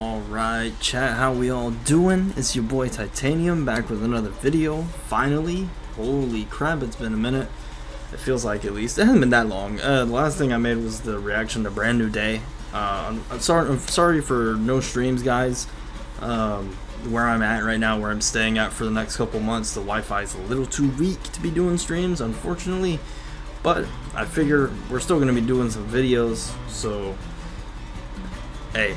Alright, chat, how we all doing? It's your boy Titanium back with another video. Finally. Holy crap, it's been a minute. It feels like, at least. It hasn't been that long. The last thing I made was the reaction to Brand New Day. I'm sorry for no streams, guys. Where I'm at right now, where I'm staying at for the next couple months, the Wi-Fi is a little too weak to be doing streams, unfortunately. But I figure we're still going to be doing some videos, so hey,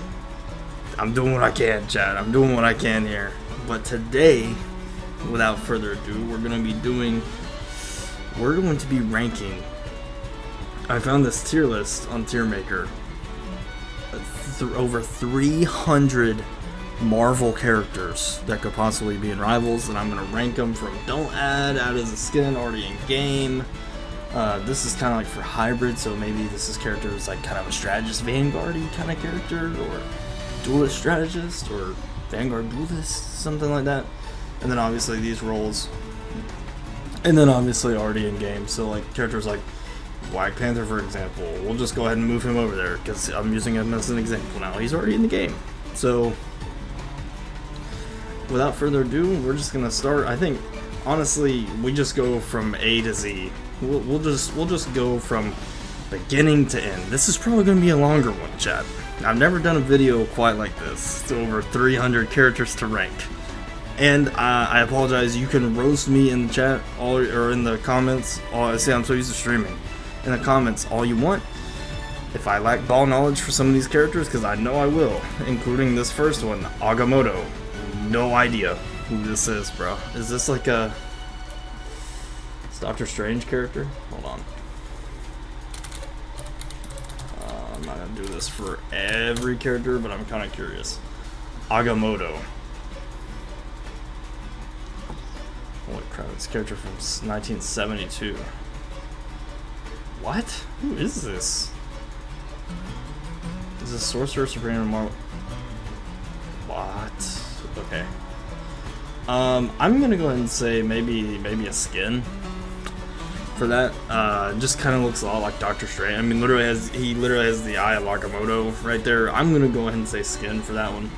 I'm doing what I can, chat. I'm doing what I can here. But today, without further ado, we're going to be ranking. I found this tier list on TierMaker. Over 300 Marvel characters that could possibly be in Rivals, and I'm going to rank them from don't add as a skin already in game. This is kind of like for hybrid, so maybe this is characters like kind of a strategist Vanguard-y kind of character, or duelist strategist, or Vanguard duelist, something like that. And then obviously these roles, and then obviously already in game, so like characters like Black Panther, for example. We'll just go ahead and move him over there because I'm using him as an example now. He's already in the game. So without further ado, we're just gonna start. I think honestly we just go from A to Z. We'll just go from beginning to end. This is probably gonna be a longer one, chat. I've never done a video quite like this. It's over 300 characters to rank. And I apologize, you can roast me in the chat or in the comments. See, I'm so used to streaming. In the comments all you want. If I lack ball knowledge for some of these characters, because I know I will, including this first one, Agamotto. No idea who this is, bro. Is this like a Doctor Strange character? Hold on. I'm not gonna do this for every character, but I'm kind of curious. Agamotto. Holy crap, this character from 1972. What? Who is this? Is this Sorcerer Supreme Marvel? What? Okay. I'm gonna go ahead and say maybe a skin for that. Just kind of looks a lot like Doctor Strange. I mean, he literally has the eye of Agamotto right there. I'm gonna go ahead and say skin for that one.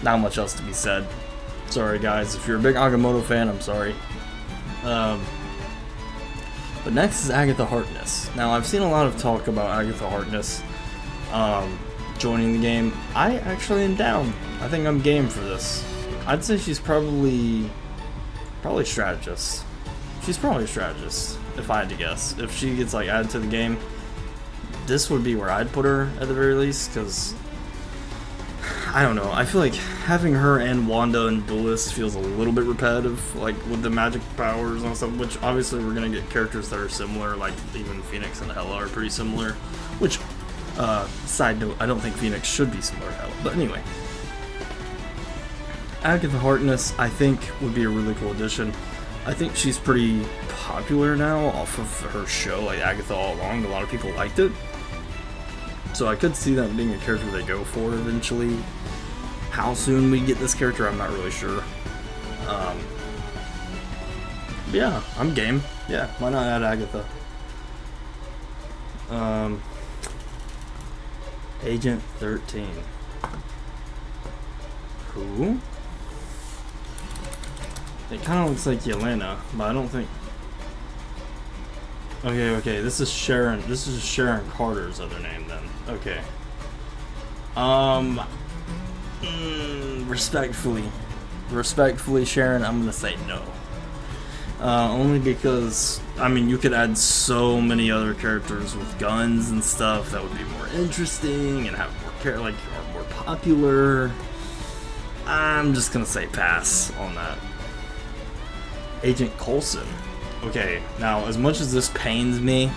Not much else to be said. Sorry guys, if you're a big Agamotto fan, I'm sorry. But next is Agatha Harkness. Now I've seen a lot of talk about Agatha Harkness joining the game. I actually am down. I think I'm game for this. I'd say she's probably strategist. She's probably a strategist, if I had to guess. If she gets like added to the game, this would be where I'd put her at the very least, because I don't know. I feel like having her and Wanda and Duelist feels a little bit repetitive, like with the magic powers and stuff, which obviously we're going to get characters that are similar, like even Phoenix and Hela are pretty similar, which, side note, I don't think Phoenix should be similar to Hela, but anyway. Agatha Harkness, I think, would be a really cool addition. I think she's pretty popular now off of her show, like Agatha All Along. A lot of people liked it. So I could see that being a character they go for eventually. How soon we get this character, I'm not really sure. Yeah, I'm game. Yeah, why not add Agatha? Agent 13. Who? It kind of looks like Yelena, but I don't think... Okay, this is Sharon. This is Sharon Carter's other name then. Okay. Respectfully, Sharon, I'm gonna say no. Only because, I mean, you could add so many other characters with guns and stuff that would be more interesting and have more are more popular. I'm just gonna say pass on that. Agent Coulson. Okay, now as much as this pains me,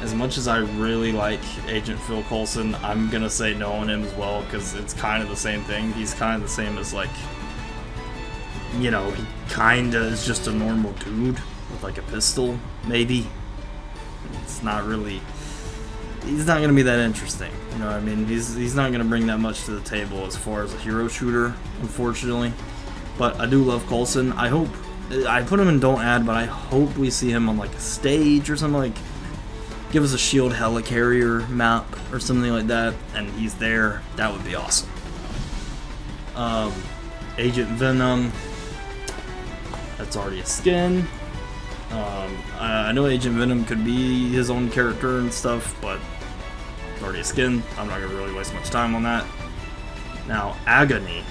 as much as I really like Agent Phil Coulson, I'm gonna say no on him as well, because it's kind of the same thing. He's kind of the same as, like, you know, he kind of is just a normal dude with like a pistol, maybe. It's not really, he's not gonna be that interesting, you know what I mean? He's not gonna bring that much to the table as far as a hero shooter, unfortunately. But I do love Coulson. I put him in don't add, but I hope we see him on like a stage or something, like give us a Shield Helicarrier map or something like that, and he's there, that would be awesome. Agent Venom, that's already a skin. I know Agent Venom could be his own character and stuff, but it's already a skin. I'm not gonna really waste much time on that. Now, Agony.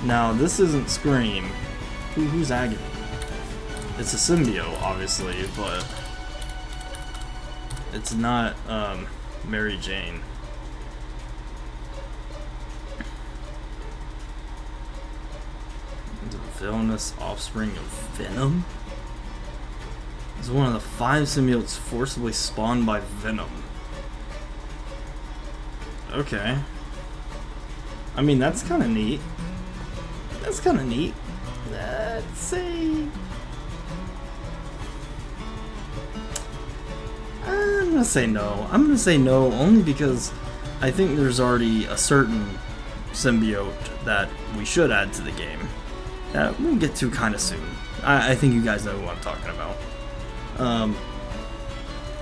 Now, this isn't Scream. Who's Agony? It's a symbiote, obviously, but it's not Mary Jane. The villainous offspring of Venom? It's one of the 5 symbiotes forcibly spawned by Venom. Okay. I mean, that's kind of neat. That's kind of neat. Let's see. I'm gonna say no. I'm gonna say no only because I think there's already a certain symbiote that we should add to the game that we'll get to kind of soon. I think you guys know who I'm talking about.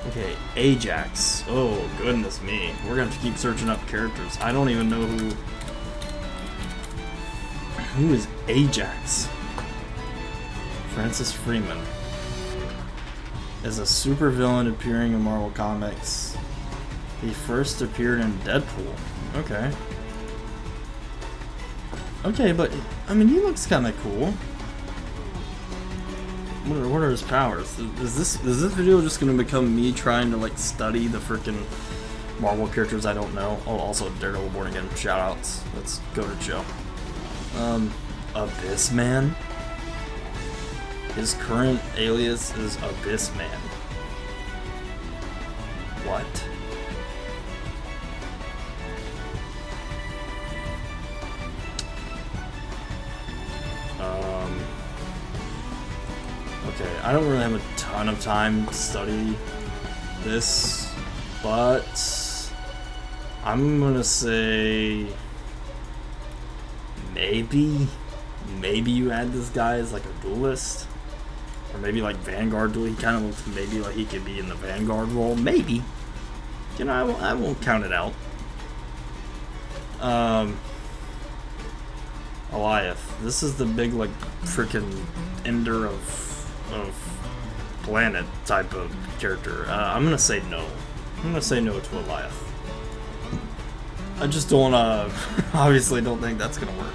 Okay, Ajax. Oh, goodness me. We're gonna have to keep searching up characters. I don't even know who is Ajax. Francis Freeman is a supervillain appearing in Marvel Comics. He first appeared in Deadpool. Okay. Okay, but I mean, he looks kind of cool. What are his powers? Is this video just gonna become me trying to like study the freaking Marvel characters I don't know? Oh, also Daredevil Born Again shoutouts. Let's go to Joe. Abyss Man. His current alias is Abyss Man. What? Okay, I don't really have a ton of time to study this, but I'm gonna say maybe you add this guy as like a duelist, or maybe like Vanguard duel. He kind of looks maybe like he could be in the Vanguard role, maybe. You know, I won't count it out. Alioth. This is the big like freaking ender of planet type of character. I'm gonna say no. I'm gonna say no to Alioth. I just don't obviously don't think that's gonna work.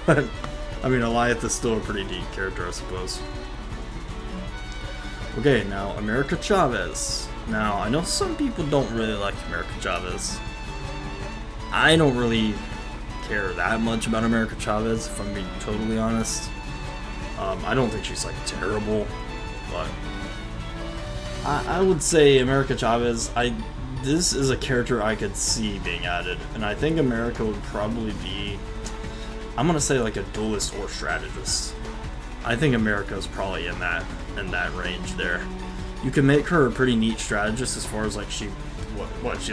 But I mean, Alioth is still a pretty neat character, I suppose. Okay, now America Chavez. Now I know some people don't really like America Chavez. I don't really care that much about America Chavez, if I'm being totally honest. I don't think she's like terrible, but I would say America Chavez. This is a character I could see being added, and I think America would probably be, I'm gonna say like a duelist or strategist. I think America is probably in that range there. You can make her a pretty neat strategist as far as like she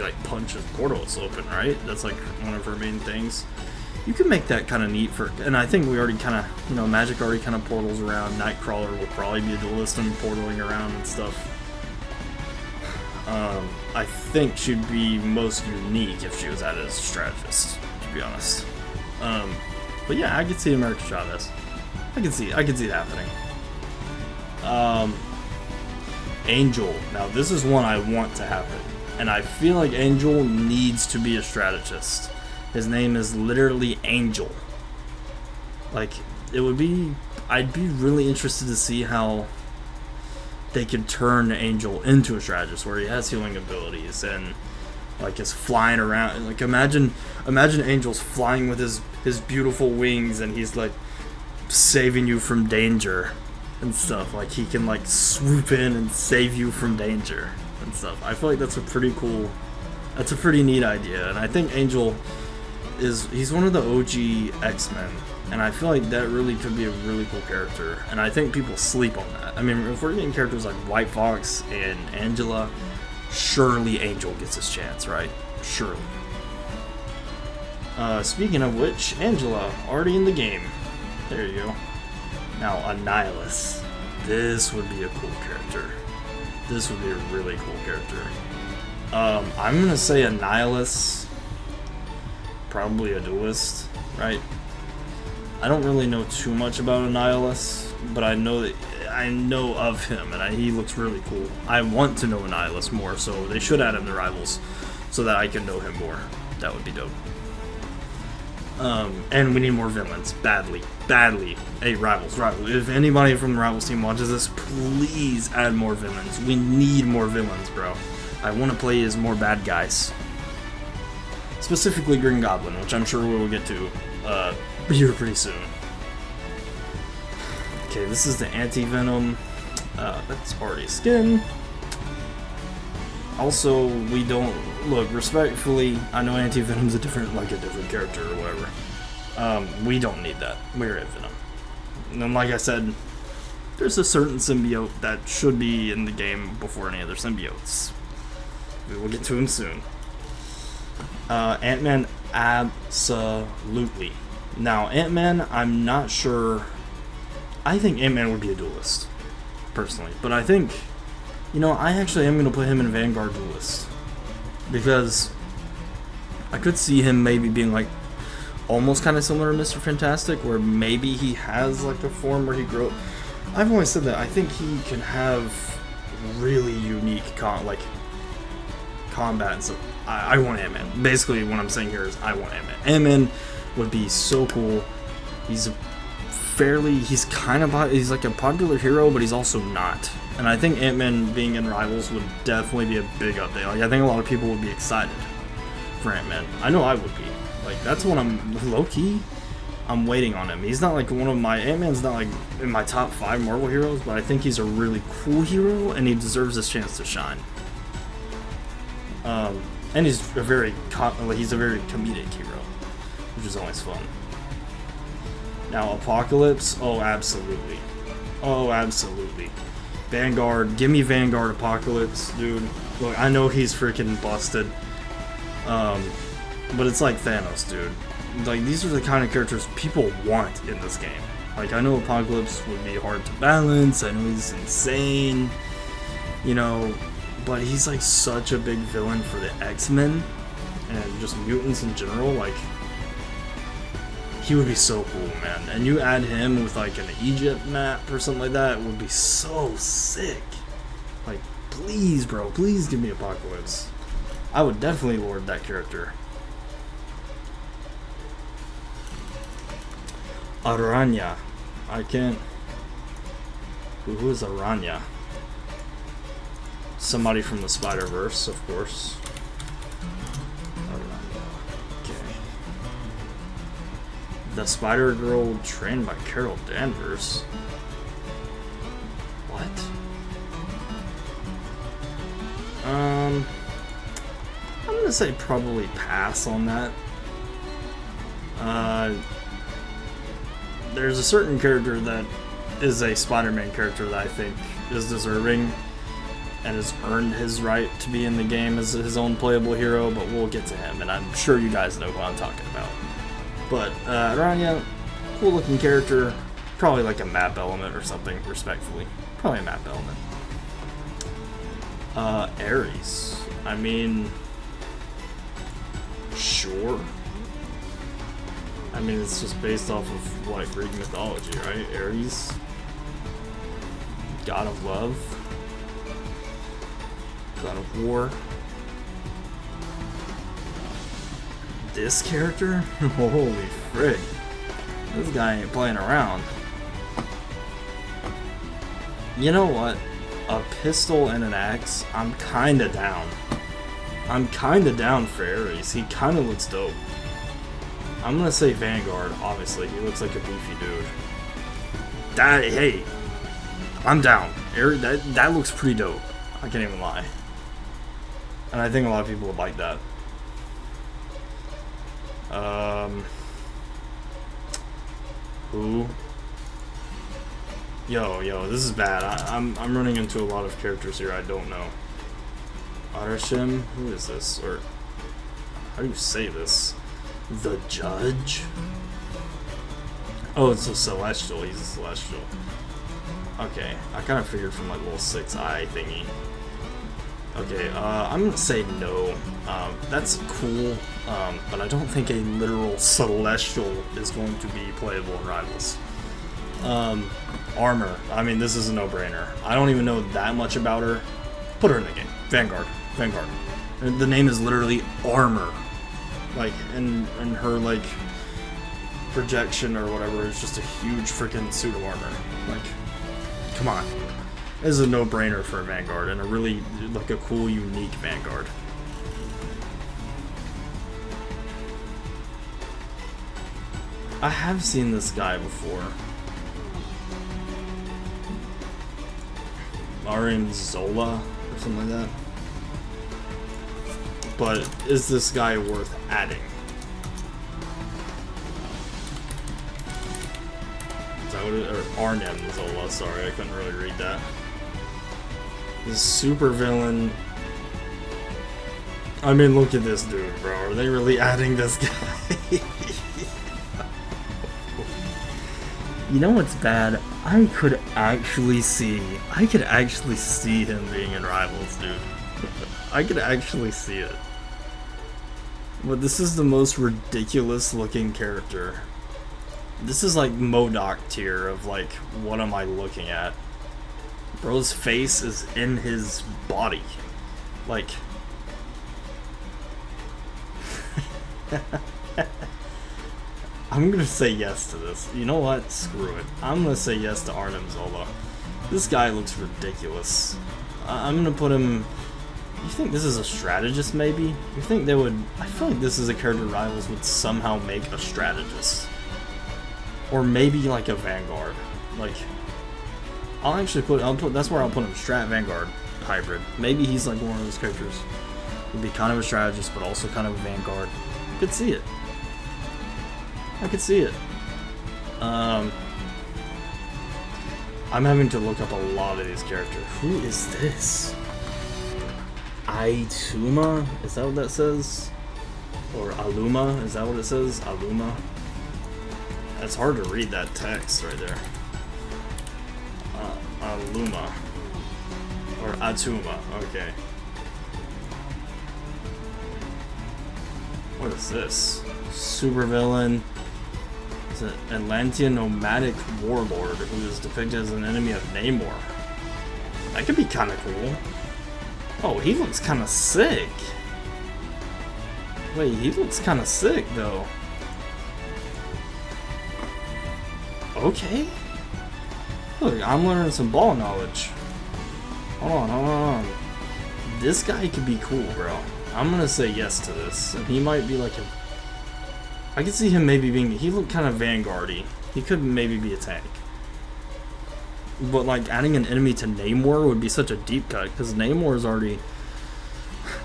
like punches portals open, right? That's like one of her main things. You can make that kind of neat for, and I think we already kind of, you know, Magic already kind of portals around. Nightcrawler will probably be a duelist and portaling around and stuff. I think she'd be most unique if she was added as a strategist, to be honest. But yeah, I could see America Chavez. I can see it happening. Angel. Now this is one I want to happen, and I feel like Angel needs to be a strategist. His name is literally Angel. Like, it would be, I'd be really interested to see how they could turn Angel into a strategist where he has healing abilities and like is flying around. Like imagine Angel's flying with his beautiful wings and he's like saving you from danger and stuff. Like he can like swoop in and save you from danger and stuff. I feel like that's a pretty neat idea, and I think Angel he's one of the OG X-Men, and I feel like that really could be a really cool character, and I think people sleep on that. I mean, if we're getting characters like White Fox and Angela, surely Angel gets his chance, right? Surely. Speaking of which, Angela, already in the game. There you go. Now, Annihilus. This would be a cool character. This would be a really cool character. I'm gonna say a Nihilus. Probably a duelist, right? I don't really know too much about a Nihilus, but I know of him, and he looks really cool. I want to know a Nihilus more, so they should add him to Rivals, so that I can know him more. That would be dope. And we need more villains, badly. Hey, Rivals. If anybody from the Rivals team watches this, please add more villains. We need more villains, bro. I want to play as more bad guys. Specifically Green Goblin, which I'm sure we will get to here pretty soon. Okay, this is the Anti-Venom. That's already skin. Also, we don't... Look, respectfully, I know Anti-Venom's a different character or whatever. We don't need that. We're at Venom. And like I said, there's a certain symbiote that should be in the game before any other symbiotes. We will get to him soon. Ant-Man, absolutely. Now, Ant-Man, I'm not sure. I think Ant-Man would be a duelist, personally. But I think, I actually am going to put him in Vanguard duelist. Because I could see him maybe being like almost kind of similar to Mr. Fantastic, where maybe he has like a form where he grows. I've always said that I think he can have really unique combat and stuff. I want Ant-Man. Basically, what I'm saying here is I want Ant-Man. Ant-Man would be so cool. He's he's like a popular hero, but he's also not. And I think Ant-Man being in Rivals would definitely be a big update. Like, I think a lot of people would be excited for Ant-Man. I know I would be. Like, that's what I'm low-key. I'm waiting on him. He's not like one of my... Ant-Man's not like in my top 5 Marvel heroes, but I think he's a really cool hero, and he deserves this chance to shine. And he's a very comedic hero, which is always fun. Now, Apocalypse, oh, absolutely. Oh, absolutely. Vanguard, give me Vanguard Apocalypse, dude. Look, I know he's freaking busted. But it's like Thanos, dude. Like, these are the kind of characters people want in this game. Like, I know Apocalypse would be hard to balance, I know he's insane, but he's like such a big villain for the X-Men and just mutants in general. Like, he would be so cool, man. And you add him with like an Egypt map or something like that, it would be so sick. Like, please, bro, please give me Apocalypse. I would definitely lord that character. Aranya. I can't... Who is Aranya? Somebody from the Spider-Verse, of course. Aranya. Okay. The Spider-Girl trained by Carol Danvers. What? I'm gonna say probably pass on that. There's a certain character that is a Spider-Man character that I think is deserving and has earned his right to be in the game as his own playable hero, but we'll get to him, and I'm sure you guys know who I'm talking about. But Aranya, cool looking character, probably like a map element or something, respectfully. Probably a map element. Ares. I mean, sure. I mean, it's just based off of, what, Greek mythology, right? Ares. God of love. God of war. This character? Holy frick. This guy ain't playing around. You know what? A pistol and an axe, I'm kinda down. I'm kinda down for Ares. He kinda looks dope. I'm gonna say Vanguard, obviously. He looks like a beefy dude. Hey, I'm down. That looks pretty dope. I can't even lie. And I think a lot of people would like that. Who? Yo, this is bad. I'm running into a lot of characters here I don't know. Arashim? Who is this? Or how do you say this? The Judge? Oh, it's a Celestial. He's a Celestial. Okay, I kind of figured from like little 6-eye thingy. Okay, I'm gonna say no. That's cool, but I don't think a literal Celestial is going to be playable in Rivals. Armor. I mean, this is a no-brainer. I don't even know that much about her. Put her in the game. Vanguard. Vanguard. The name is literally Armor. Like, and her, like, projection or whatever is just a huge freaking suit of armor. Like, come on. This is a no-brainer for a Vanguard, and a really, like, a cool, unique Vanguard. I have seen this guy before. Ariam Zola, or something like that. But is this guy worth adding? Is that what it is? Or Arnim Zola, sorry, I couldn't really read that. This super villain. I mean, look at this dude, bro. Are they really adding this guy? You know what's bad? I could actually see him being in Rivals, dude. I could actually see it. But this is the most ridiculous looking character. This is like MODOK tier of like, what am I looking at? Bro's face is in his body. Like... I'm gonna say yes to this. You know what? Screw it. I'm gonna say yes to Arnim Zola. This guy looks ridiculous. I'm gonna put him... You think this is a strategist, maybe? You think they would... I feel like this is a character Rivals would somehow make a strategist. Or maybe like a Vanguard. Like... I'll actually put... That's where I'll put him. Strat Vanguard hybrid. Maybe he's like one of those characters. Would be kind of a strategist, but also kind of a Vanguard. Could see it. I could see it. I'm having to look up a lot of these characters. Who is this? Aituma? Is that what that says? Or Aluma? Is that what it says? Aluma? It's hard to read that text right there. Aluma. Or Atuma. Okay. What is this? Supervillain. It's an Atlantean nomadic warlord who is depicted as an enemy of Namor. That could be kind of cool. Oh, he looks kind of sick. Wait, he looks kind of sick though. Okay. Look, I'm learning some ball knowledge. Hold on. This guy could be cool, bro. I'm gonna say yes to this. And he might be like a... I could see him maybe being... He looked kind of Vanguard-y. He could maybe be a tank. But like adding an enemy to Namor would be such a deep cut, because Namor is already...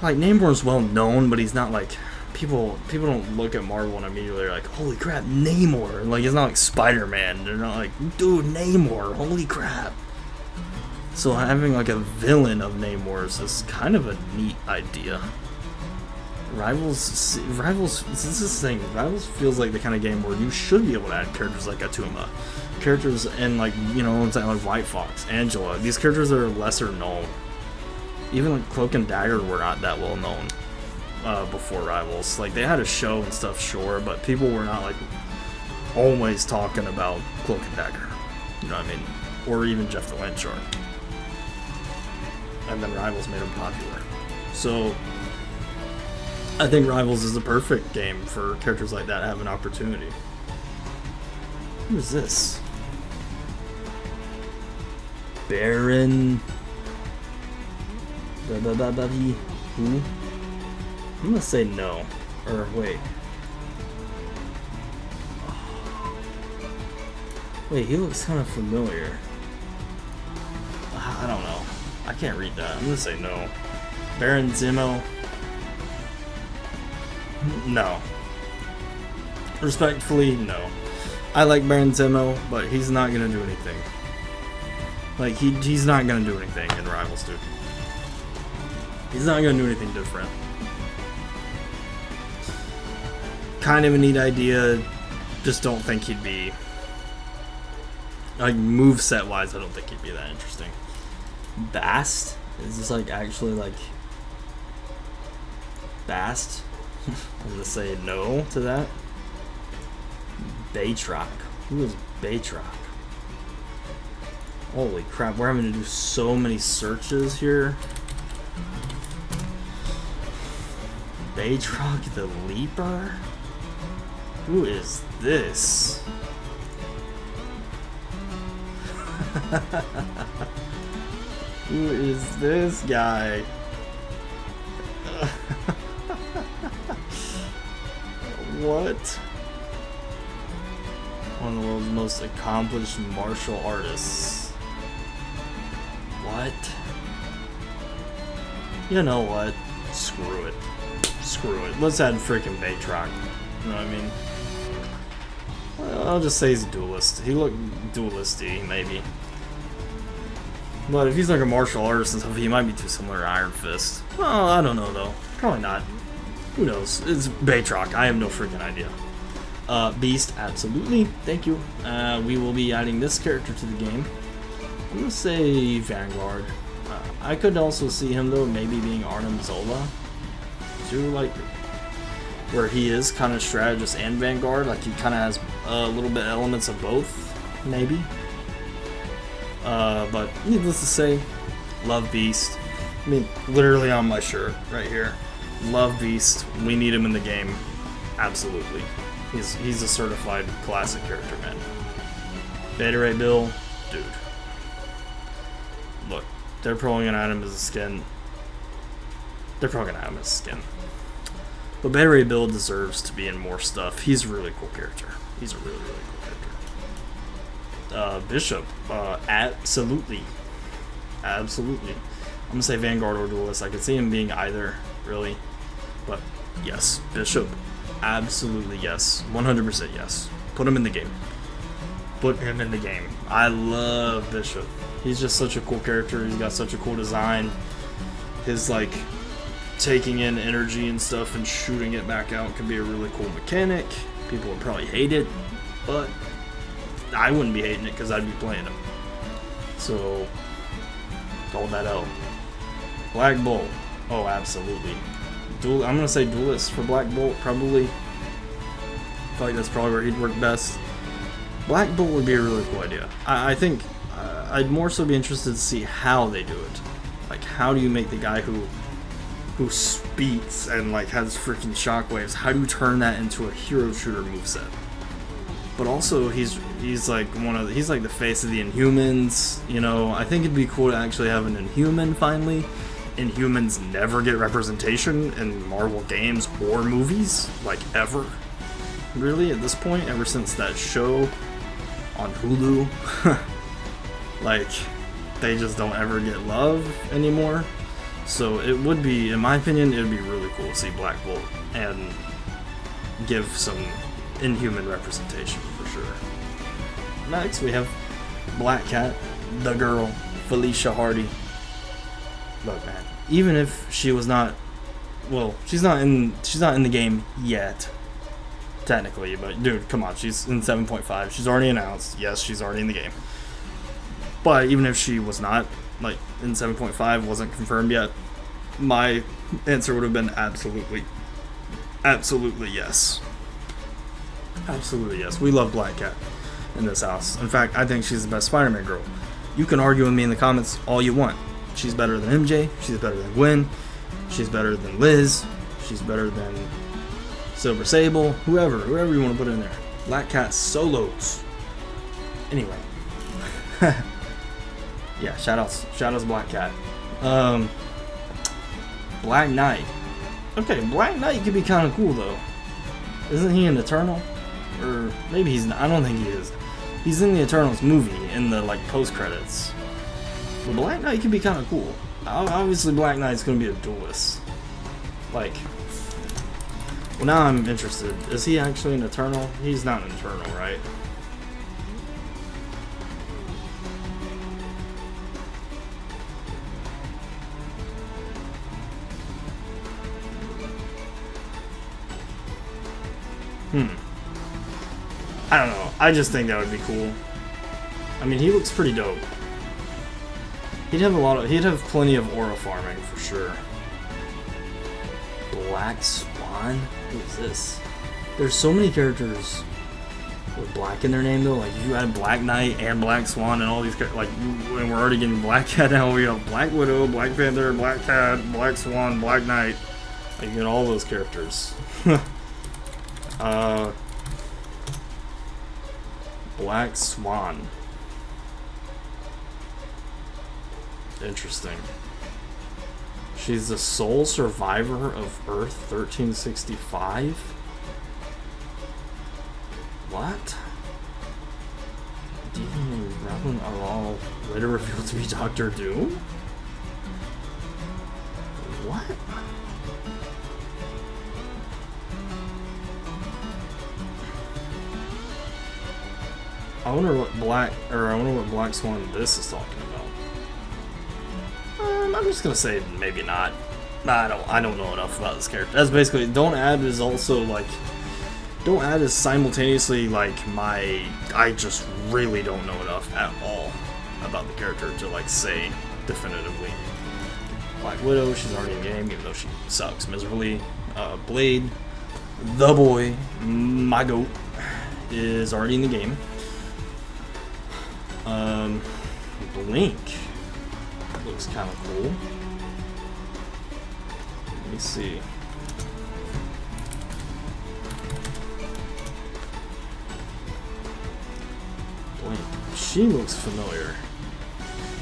Like, Namor's well known, but he's not like... People don't look at Marvel and immediately are like, holy crap, Namor! Like, it's not like Spider-Man. They're not like, dude, Namor, holy crap. So having like a villain of Namor's is kind of a neat idea. Rivals, this is the thing, Rivals feels like the kind of game where you should be able to add characters like Atuma. Characters and like, you know, like White Fox, Angela. These characters are lesser known. Even like Cloak and Dagger were not that well known before Rivals. Like, they had a show and stuff, sure, but people were not like always talking about Cloak and Dagger. You know what I mean? Or even Jeff the Land Shark. And then Rivals made them popular. So I think Rivals is the perfect game for characters like that to have an opportunity. Who is this? Baron... Who? I'm gonna say no. Or wait. Wait, he looks kind of familiar. I don't know. I can't read that. I'm gonna say no. Baron Zemo. No. Respectfully, no. I like Baron Zemo, but he's not gonna do anything. Like, he's not gonna do anything in Rivals, dude. He's not gonna do anything different. Kind of a neat idea. Just don't think he'd be like moveset wise, I don't think he'd be that interesting. Bast? Is this like actually like Bast? I'm gonna say no to that. Batroc. Who is Batroc? Holy crap, we're having to do so many searches here. Batroc the Leaper? Who is this? Who is this guy? What? One of the world's most accomplished martial artists. What? You know what? Screw it. Screw it. Let's add freaking Batroc. You know what I mean? Well, I'll just say he's a duelist. He looked duelisty, maybe. But if he's like a martial artist and stuff, he might be too similar to Iron Fist. Well, I don't know though. Probably not. Who knows? It's Batroc. I have no freaking idea. Beast, absolutely. Thank you. We will be adding this character to the game. I'm gonna say Vanguard. I could also see him though, maybe being Arnim Zola. Do like where he is kind of strategist and Vanguard. Like he kind of has a little bit elements of both, maybe. But needless to say, love Beast. I mean, literally on my shirt right here. Love Beast. We need him in the game. Absolutely. He's a certified classic character, man. Beta Ray Bill, dude. Look, they're probably gonna add him as a skin. They're probably gonna add him as a skin. But Beta Ray Bill deserves to be in more stuff. He's a really cool character. He's a really, really cool character. Bishop, absolutely. Absolutely. I'm gonna say Vanguard or Duelist. I could see him being either, really. But yes, Bishop, absolutely yes. 100% yes. Put him in the game. Put him in the game. I love Bishop. He's just such a cool character. He's got such a cool design. His, like, taking in energy and stuff and shooting it back out can be a really cool mechanic. People would probably hate it, but I wouldn't be hating it because I'd be playing him. So, hold that out. Black Bolt. Oh, absolutely. I'm going to say Duelist for Black Bolt, probably. I feel like that's probably where he'd work best. Black Bolt would be a really cool idea. I think I'd more so be interested to see how they do it. Like, how do you make the guy who speaks and like has freaking shockwaves, how do you turn that into a hero shooter moveset? But also he's like he's like the face of the Inhumans, you know. I think it'd be cool to actually have an Inhuman finally. Inhumans never get representation in Marvel games or movies, like ever. Really, at this point, ever since that show on Hulu. Like, they just don't ever get love anymore. So it would be, in my opinion, it would be really cool to see Black Bolt and give some Inhuman representation for sure. Next, we have Black Cat, the girl, Felicia Hardy. Look, man, even if she was not, well, she's not in the game yet, technically, but dude, come on, she's in 7.5. She's already announced. Yes, she's already in the game. But even if she was not, like, in 7.5, wasn't confirmed yet, my answer would have been absolutely yes. Absolutely yes. We love Black Cat in this house. In fact, I think she's the best Spider-Man girl. You can argue with me in the comments all you want. She's better than MJ. She's better than Gwen. She's better than Liz. She's better than Silver Sable. Whoever you want to put in there. Black Cat solos. Anyway. Yeah, shoutouts Black Cat. Black Knight. Okay, Black Knight could be kind of cool though. Isn't he an Eternal? Or maybe he's not. I don't think he is. He's in the Eternals movie in the like post credits. But Black Knight could be kind of cool. Obviously, Black Knight's gonna be a duelist. Like, well, now I'm interested. Is he actually an Eternal? He's not an Eternal, right? I don't know. I just think that would be cool. I mean, he looks pretty dope. He'd have plenty of aura farming for sure. Black Swan? Who is this? There's so many characters with black in their name though. Like if you add Black Knight and Black Swan and all these like, and we're already getting Black Cat now. We have Black Widow, Black Panther, Black Cat, Black Swan, Black Knight. Like you get all those characters. Black Swan. Interesting. She's the sole survivor of Earth 1365? What? Demon and Robin are all later revealed to be Doctor Doom? What? I wonder what Black Swan this is talking about. I'm just gonna say maybe not. I don't know enough about this character. That's basically Don't Add is also like Don't Add is simultaneously like I just really don't know enough at all about the character to like say definitively. Black Widow, she's already in the game, even though she sucks miserably. Blade, the boy, my goat, is already in the game. Blink looks kind of cool. Let me see. Blink. She looks familiar.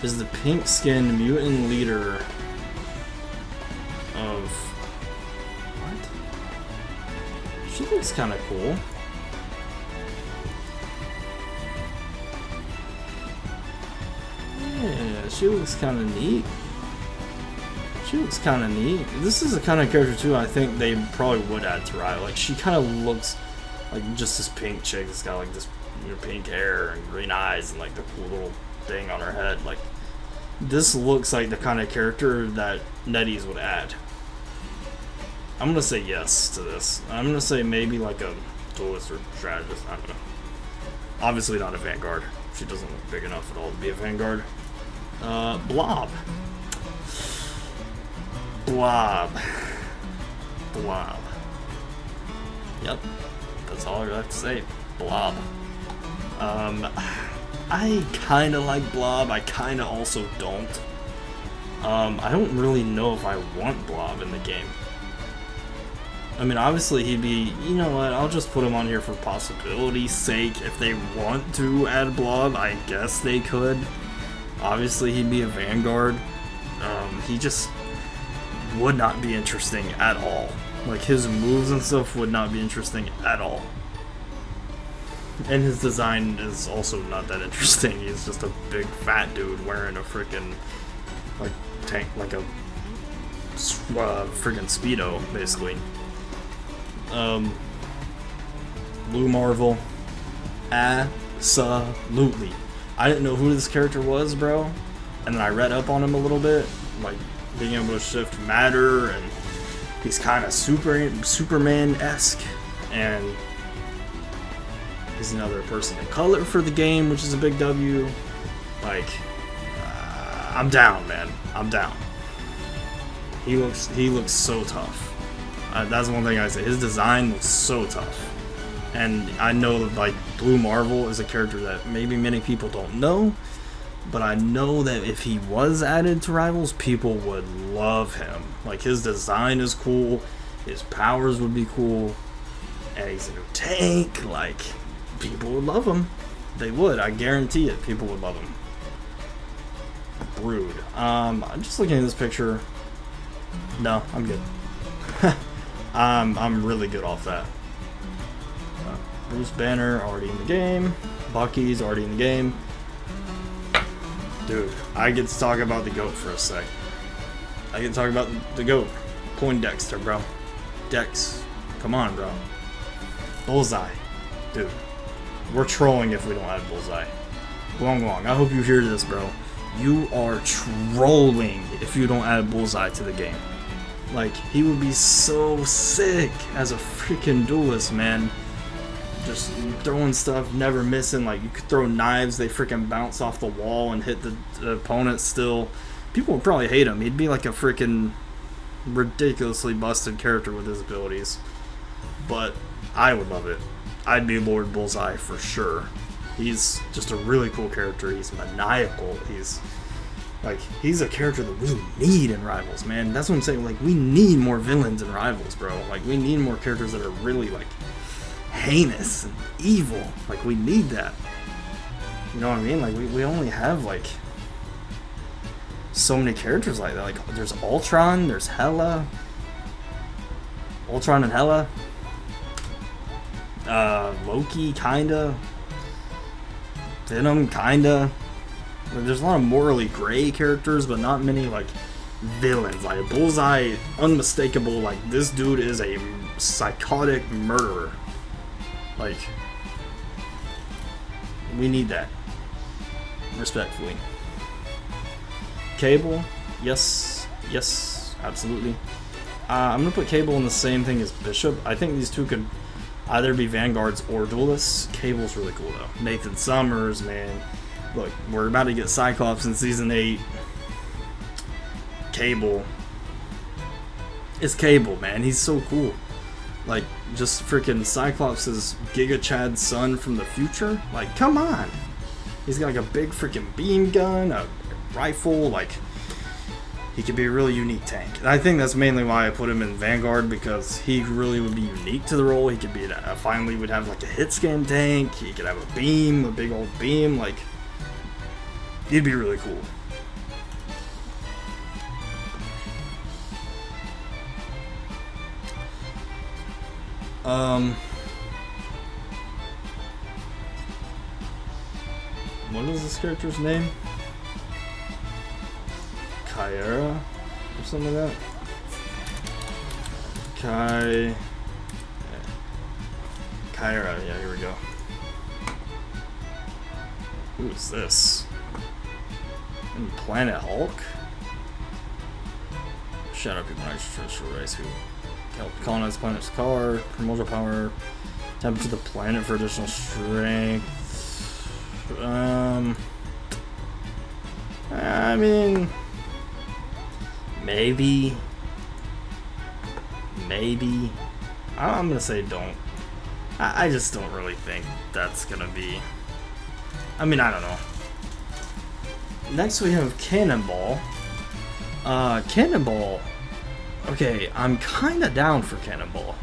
Is the pink-skinned mutant leader of... What? She looks kind of cool. Yeah, she looks kind of neat. This is the kind of character too I think they probably would add to Riot. Like she kind of looks like just this pink chick that's got like this pink hair and green eyes and like the cool little thing on her head. Like this looks like the kind of character that NetEase would add. I'm gonna say yes to this. I'm gonna say maybe like a duelist or strategist. I don't know. Obviously not a Vanguard. She doesn't look big enough at all to be a Vanguard. Blob. Yep. That's all I have to say. Blob. I kinda like Blob. I kinda also don't. I don't really know if I want Blob in the game. I mean, obviously he'd be, you know what, I'll just put him on here for possibility's sake. If they want to add Blob, I guess they could. Obviously he'd be a Vanguard. He just would not be interesting at all. Like his moves and stuff would not be interesting at all. And his design is also not that interesting. He's just a big fat dude wearing a freaking like tank, like a freaking Speedo, basically. Blue Marvel, absolutely. I didn't know who this character was, bro, and then I read up on him a little bit, like being able to shift matter, and he's kind of Superman-esque, and he's another person in color for the game, which is a big W. Like, I'm down, man. I'm down. He looks so tough. That's one thing I say. His design looks so tough. And I know that like Blue Marvel is a character that maybe many people don't know, but I know that if he was added to Rivals, people would love him. Like his design is cool, his powers would be cool, and he's a new tank. Like people would love him. They would. I guarantee it. People would love him. Brood. I'm just looking at this picture. No, I'm good. I'm really good off that. Bruce Banner already in the game. Bucky's already in the game. Dude, I get to talk about the GOAT for a sec. I get to talk about the GOAT. Poindexter, bro. Dex. Come on, bro. Bullseye. Dude. We're trolling if we don't add Bullseye. Guang Guang, I hope you hear this, bro. You are trolling if you don't add Bullseye to the game. Like, he would be so sick as a freaking duelist, man. just throwing stuff, never missing. Like, you could throw knives, they freaking bounce off the wall and hit the opponent still. People would probably hate him. He'd be like a freaking ridiculously busted character with his abilities. But I would love it. I'd be Lord Bullseye for sure. He's just a really cool character. He's maniacal. He's a character that we need in Rivals, man. That's what I'm saying. Like, we need more villains in Rivals, bro. Like, we need more characters that are really, like, heinous and evil. Like, we need that. You know what I mean? Like, we only have, like, so many characters like that. Like, there's Ultron, there's Hela. Ultron and Hela. Loki, kinda. Venom, kinda. Like, there's a lot of morally gray characters, but not many, like, villains. Like, Bullseye, unmistakable, like, this dude is a psychotic murderer. Like, we need that. Respectfully. Cable, yes, absolutely. I'm gonna put Cable in the same thing as Bishop. I think these two could either be Vanguards or Duelists. Cable's really cool, though. Nathan Summers, man. Look, we're about to get Cyclops in Season 8. Cable. It's Cable, man. He's so cool. Like, just freaking Cyclops' Giga Chad's son from the future. Like, come on. He's got like a big freaking beam gun, a rifle. Like, he could be a really unique tank. And I think that's mainly why I put him in Vanguard, because he really would be unique to the role. He could be, finally would have like a hit scan tank. He could have a beam, a big old beam. Like, he'd be really cool. What is this character's name? Kyra or something like that? Kyra, yeah, here we go. Who is this? Planet Hulk? Shout out people extraterrestrial race who helped colonize the planet's car, primordial power, tap into the planet for additional strength. I mean, maybe. I'm gonna say don't. I just don't really think that's gonna be. I mean, I don't know. Next we have Cannonball. Cannonball. Okay, I'm kinda down for Cannonball.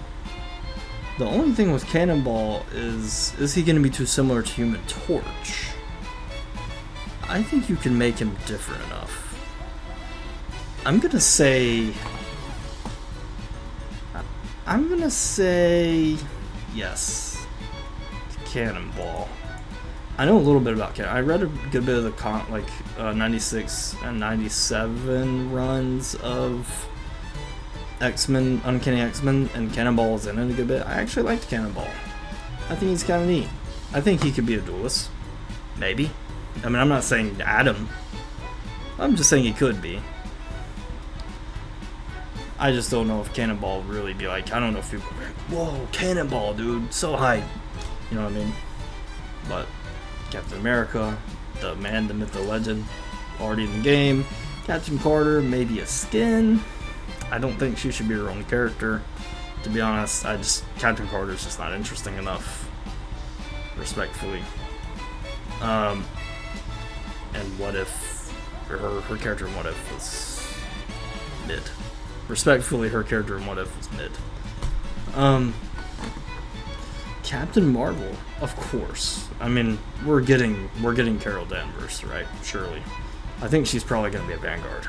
The only thing with Cannonball is he gonna be too similar to Human Torch? I think you can make him different enough. I'm gonna say yes. Cannonball. I know a little bit about Cannonball. I read a good bit of the 96 and 97 runs of X-Men, Uncanny X-Men, and Cannonball is in it a good bit. I actually liked Cannonball. I think he's kind of neat. I think he could be a duelist. Maybe. I mean, I'm not saying Adam. I'm just saying he could be. I just don't know if Cannonball would really be like, I don't know if people are like, whoa, Cannonball, dude, so hype. You know what I mean? But Captain America, the man, the myth, the legend, already in the game. Captain Carter, maybe a skin. I don't think she should be her own character. To be honest, Captain Carter's just not interesting enough. Respectfully. And What If, or her character in What If was mid. Respectfully, her character in What If was mid. Captain Marvel, of course. I mean, we're getting Carol Danvers, right? Surely. I think she's probably going to be a Vanguard.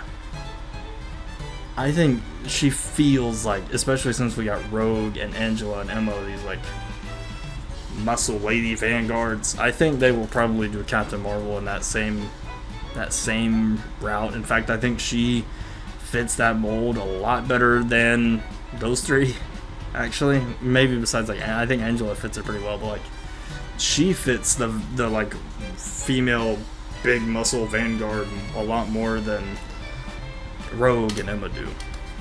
I think she feels like, especially since we got Rogue and Angela and Emma, these like muscle lady Vanguards, I think they will probably do Captain Marvel in that same route. In fact, I think she fits that mold a lot better than those three. Actually, maybe besides like, I think Angela fits it pretty well, but like she fits the like female big muscle Vanguard a lot more than Rogue and Emma do.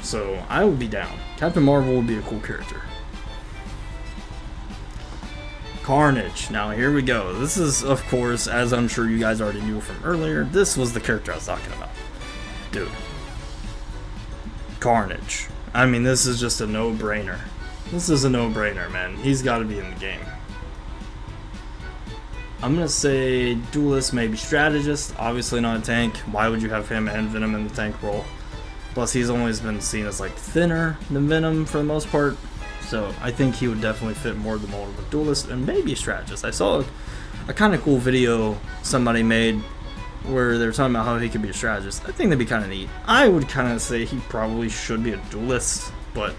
So I would be down. Captain Marvel would be a cool character. Carnage. Now here we go. This is, of course, as I'm sure you guys already knew from earlier, this was the character I was talking about. Dude. Carnage. I mean, this is just a no-brainer. This is a no-brainer, man. He's got to be in the game. I'm going to say duelist, maybe strategist. Obviously not a tank. Why would you have him and Venom in the tank role? Plus, he's always been seen as, like, thinner than Venom for the most part. So, I think he would definitely fit more the mold of a duelist and maybe a strategist. I saw a kind of cool video somebody made where they were talking about how he could be a strategist. I think that'd be kind of neat. I would kind of say he probably should be a duelist, but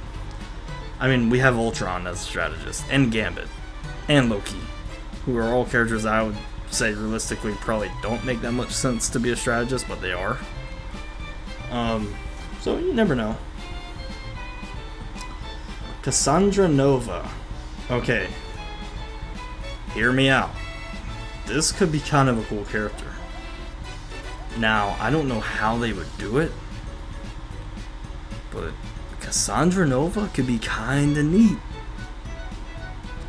I mean, we have Ultron as a strategist, and Gambit, and Loki, who are all characters that I would say realistically probably don't make that much sense to be a strategist, but they are. So you never know. Cassandra Nova. Okay. Hear me out. This could be kind of a cool character. Now, I don't know how they would do it, but Cassandra Nova could be kinda neat.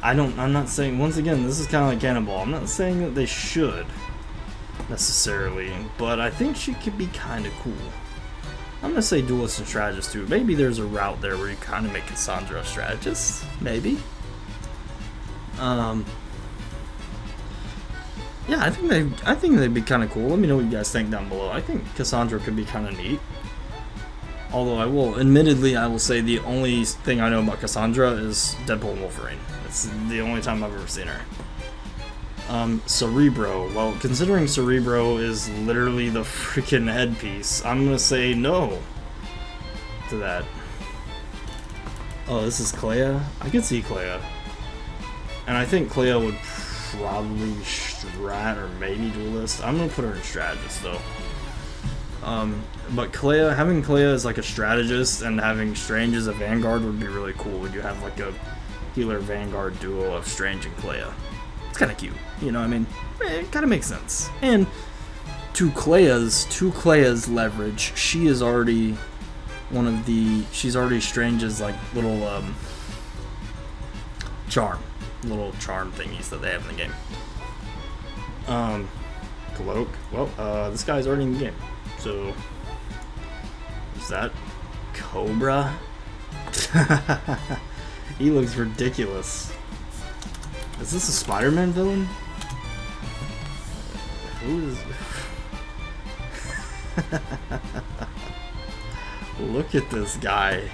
I'm not saying, once again, this is kinda like Cannonball. I'm not saying that they should necessarily, but I think she could be kinda cool. I'm gonna say duelist and strategist too. Maybe there's a route there where you kinda make Cassandra a strategist. Maybe. Yeah, I think they'd be kind of cool. Let me know what you guys think down below. I think Cassandra could be kind of neat. Although admittedly, I will say the only thing I know about Cassandra is Deadpool and Wolverine. It's the only time I've ever seen her. Cerebro. Well, considering Cerebro is literally the freaking headpiece, I'm gonna say no to that. Oh, this is Clea? I could see Clea. And I think Clea would probably strat or maybe duelist. I'm gonna put her in strategist though. But having Clea as like a strategist and having Strange as a vanguard would be really cool. Would you have like a healer vanguard duo of Strange and Clea? It's kind of cute, you know what I mean? It kind of makes sense. And to Clea's leverage, she is already she's already Strange's like little little charm thingies that they have in the game. Cloak. Well, this guy's already in the game. So, is that Cobra? He looks ridiculous. Is this a Spider-Man villain? Who is... Look at this guy.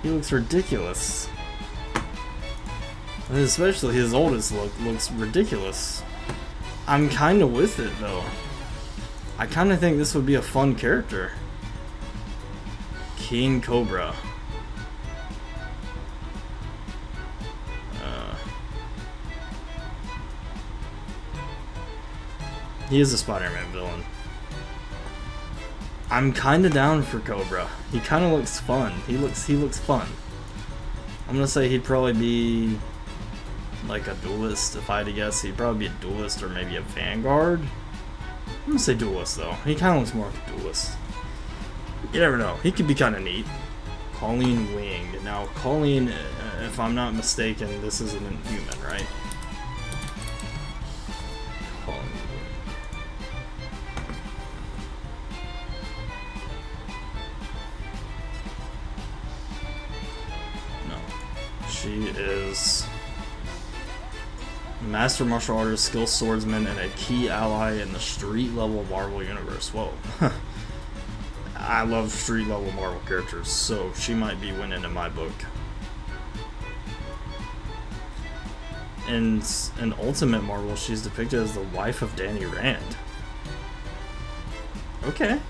He looks ridiculous. And especially his oldest look looks ridiculous. I'm kind of with it though. I kind of think this would be a fun character. King Cobra. He is a Spider-Man villain. I'm kind of down for Cobra. He kind of looks fun. He looks fun. I'm gonna say he'd probably be like a duelist. If I had to guess, he'd probably be a duelist or maybe a vanguard. I'm gonna say duelist though. He kind of looks more like a duelist. You never know. He could be kind of neat. Colleen Wing. Now, Colleen, if I'm not mistaken, this is an Inhuman, right? Colleen Wing. No. She is Master Martial Artist, Skilled Swordsman, and a key ally in the street level Marvel Universe. Whoa. I love street level Marvel characters, so she might be winning in my book. In Ultimate Marvel, she's depicted as the wife of Danny Rand. Okay.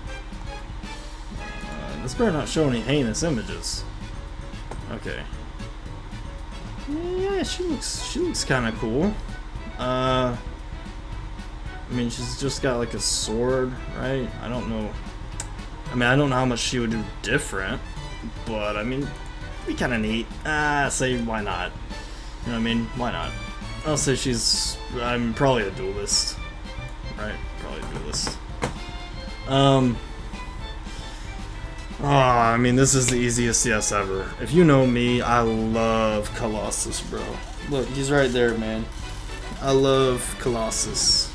This better not show any heinous images. Okay. Yeah, she looks kind of cool. I mean, she's just got like a sword, right? I don't know. I mean, I don't know how much she would do different, but I mean, it'd be kind of neat. Say why not? You know what I mean? Why not? I'll say I'm probably a duelist, right? Probably a duelist. Oh, I mean, this is the easiest yes ever. If you know me, I love Colossus, bro. Look, he's right there, man. I love Colossus.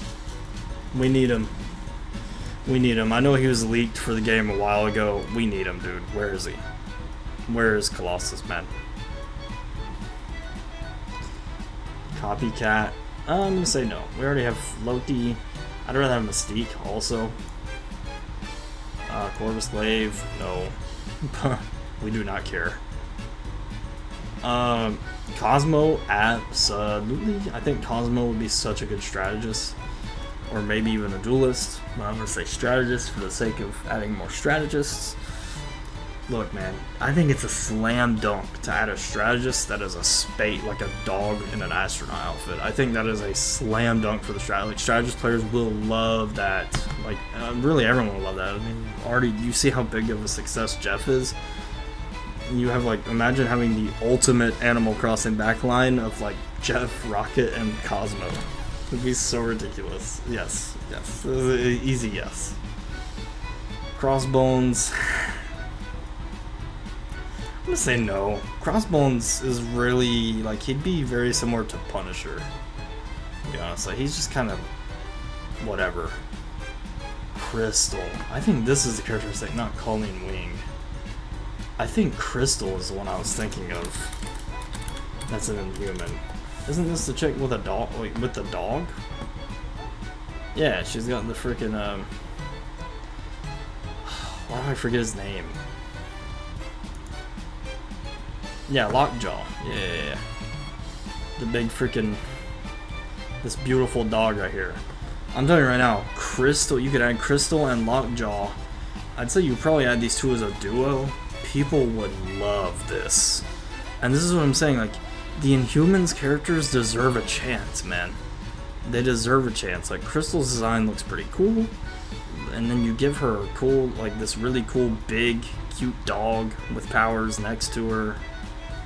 We need him. We need him. I know he was leaked for the game a while ago. We need him, dude. Where is he? Where is Colossus, man? Copycat. I'm gonna say no. We already have Loki. I'd rather have Mystique also. Corvus Glaive, no. We do not care. Cosmo, absolutely. I think Cosmo would be such a good strategist. Or maybe even a duelist. But I'm gonna say strategist for the sake of adding more strategists. Look, man, I think it's a slam dunk to add a strategist that is a spate, like a dog in an astronaut outfit. I think that is a slam dunk for the strategist. Like, strategist players will love that. Like, really, everyone will love that. I mean, already, you see how big of a success Jeff is? You have, like, imagine having the ultimate Animal Crossing backline of, like, Jeff, Rocket, and Cosmo. It would be so ridiculous. Yes, yes. Easy yes. Crossbones. I'm gonna say no. Crossbones is really, like, he'd be very similar to Punisher. To be honest, like, he's just kind of whatever. Crystal. I think this is the characteristic, not Colleen Wing. I think Crystal is the one I was thinking of. That's an Inhuman. Isn't this the chick with a dog? Wait, with the dog? Yeah, she's got the freaking why do I forget his name? Yeah, Lockjaw. Yeah. The big freaking, this beautiful dog right here. I'm telling you right now, Crystal, you could add Crystal and Lockjaw. I'd say you probably add these two as a duo. People would love this. And this is what I'm saying, like, the Inhumans characters deserve a chance, man. They deserve a chance. Like, Crystal's design looks pretty cool. And then you give her a cool, like, this really cool, big, cute dog with powers next to her.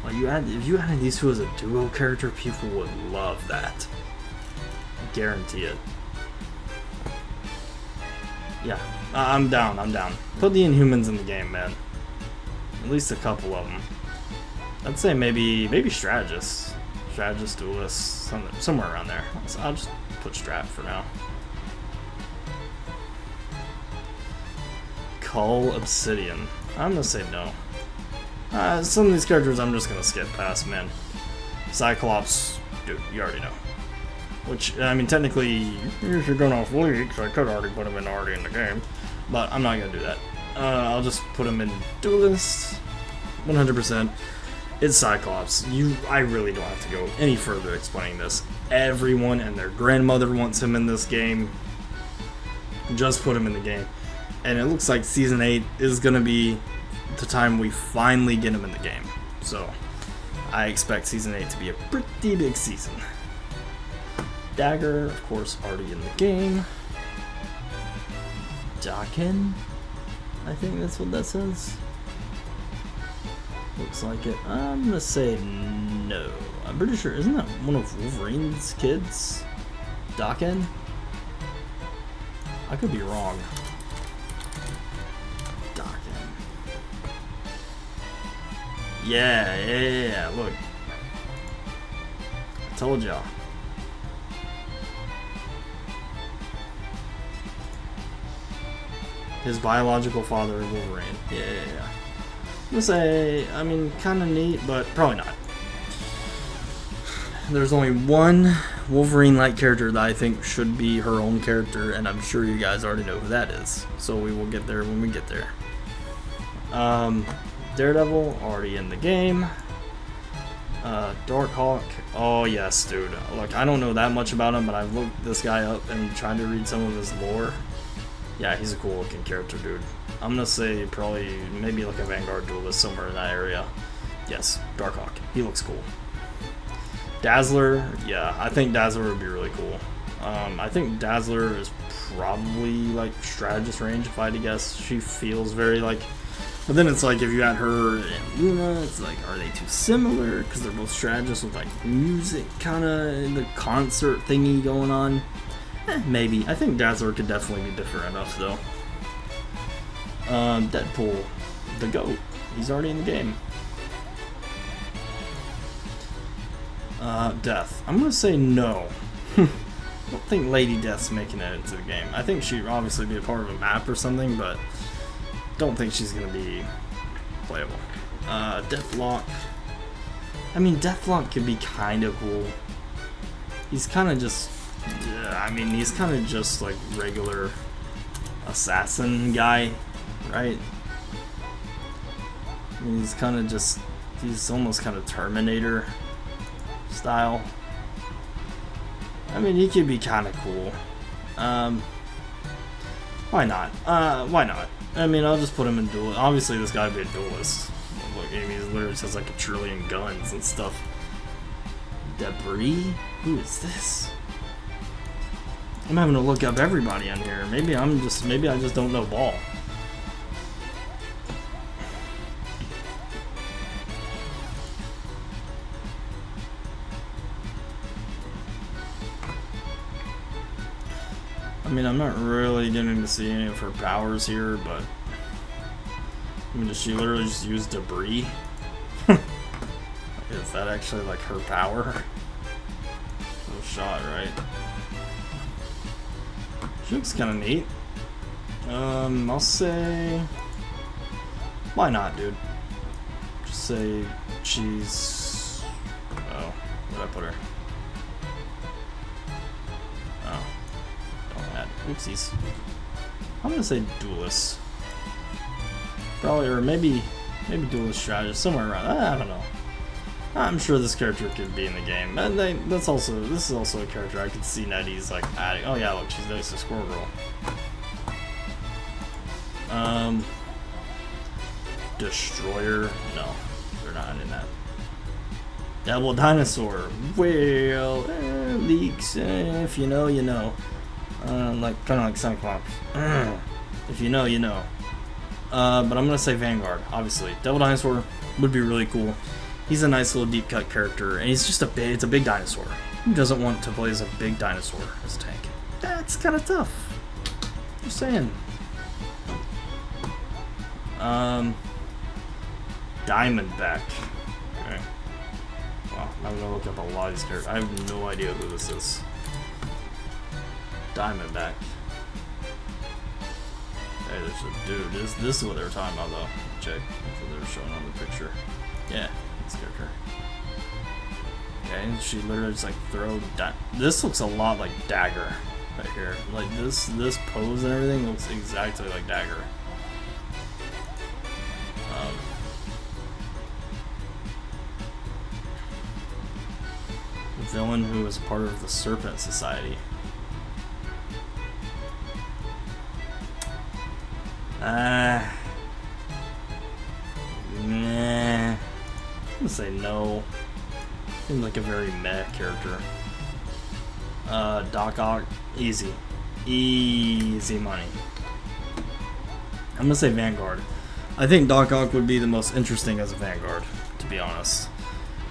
Like, if you added these two as a duo character, people would love that. I guarantee it. Yeah, I'm down. Put the Inhumans in the game, man. At least a couple of them. I'd say maybe strategists, duelists, somewhere around there. So I'll just put strat for now. Cull Obsidian. I'm gonna say no. Some of these characters I'm just gonna skip past, man. Cyclops, dude, you already know. Which, I mean, technically, if you're going off leaks, I could already put him in the game. But I'm not gonna do that. I'll just put him in Duelist, 100%. It's Cyclops. I really don't have to go any further explaining this. Everyone and their grandmother wants him in this game. Just put him in the game. And it looks like Season 8 is gonna be the time we finally get him in the game. So, I expect Season 8 to be a pretty big season. Dagger, of course, already in the game. Daken? I think that's what that says. Looks like it. I'm gonna say no. I'm pretty sure, isn't that one of Wolverine's kids? Daken? I could be wrong. Daken. Yeah, look. I told y'all. His biological father is Wolverine. Yeah. I'm gonna say, I mean, kind of neat, but probably not. There's only one Wolverine-like character that I think should be her own character, and I'm sure you guys already know who that is. So we will get there when we get there. Daredevil, already in the game. Darkhawk, oh yes, dude. Look, I don't know that much about him, but I've looked this guy up and tried to read some of his lore. Yeah, he's a cool looking character, dude. I'm gonna say probably maybe like a Vanguard duelist somewhere in that area. Yes, Darkhawk. He looks cool. Dazzler, yeah, I think Dazzler would be really cool. I think Dazzler is probably like strategist range if I had to guess. She feels very like, but then it's like if you had her and Luna, it's like, are they too similar? Because they're both strategists with like music kind of the concert thingy going on. Maybe. I think Dazzler could definitely be different enough, though. Deadpool. the GOAT. He's already in the game. Death. I'm gonna say no. I don't think Lady Death's making it into the game. I think she'd obviously be a part of a map or something, but don't think she's gonna be playable. Deathlock. I mean, Deathlock could be kind of cool. He's kind of just, I mean, he's kind of just like regular assassin guy, right? I mean, he's kind of just, he's almost kind of Terminator style. I mean, he could be kind of cool. Why not? Why not? I mean, I'll just put him in duel. Obviously, this guy would be a duelist. Look, I mean, he literally has like a trillion guns and stuff. Debris? Who is this? I'm having to look up everybody on here. Maybe I just don't know ball. I mean, I'm not really getting to see any of her powers here, but I mean, does she literally just use debris? Is that actually like her power? No shot, right? She looks kind of neat. I'll say, why not, dude? Just say she's. Oh, where'd I put her? Oh. Oopsies. I'm gonna say duelist. Probably, or maybe duelist strategist, somewhere around. I don't know. I'm sure this character could be in the game. And this is also a character I could see NetEase like adding. Oh yeah, look, she's nice, a Squirrel Girl. Destroyer? No, they're not in that. Devil Dinosaur. Well, leaks. If you know, you know. Like kind of like Cyclops. If you know, you know. But I'm gonna say Vanguard. Obviously, Devil Dinosaur would be really cool. He's a nice little deep cut character, and he's just it's a big dinosaur. Who doesn't want to play as a big dinosaur as a tank? That's kind of tough. Just saying. Diamondback. Okay. Wow, I'm gonna look up a lot of these characters. I have no idea who this is. Diamondback. Hey, there's a dude. This is what they were talking about, though. Check. That's what they were showing on the picture. Yeah, this character. Okay, she literally just like throw. This looks a lot like Dagger right here. Like this pose and everything looks exactly like Dagger. Villain who is part of the Serpent Society. Nah. I'm gonna say no. Seems like a very meh character. Doc Ock, easy. Easy money. I'm gonna say Vanguard. I think Doc Ock would be the most interesting as a Vanguard, to be honest.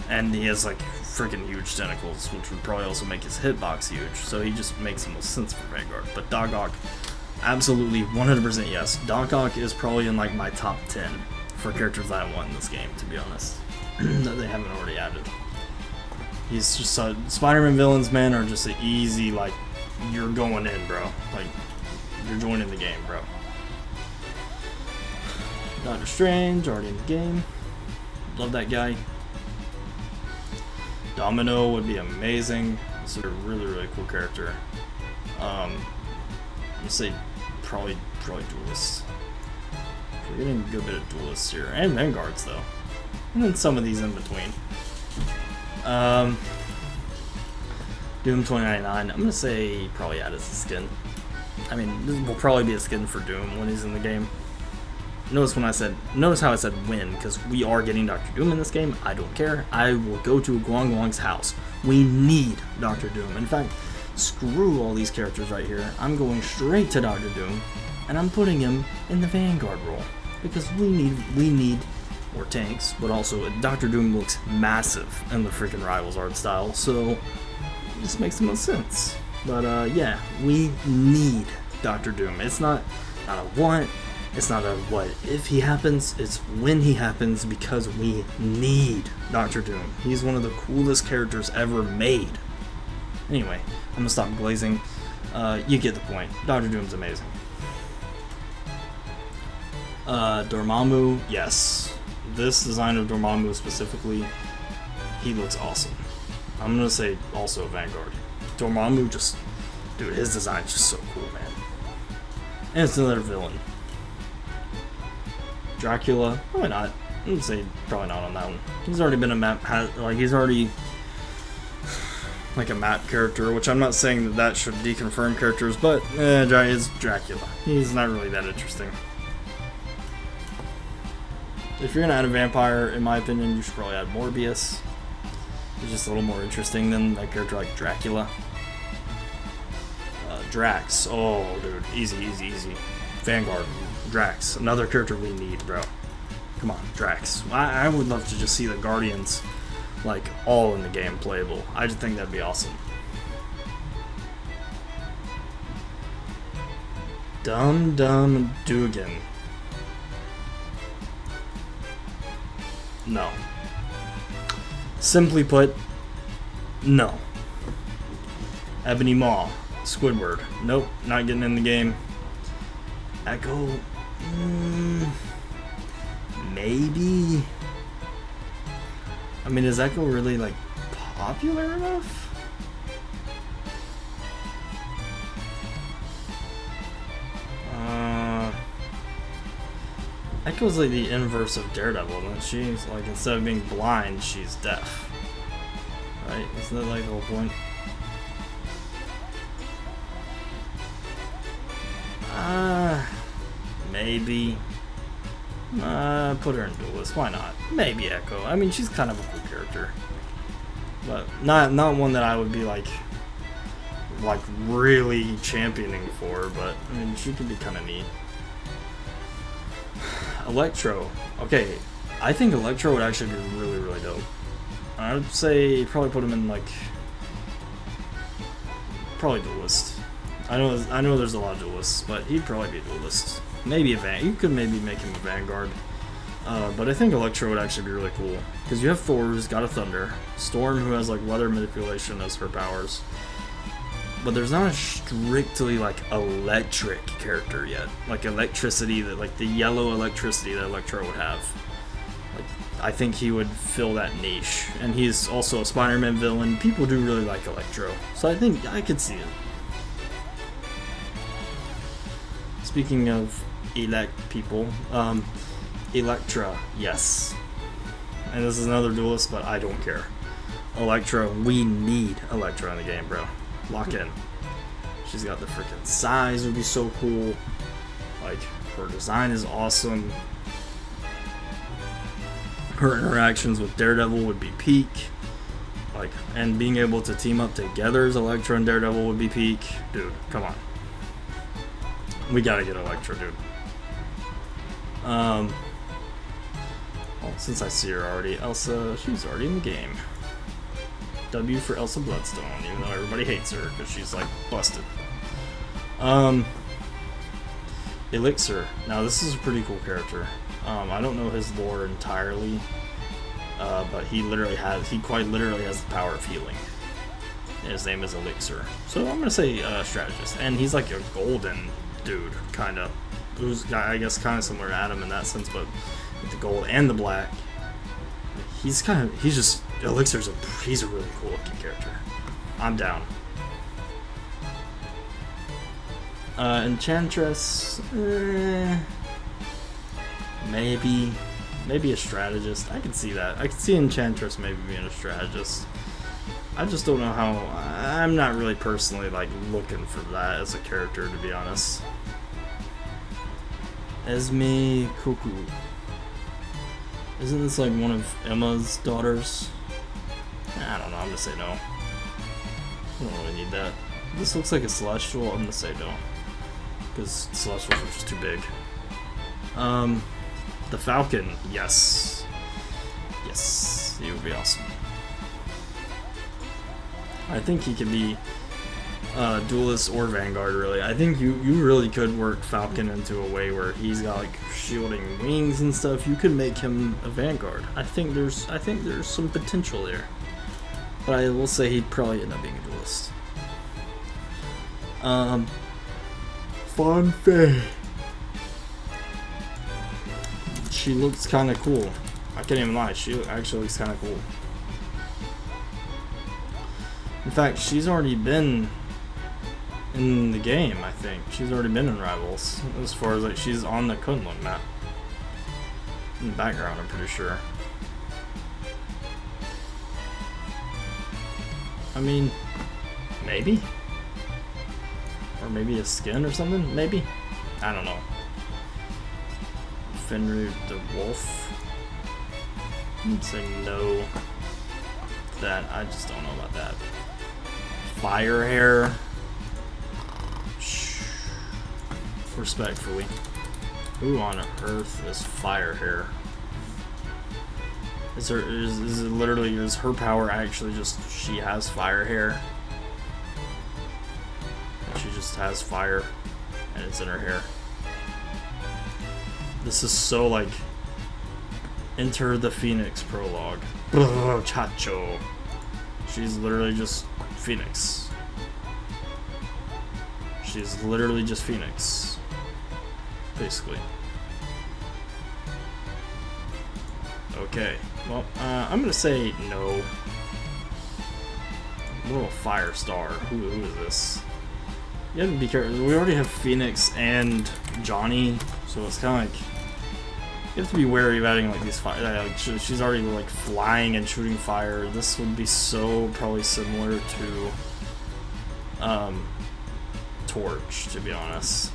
And he has like freaking huge tentacles, which would probably also make his hitbox huge, so he just makes the most sense for Vanguard. But Doc Ock, absolutely 100% yes. Doc Ock is probably in like my top 10 for characters that I want in this game, to be honest, that they haven't already added. He's just Spider-Man villains, man, are just an easy, like, you're going in, bro. Like, you're joining the game, bro. Doctor Strange, already in the game. Love that guy. Domino would be amazing. This is a really, really cool character. I'm gonna say probably duelists. We're getting a good bit of duelists here, and Vanguards though, and then some of these in between. Doom 2099. I'm gonna say probably add as a skin. I mean, this will probably be a skin for Doom when he's in the game. Notice how I said when, because we are getting Dr. Doom in this game. I don't care. I will go to Guang Guang's house. We need Dr. Doom. In fact, screw all these characters right here. I'm going straight to Dr. Doom, and I'm putting him in the Vanguard role because we need more tanks, but also Dr. Doom looks massive in the freaking Rivals art style, so this makes the most sense. But yeah, we need Dr. Doom. It's not a want. It's not a what if he happens, it's when he happens, because we need Doctor Doom. He's one of the coolest characters ever made. Anyway, I'm gonna stop glazing. You get the point. Doctor Doom's amazing. Dormammu, yes. This design of Dormammu specifically, he looks awesome. I'm gonna say also Vanguard. Dormammu just, dude, his design's just so cool, man. And it's another villain. Dracula, probably not. I'm gonna say probably not on that one. He's already been a map, he's already like a map character, which I'm not saying that should deconfirm characters, but it's Dracula. He's not really that interesting. If you're gonna add a vampire, in my opinion, you should probably add Morbius. He's just a little more interesting than a character like Dracula. Drax, oh dude, easy. Vanguard, Drax, another character we need, bro. Come on, Drax. I would love to just see the Guardians, like, all in the game playable. I just think that'd be awesome. Dum Dugan. No. Simply put, no. Ebony Maw, Squidward. Nope, not getting in the game. Echo, maybe. I mean, is Echo really like popular enough? Echo's like the inverse of Daredevil, and she's like, instead of being blind, she's deaf. Right? Isn't that like the whole point? Maybe. Put her in Duelist. Why not? Maybe Echo. I mean, she's kind of a cool character, but not one that I would be like really championing for. But I mean, she could be kind of neat. Electro. Okay, I think Electro would actually be really dope. I would say probably put him in like probably Duelist. I know there's a lot of Duelists, but he'd probably be a Duelist. Maybe a you could maybe make him a Vanguard. But I think Electro would actually be really cool, because you have Thor, who's got a Thunder, Storm, who has like weather manipulation as her powers, but there's not a strictly like electric character yet, like electricity, that like the yellow electricity that Electro would have. Like, I think he would fill that niche, and he's also a Spider-Man villain. People do really like Electro, so I think I could see it. Speaking of people, Elektra, yes. And this is another Duelist, but I don't care. Elektra, we need Elektra in the game, bro. Lock in. She's got the freaking size, would be so cool. Like, her design is awesome. Her interactions with Daredevil would be peak. Like, and being able to team up together as Elektra and Daredevil would be peak. Dude, come on. We gotta get Elektra, dude. Well, since I see her already, Elsa, she's already in the game. W for Elsa Bloodstone, even though everybody hates her because she's like busted. Elixir. Now this is a pretty cool character. I don't know his lore entirely, but he quite literally has the power of healing. And his name is Elixir. So I'm gonna say strategist, and he's like a golden dude, kind of, who's, I guess, kind of similar to Adam in that sense, but with the gold and the black. He's just, Elixir's he's a really cool looking character. I'm down. Enchantress, maybe a strategist. I can see that. I can see Enchantress maybe being a strategist. I just don't know how. I'm not really personally like looking for that as a character, to be honest. Esme Cuckoo. Isn't this like one of Emma's daughters? I don't know. I'm gonna say no. I don't really need that. This looks like a Celestial. I'm gonna say no, because Celestials are just too big. The Falcon. Yes. He would be awesome. I think he could be Duelist or Vanguard, really. I think you really could work Falcon into a way where he's got like shielding wings and stuff. You could make him a Vanguard. I think there's some potential there. But I will say he'd probably end up being a Duelist. Fan Fei. She looks kind of cool. I can't even lie. She actually looks kind of cool. In fact, she's already been in the game, I think. She's already been in Rivals. As far as like, she's on the Kunlun map. In the background, I'm pretty sure. I mean, maybe? Or maybe a skin or something? Maybe? I don't know. Fenrir the Wolf. I'm saying no to that. I just don't know about that. Fire hair. Shh. Respectfully. Who on earth is fire hair? Is it literally, is her power actually just she has fire hair? And she just has fire and it's in her hair. This is so like Enter the Phoenix prologue. Chacho. She's literally just Phoenix. She's literally just Phoenix. Basically. Okay. Well, I'm gonna say no. Little Firestar. Who is this? You have to be careful. We already have Phoenix and Johnny, so it's kind of like you have to be wary of adding like these fire. Like she's already like flying and shooting fire. This would be so probably similar to Torch, to be honest,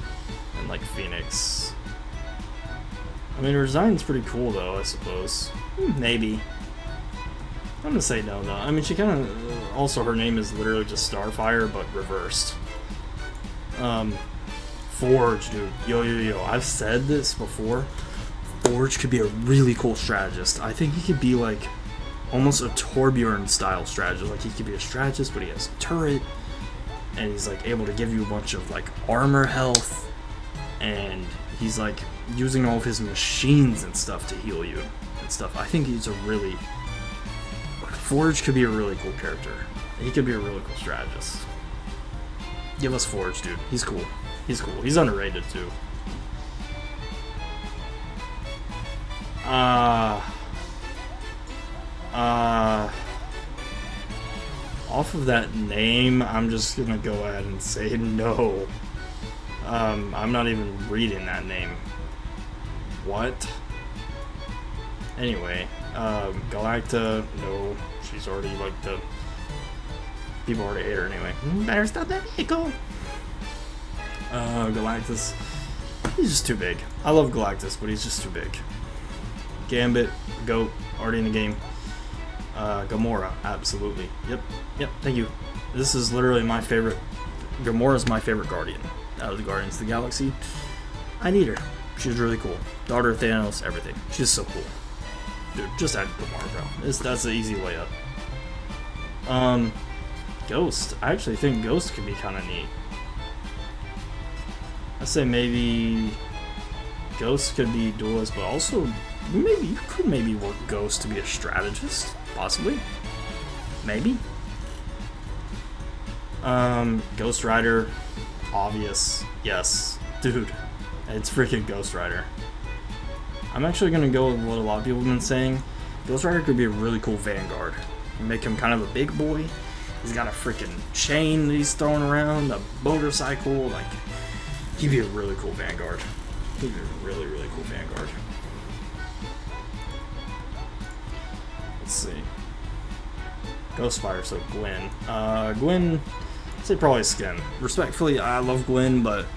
and like Phoenix. I mean, her design's pretty cool though, I suppose. Maybe. I'm gonna say no though. I mean, she kind of also her name is literally just Starfire but reversed. Forge, dude. Yo. I've said this before. Forge could be a really cool strategist. I think he could be like almost a Torbjorn style strategist. Like he could be a strategist, but he has a turret, and he's like able to give you a bunch of like armor health, and he's like using all of his machines and stuff to heal you and stuff. I think he's a really Forge could be a really cool character. He could be a really cool strategist. Give us Forge, dude. He's cool. He's cool. He's underrated too. Off of that name, I'm just gonna go ahead and say no. I'm not even reading that name. What? Anyway, Galacta, no. She's already like the... People already hate her anyway. Better stop that vehicle! Galactus. He's just too big. I love Galactus, but he's just too big. Gambit, Goat, already in the game. Gamora, absolutely. Yep, thank you. This is literally my favorite. Gamora's my favorite Guardian out of the Guardians of the Galaxy. I need her. She's really cool. Daughter of Thanos, everything. She's so cool. Dude, just add Gamora, bro. That's the easy way up. Ghost. I actually think Ghost could be kind of neat. I say maybe Ghost could be duelist, but also maybe you could maybe work Ghost to be a strategist, possibly. Maybe. Ghost Rider, obvious, yes, dude, it's freaking Ghost Rider. I'm actually gonna go with what a lot of people have been saying. Ghost Rider could be a really cool Vanguard. Make him kind of a big boy. He's got a freaking chain that he's throwing around, a motorcycle, like, he'd be a really cool Vanguard. He'd be a really, really cool Vanguard. Let's see. Ghostfire, so Gwen. Gwen, I'd say probably Skin. Respectfully, I love Gwen, but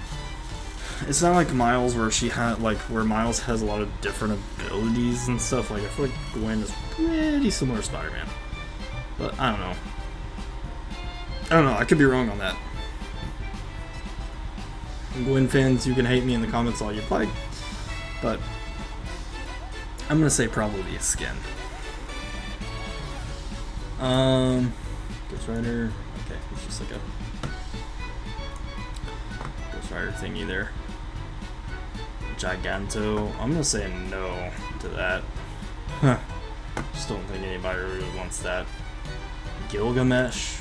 it's not like Miles where she had, like, where Miles has a lot of different abilities and stuff. Like, I feel like Gwen is pretty similar to Spider-Man. But, I don't know. I could be wrong on that. Gwen fans, you can hate me in the comments all you'd like, but I'm gonna say probably a Skin. Ghost Rider, okay, it's just like a fire thing either. Giganto. I'm gonna say no to that. Huh. Just don't think anybody really wants that. Gilgamesh.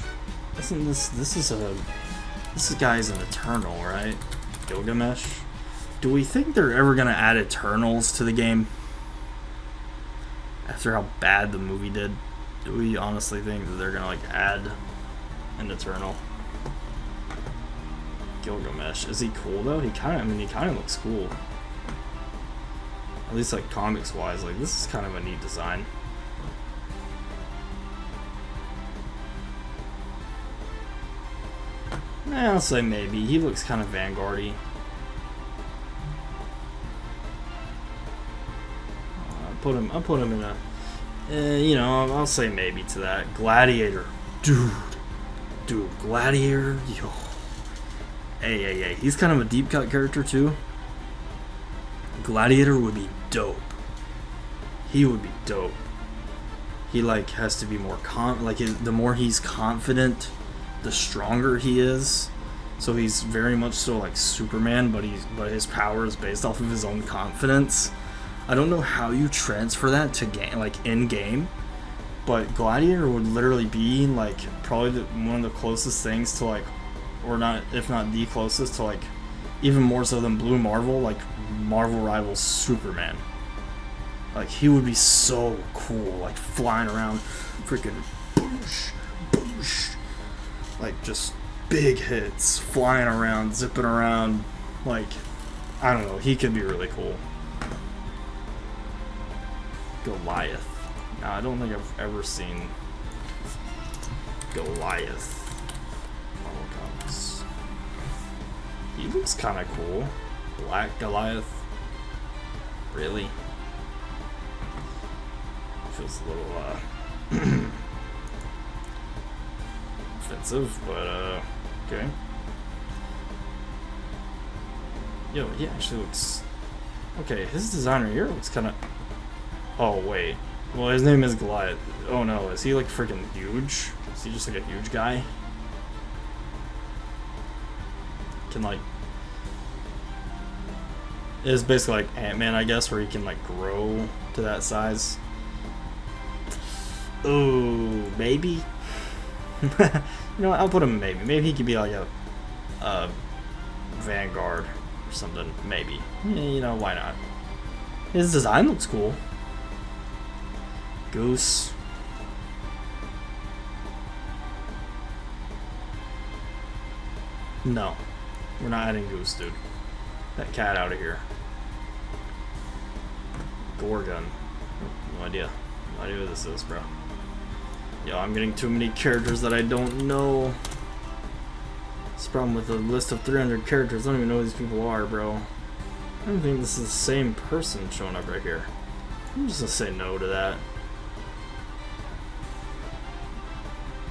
Isn't this guy's an Eternal, right? Gilgamesh. Do we think they're ever gonna add Eternals to the game? After how bad the movie did, do we honestly think that they're gonna like add an Eternal? Gilgamesh. Is he cool though? He kind of looks cool. At least like comics wise, like this is kind of a neat design. I'll say maybe. He looks kind of Vanguard-y. I'll put him in a, you know, I'll say maybe to that. Gladiator, dude, Gladiator, yo, hey, he's kind of a deep cut character too. Gladiator would be dope. He would be dope. He like has to be more the more he's confident, the stronger he is. So he's very much so like Superman, but his power is based off of his own confidence. I don't know how you transfer that to game, like in game, but Gladiator would literally be like probably one of the closest things to like, or not, if not the closest to like, even more so than Blue Marvel, like Marvel rivals Superman. Like he would be so cool, like flying around, freaking boosh, boosh, like just big hits, flying around, zipping around, like I don't know, he could be really cool. Goliath. No, I don't think I've ever seen Goliath. Marvel Comics. He looks kind of cool. Black Goliath. Really? Feels a little offensive, but okay. Yo, he actually looks okay. His designer here looks kind of. Oh wait. Well, his name is Goliath. Oh no, is he like freaking huge? Is he just like a huge guy? Can like. It's basically like Ant-Man, I guess, where he can like grow to that size. Ooh, maybe. You know what, I'll put him maybe. Maybe he could be like a Vanguard or something. Maybe. Yeah, you know, why not? His design looks cool. Goose. No. We're not adding Goose, dude. That cat out of here. Gorgon. No idea. No idea what this is, bro. Yo, I'm getting too many characters that I don't know. It's the problem with a list of 300 characters. I don't even know who these people are, bro. I don't think this is the same person showing up right here. I'm just gonna say no to that.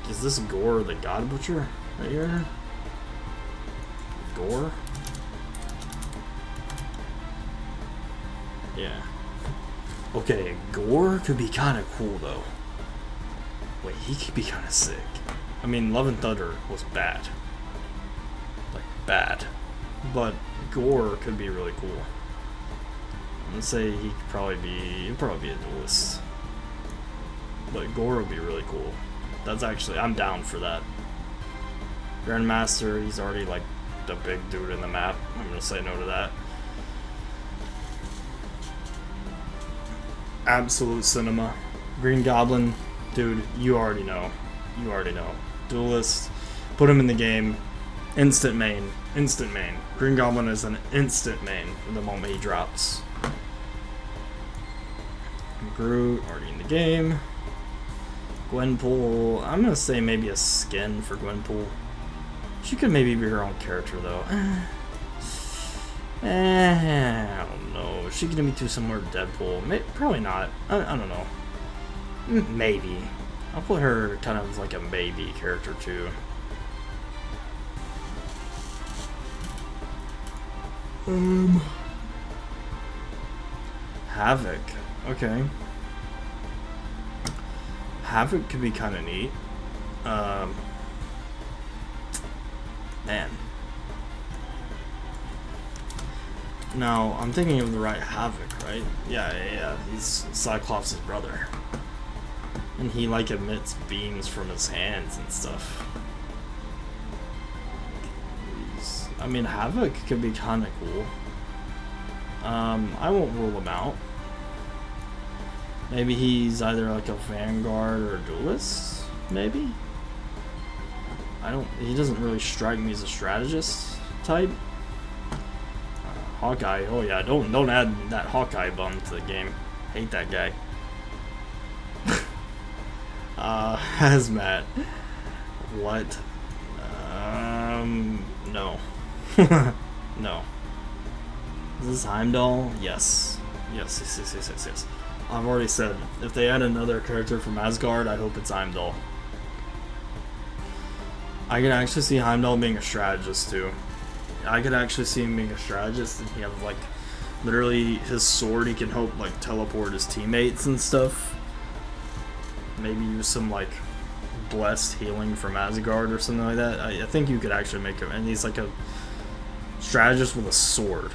Is this Gore the God Butcher right here? Gore? Yeah. Okay, Gore could be kind of cool though. Wait, he could be kind of sick. I mean, Love and Thunder was bad. Like, bad. But Gore could be really cool. I'm gonna say he'd probably be a duelist. But Gore would be really cool. That's actually, I'm down for that. Grandmaster, he's already like the big dude in the map. I'm gonna say no to that. Absolute Cinema. Green Goblin, dude, you already know. You already know. Duelist, put him in the game. Instant main. Instant main. Green Goblin is an instant main from the moment he drops. Groot, already in the game. Gwenpool, I'm gonna say maybe a skin for Gwenpool. She could maybe be her own character though. I don't know. Is she gonna be too similar to Deadpool? Probably not. I don't know. Maybe. I'll put her kind of like a maybe character too. Havoc. Okay. Havoc could be kind of neat. Man. Now, I'm thinking of the right Havoc, right? Yeah. He's Cyclops' brother. And he, like, emits beams from his hands and stuff. I mean, Havoc could be kind of cool. I won't rule him out. Maybe he's either like a Vanguard or a Duelist, maybe? He doesn't really strike me as a strategist type. Hawkeye, oh yeah, don't add that Hawkeye bum to the game. Hate that guy. Hazmat. What? No. No. Is this Heimdall? Yes. Yes. I've already said, if they add another character from Asgard, I hope it's Heimdall. I could actually see Heimdall being a strategist too. I could actually see him being a strategist, and he have like, literally his sword, he can help like teleport his teammates and stuff. Maybe use some like blessed healing from Asgard or something like that. I think you could actually make him, and he's like a strategist with a sword.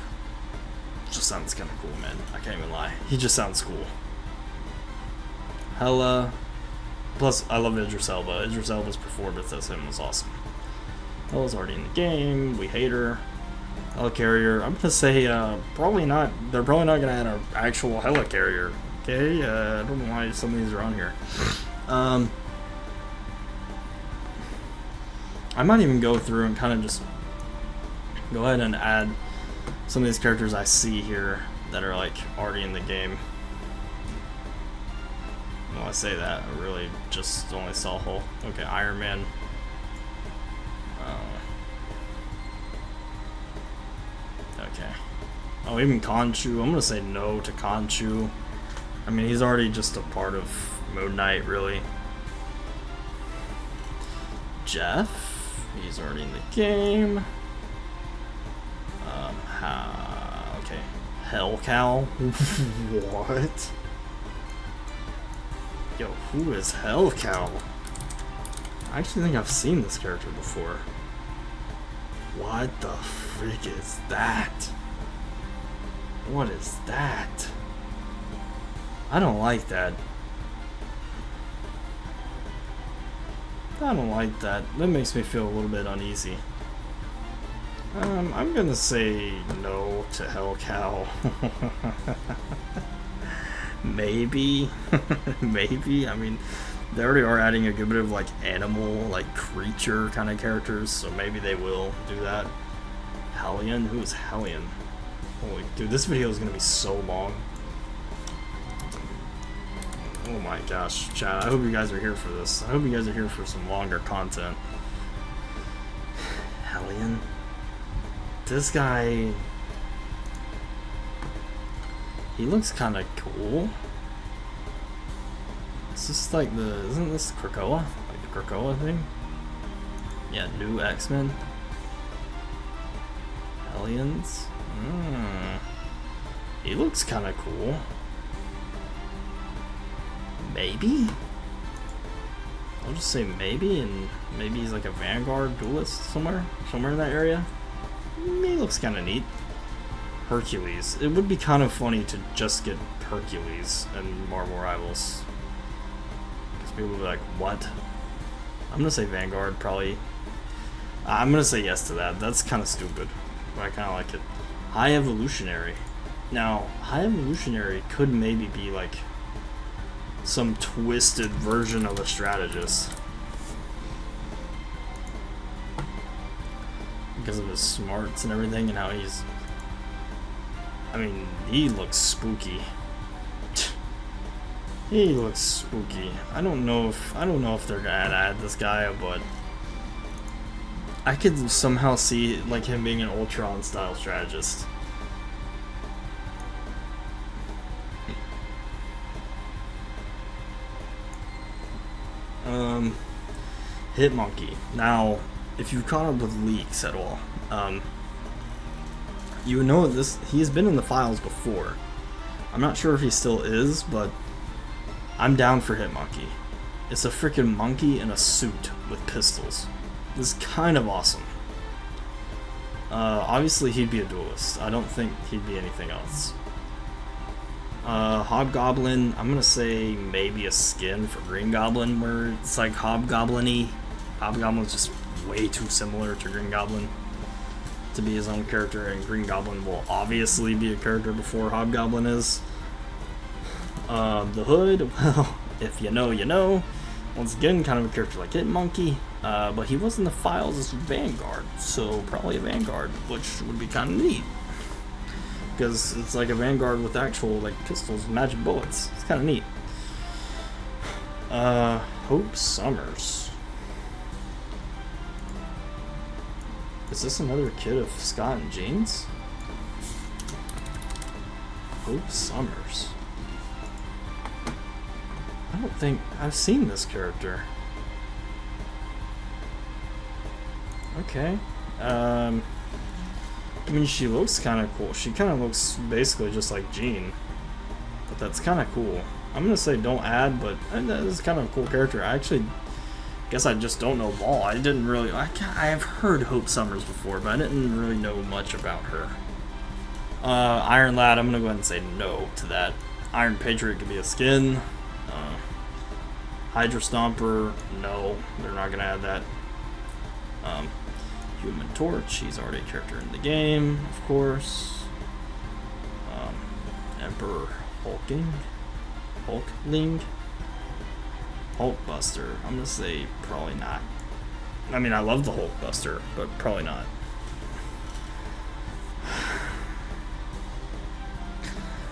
Just sounds kind of cool, man. I can't even lie. He just sounds cool. Hela. Plus, I love Idris Elba. Idris Elba's performance as him was awesome. Hela's already in the game. We hate her. Helicarrier. I'm gonna say probably not. They're probably not gonna add an actual Helicarrier. Okay. I don't know why some of these are on here. I might even go through and kind of just go ahead and add some of these characters I see here that are like already in the game. When I say that, I really just only saw Hulk. Okay, Iron Man. Okay. Oh, even Khonshu. I'm gonna say no to Khonshu. I mean, he's already just a part of Moon Knight, really. Jeff. He's already in the game. Okay. Hellcow? What? Yo, who is Hellcow? I actually think I've seen this character before. What the frick is that? What is that? I don't like that. I don't like that. That makes me feel a little bit uneasy. I'm gonna say no to Hellcow. Maybe. Maybe. I mean, they already are adding a good bit of like animal, like creature kind of characters, so maybe they will do that. Hellion? Who is Hellion? Holy dude, this video is gonna be so long. Oh my gosh, chat. I hope you guys are here for this. I hope you guys are here for some longer content. Hellion? This guy, he looks kind of cool. It's just like isn't this Krakoa? Like the Krakoa thing? Yeah, new X-Men. Hellions? He looks kind of cool. Maybe? I'll just say maybe, and maybe he's like a Vanguard duelist somewhere in that area. He looks kind of neat. Hercules. It would be kind of funny to just get Hercules in Marvel Rivals. Because people would be like, what? I'm gonna say Vanguard, probably. I'm gonna say yes to that. That's kind of stupid, but I kind of like it. High Evolutionary. Now, High Evolutionary could maybe be like some twisted version of a strategist. Because of his smarts and everything, and how he's, I mean, he looks spooky. He looks spooky. I don't know if they're gonna add this guy, but I could somehow see like him being an Ultron style strategist. Hitmonkey. Now, if you've caught up with leaks at all, you know this. He's been in the files before. I'm not sure if he still is, but I'm down for Hitmonkey. It's a freaking monkey in a suit with pistols. This is kind of awesome. Obviously he'd be a duelist. I don't think he'd be anything else. Hobgoblin, I'm gonna say maybe a skin for Green Goblin where it's like Hobgoblin-y. Hobgoblin's just way too similar to Green Goblin to be his own character, and Green Goblin will obviously be a character before Hobgoblin is. The Hood, well, if you know, you know. Once again, kind of a character like Hitmonkey, but he was in the files as Vanguard, so probably a Vanguard, which would be kind of neat. Because it's like a Vanguard with actual like pistols and magic bullets. It's kind of neat. Hope Summers. Is this another kid of Scott and Jean's? Hope Summers. I don't think I've seen this character. Okay. I mean, she looks kind of cool. She kind of looks basically just like Jean. But that's kind of cool. I'm going to say don't add, but that is kind of a cool character. I actually guess I just don't know Ball. I didn't really... I have heard Hope Summers before, but I didn't really know much about her. Iron Lad, I'm going to go ahead and say no to that. Iron Patriot could be a skin. Hydra Stomper, no. They're not going to add that. Human Torch, he's already a character in the game, of course. Emperor Hulkling? Hulkbuster, I'm gonna say probably not. I mean, I love the Hulkbuster, but probably not.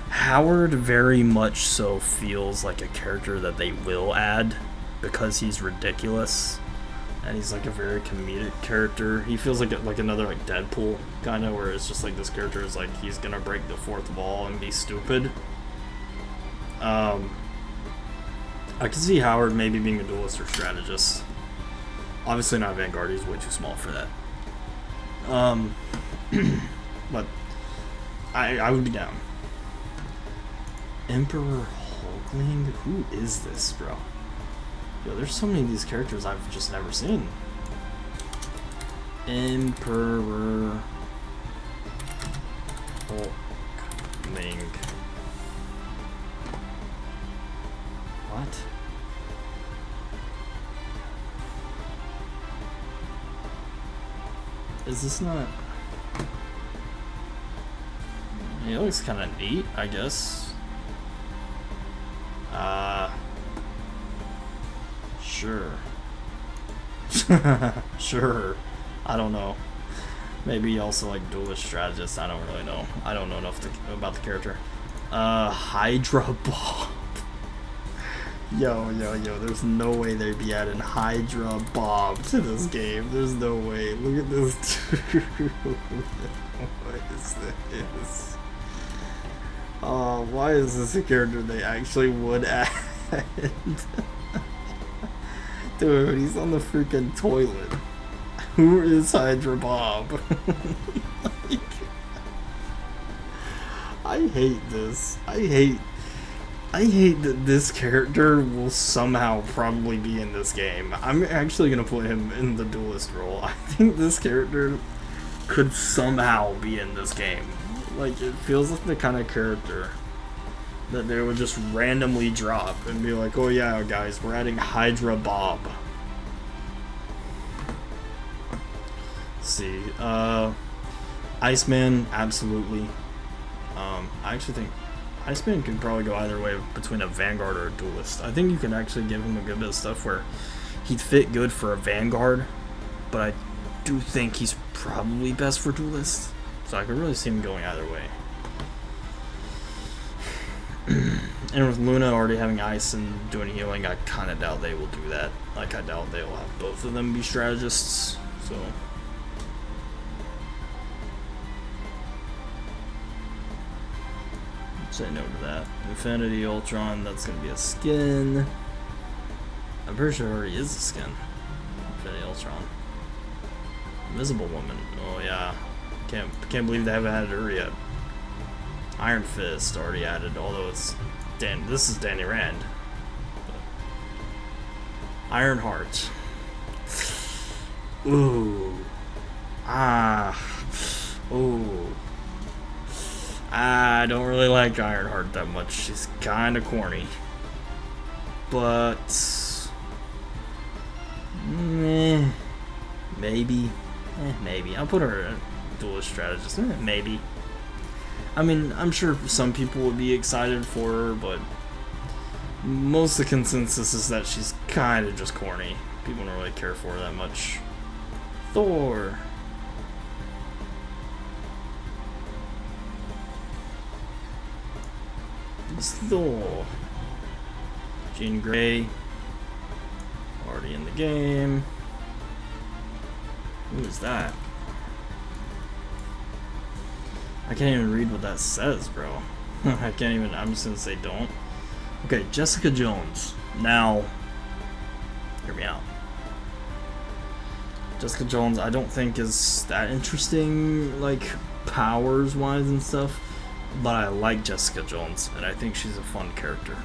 Howard very much so feels like a character that they will add because he's ridiculous. And he's like a very comedic character. He feels like another like Deadpool kind of, where it's just like this character is like he's gonna break the fourth wall and be stupid. I can see Howard maybe being a duelist or strategist. Obviously not Vanguard. He's way too small for that. But I would be down. Emperor Hulkling? Who is this, bro? Yo, there's so many of these characters I've just never seen. Emperor Hulkling. What? Is this not... It looks kind of neat, I guess. Sure. Sure. I don't know. Maybe also like duelist strategist. I don't really know. I don't know enough about the character. Hydra Bob. Yo. There's no way they'd be adding Hydra Bob to this game. There's no way. Look at this dude. What is this? Why is this a character they actually would add? Dude, he's on the freaking toilet. Who is Hydra Bob? Like, I hate this. I hate that this character will somehow probably be in this game. I'm actually gonna put him in the duelist role. I think this character could somehow be in this game. Like, it feels like the kind of character that they would just randomly drop and be like, oh yeah, guys, we're adding Hydra Bob. Let's see. Iceman, absolutely. I actually think Iceman can probably go either way between a Vanguard or a duelist. I think you can actually give him a good bit of stuff where he'd fit good for a Vanguard, but I do think he's probably best for duelist. So I could really see him going either way. And with Luna already having ice and doing healing, I kind of doubt they will do that. Like, I doubt they will have both of them be strategists. So say no to that. Infinity Ultron, that's gonna be a skin. I'm pretty sure it already is a skin. Infinity Ultron. Invisible Woman. Oh yeah. Can't believe they haven't added her yet. Iron Fist already added, although it's this is Danny Rand. Iron Heart. Ooh. Oh. I don't really like Ironheart that much. She's kind of corny. But... maybe. Maybe. I'll put her a duelist strategist. Maybe. I mean, I'm sure some people would be excited for her, but most of the consensus is that she's kind of just corny. People don't really care for her that much. Thor. It's Thor. Jean Grey. Already in the game. Who is that? I can't even read what that says, bro. I can't even. I'm just gonna say don't. Okay, Jessica Jones. Now, hear me out. Jessica Jones, I don't think is that interesting, like powers-wise and stuff. But I like Jessica Jones, and I think she's a fun character.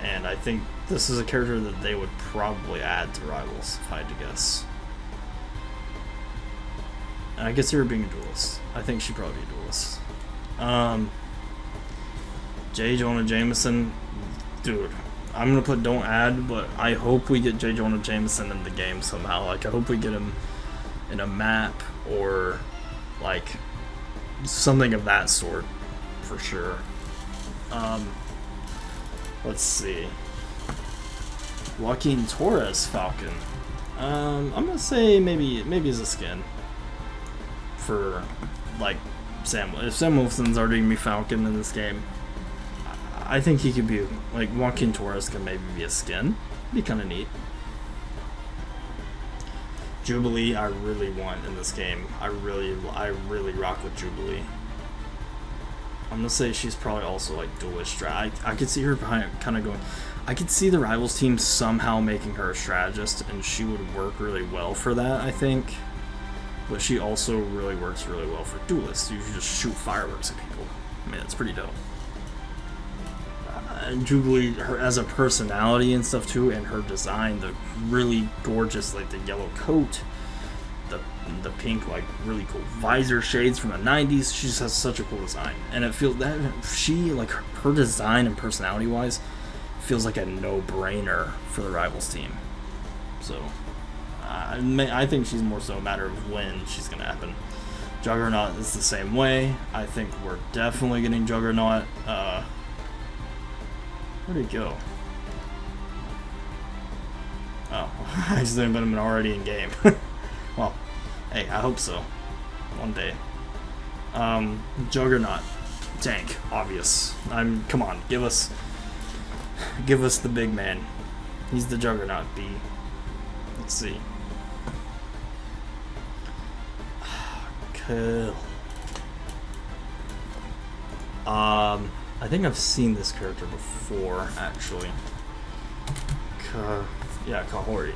And I think this is a character that they would probably add to Rivals, if I had to guess. And I could see her being a duelist. I think she'd probably be a duelist. J. Jonah Jameson, dude. I'm gonna put don't add, but I hope we get J. Jonah Jameson in the game somehow. Like, I hope we get him in a map or like something of that sort, for sure. Let's see. Joaquin Torres Falcon. I'm gonna say maybe as a skin for like Sam. If Sam Wilson's already gonna be Falcon in this game, I think he could be like Joaquin Torres can maybe be a skin. Be kind of neat. Jubilee, I really want in this game. I really rock with Jubilee. I'm gonna say she's probably also like duelist strat. I could see her kind of going. I could see the Rivals team somehow making her a strategist, and she would work really well for that, I think. But she also really works really well for duelists. You just shoot fireworks at people. I mean, it's pretty dope. And Jubilee, her as a personality and stuff too, and her design, the really gorgeous, like the yellow coat, the pink, like really cool visor shades from the 90s. She just has such a cool design, and it feels that she, like her design and personality wise, feels like a no-brainer for the Rivals team. So I think she's more so a matter of when she's gonna happen. Juggernaut is the same way. I think we're definitely getting Juggernaut. Where'd he go? Oh, I just didn't put him already in game. Well, hey, I hope so. One day. Juggernaut. Tank, obvious. Come on, give us the big man. He's the Juggernaut B. Let's see. Cool. I think I've seen this character before, actually. Kahori.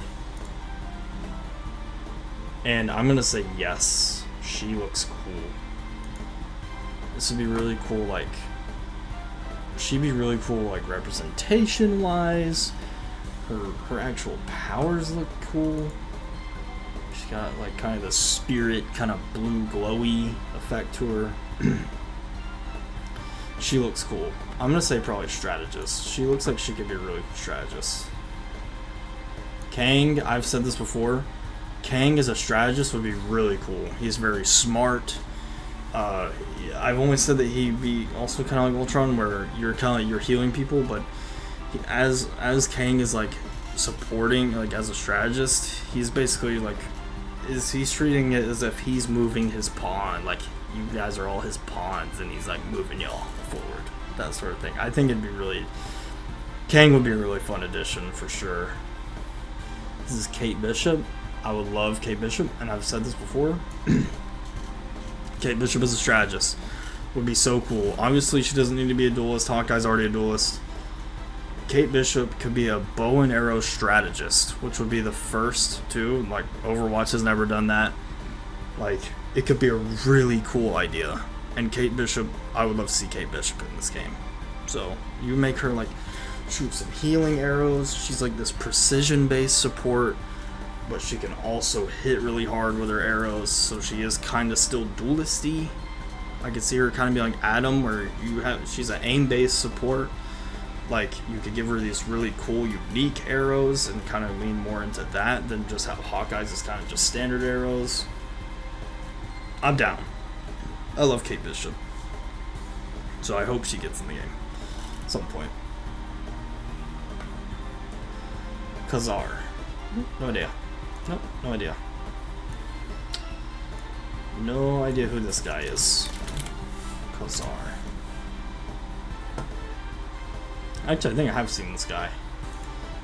And I'm gonna say yes. She looks cool. This would be really cool, like... She'd be really cool, like, representation-wise. Her actual powers look cool. She's got, like, kind of the spirit, kind of blue glowy effect to her. She looks cool. I'm gonna say probably strategist. She looks like she could be a really good strategist. Kang, I've said this before. Kang as a strategist would be really cool. He's very smart. I've only said that he'd be also kind of like Ultron, where you're healing people, but as Kang is like supporting, like as a strategist, he's basically like he's treating it as if he's moving his pawn, like you guys are all his pawns, and he's like moving y'all forward, that sort of thing. I think Kang would be a really fun addition for sure. This is Kate Bishop. I would love Kate Bishop, and I've said this before. Kate Bishop as a strategist would be so cool. Obviously, she doesn't need to be a duelist. Hawkeye's already a duelist. Kate Bishop could be a bow and arrow strategist, which would be the first too. Like, Overwatch has never done that. Like, it could be a really cool idea. And Kate Bishop, I would love to see Kate Bishop in this game. So, you make her, like, shoot some healing arrows. She's like this precision-based support. but she can also hit really hard with her arrows, so she is kind of still dualisty. I could see her kind of be like Adam, where she's an aim-based support. Like, you could give her these really cool, unique arrows and kind of lean more into that than just have Hawkeye's is kind of just standard arrows. I'm down. I love Kate Bishop. So I hope she gets in the game at some point. Khazar. No idea. Nope, no idea. No idea who this guy is. Khazar. Actually, I think I have seen this guy.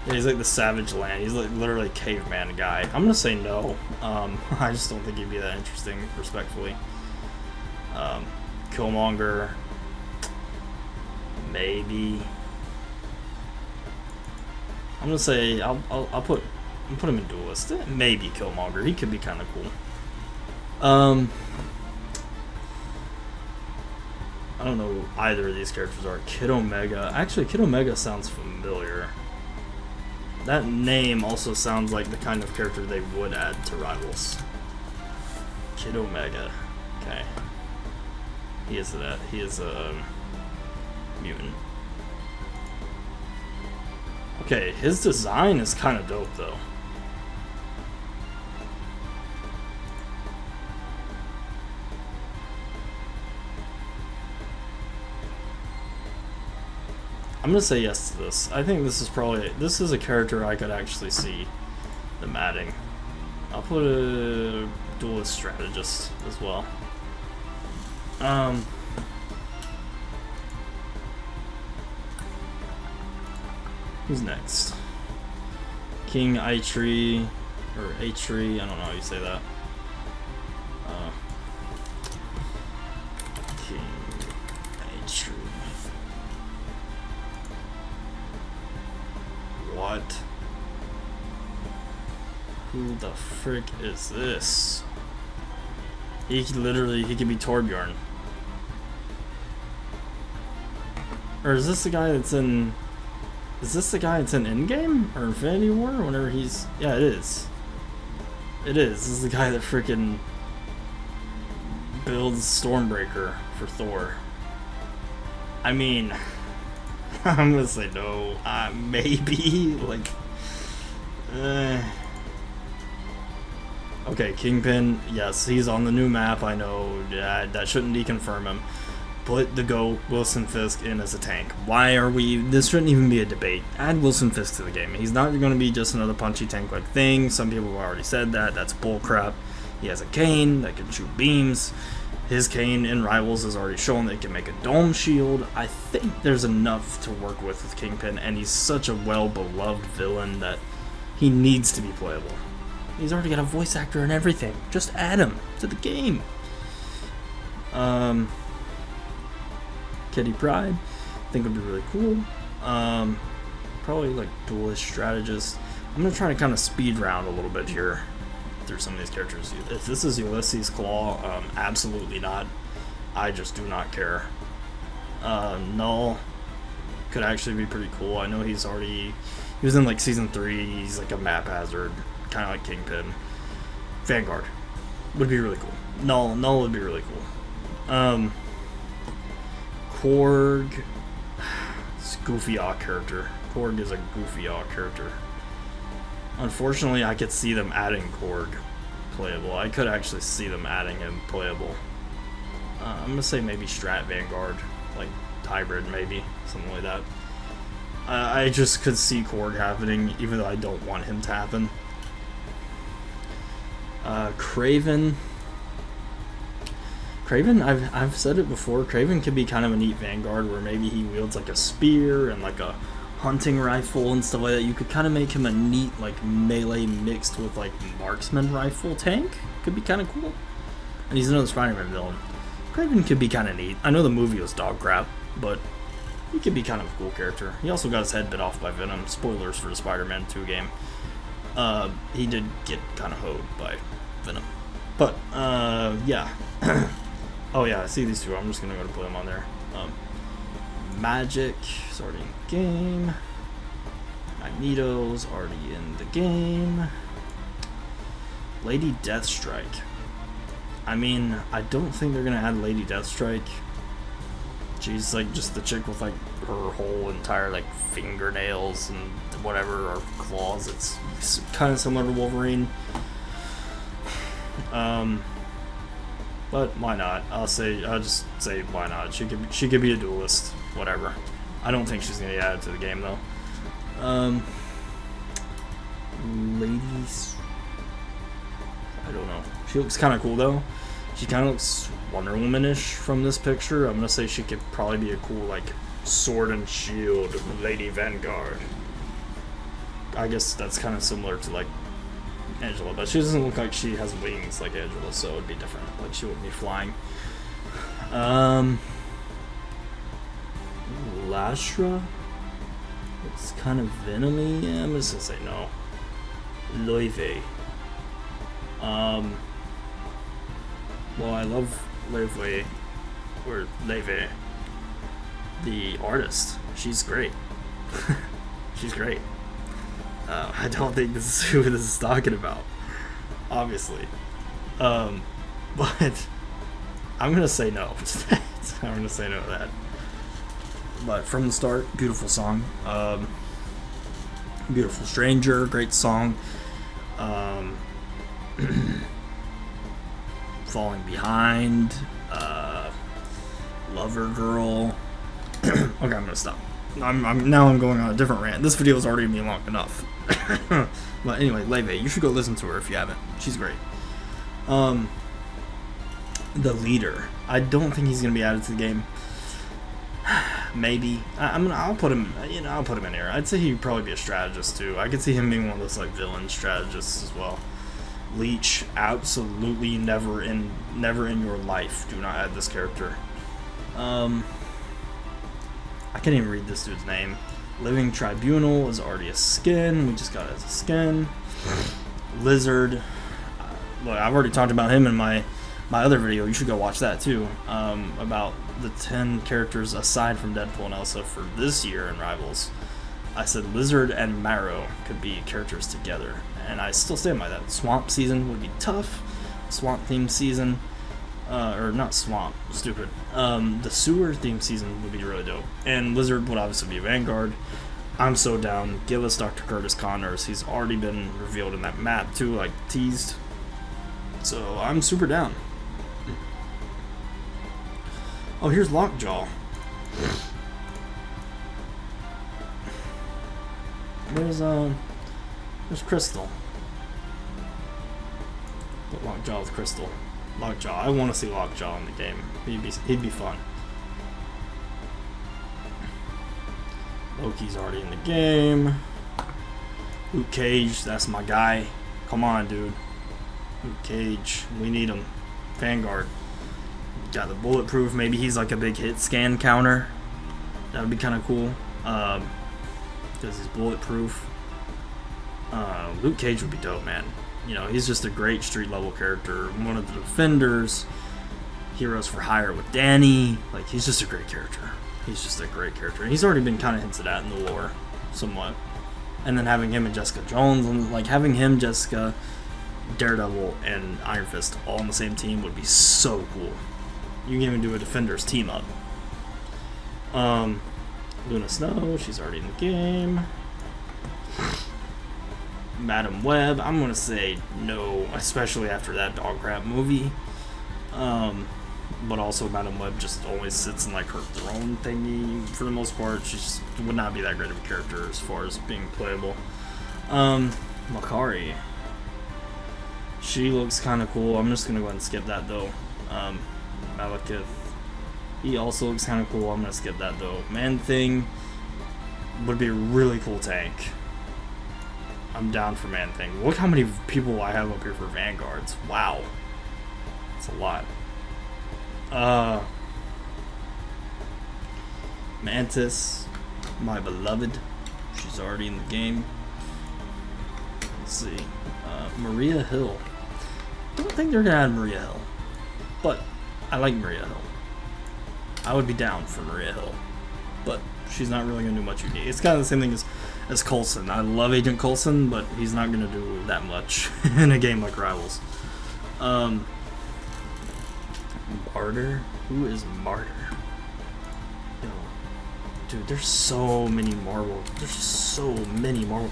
Yeah, he's like the Savage Land. He's like literally a caveman guy. I'm gonna say no. I just don't think he'd be that interesting, respectfully. Killmonger. Maybe. I'm gonna say I'll put him in Duelist. Maybe Killmonger. He could be kind of cool. I don't know who either of these characters are. Kid Omega. Actually, Kid Omega sounds familiar. That name also sounds like the kind of character they would add to Rivals. Kid Omega. Okay. He is that. He is a mutant. Okay, his design is kind of dope though. I'm gonna say yes to this. I think this is a character I could actually see them adding. I'll put a duelist strategist as well. Who's next? King Eitri, or Eitri, I don't know how you say that. King Eitri. What? Who the frick is this? He could be Torbjorn. Or is this the guy that's in... Is this the guy that's in Endgame? Or Infinity War? Or whenever he's... Yeah, it is. It is. This is the guy that freaking builds Stormbreaker for Thor. I mean... I'm gonna say no. Maybe. Like... Okay, Kingpin. Yes, he's on the new map. I know. That shouldn't deconfirm him. Put the GOAT Wilson Fisk in as a tank. Why are we... This shouldn't even be a debate. Add Wilson Fisk to the game. He's not going to be just another punchy tank-like thing. Some people have already said that. That's bullcrap. He has a cane that can shoot beams. His cane in Rivals has already shown that it can make a dome shield. I think there's enough to work with Kingpin, and he's such a well-beloved villain that he needs to be playable. He's already got a voice actor and everything. Just add him to the game. Kitty Pryde, I think would be really cool. Probably like duelist strategist. I'm gonna try to kind of speed round a little bit here through some of these characters. If this is Ulysses Claw, absolutely not. I just do not care. Null could actually be pretty cool. I know he was in like season 3. He's like a map hazard, kind of like Kingpin. Vanguard would be really cool. Null would be really cool. Korg, it's a goofy odd character. Korg is a goofy odd character. Unfortunately, I could see them adding Korg playable. I could actually see them adding him playable. I'm gonna say maybe Strat Vanguard, like hybrid, maybe something like that. I just could see Korg happening, even though I don't want him to happen. Craven, I've said it before, Craven could be kind of a neat Vanguard where maybe he wields like a spear and like a hunting rifle and stuff like that. You could kind of make him a neat like melee mixed with like marksman rifle tank. Could be kind of cool. And he's another Spider-Man villain. Craven could be kind of neat. I know the movie was dog crap, but he could be kind of a cool character. He also got his head bit off by Venom. Spoilers for the Spider-Man 2 game. He did get kind of hoed by Venom. But, yeah. Oh yeah, I see these two. I'm just gonna go to put them on there. Magic is already in the game. Magneto's already in the game. Lady Deathstrike. I mean, I don't think they're gonna add Lady Deathstrike. She's like just the chick with like her whole entire like fingernails and whatever, or claws. It's kind of similar to Wolverine. But why not? I'll just say why not. She could be a duelist, whatever. I don't think she's gonna get added to the game though. Ladies, I don't know. She looks kind of cool though. She kind of looks Wonder Woman-ish from this picture. I'm gonna say she could probably be a cool like sword and shield Lady Vanguard. I guess that's kind of similar to like Angela, but she doesn't look like she has wings like Angela, so it'd be different. Like she wouldn't be flying. Lastra? It's kind of venomy. Yeah, I'm just gonna say no. Loewe. Well, I love Loewe, or Loewe, the artist. She's great. She's great. I don't think this is who this is talking about, obviously. But I'm gonna say no. I'm gonna say no to that. But from the start, beautiful song. Beautiful Stranger, great song. Falling Behind, Lover Girl. Okay, I'm gonna stop. I'm going on a different rant. This video is already being long enough. But anyway, Loewe, you should go listen to her if you haven't. She's great. The leader. I don't think he's gonna be added to the game. Maybe I'll put him. I'll put him in here. I'd say he'd probably be a strategist too. I could see him being one of those like villain strategists as well. Leech, absolutely never in your life. Do not add this character. I can't even read this dude's name. Living Tribunal is already a skin. We just got it as a skin. Lizard. Look, I've already talked about him in my other video. You should go watch that too. About the 10 characters aside from Deadpool and Elsa for this year in Rivals. I said Lizard and Marrow could be characters together, and I still stand by that. Swamp season would be tough. Swamp theme season, or not swamp, stupid. The sewer theme season would be really dope, and Lizard would obviously be Vanguard. I'm so down. Give us Dr. Curtis Connors. He's already been revealed in that map too, like teased. So I'm super down. Oh, here's Lockjaw. There's Crystal. Put Lockjaw with Crystal. Lockjaw. I want to see Lockjaw in the game. He'd be fun. Loki's already in the game. Luke Cage, that's my guy. Come on, dude. Luke Cage, we need him. Vanguard. Got the bulletproof. Maybe he's like a big hit scan counter. That would be kind of cool. Because he's bulletproof. Luke Cage would be dope, man. He's just a great street level character. One of the Defenders. Heroes for Hire with Danny. Like, he's just a great character. He's just a great character. And he's already been kind of hinted at in the lore, somewhat. And then having him and Jessica Jones, and like having him, Jessica, Daredevil, and Iron Fist all on the same team would be so cool. You can even do a Defenders team up. Luna Snow, she's already in the game. Madam Web, I'm gonna say no, especially after that dog crap movie. But also Madam Web just always sits in like her throne thingy for the most part. She just would not be that great of a character as far as being playable. Makari. She looks kind of cool. I'm just gonna go ahead and skip that though. Malekith. He also looks kind of cool. I'm gonna skip that though. Man-Thing would be a really cool tank. I'm down for Man-Thing. Look how many people I have up here for Vanguards. Wow. That's a lot. Mantis, my beloved. She's already in the game. Let's see. Maria Hill. Don't think they're gonna add Maria Hill, but I like Maria Hill. I would be down for Maria Hill, but She's not really gonna do much unique. It's kind of the same thing as Coulson. I love Agent Coulson, but he's not gonna do that much in a game like Rivals. Martyr? Who is Martyr? Yo, dude, there's so many Marvel. There's so many Marvel.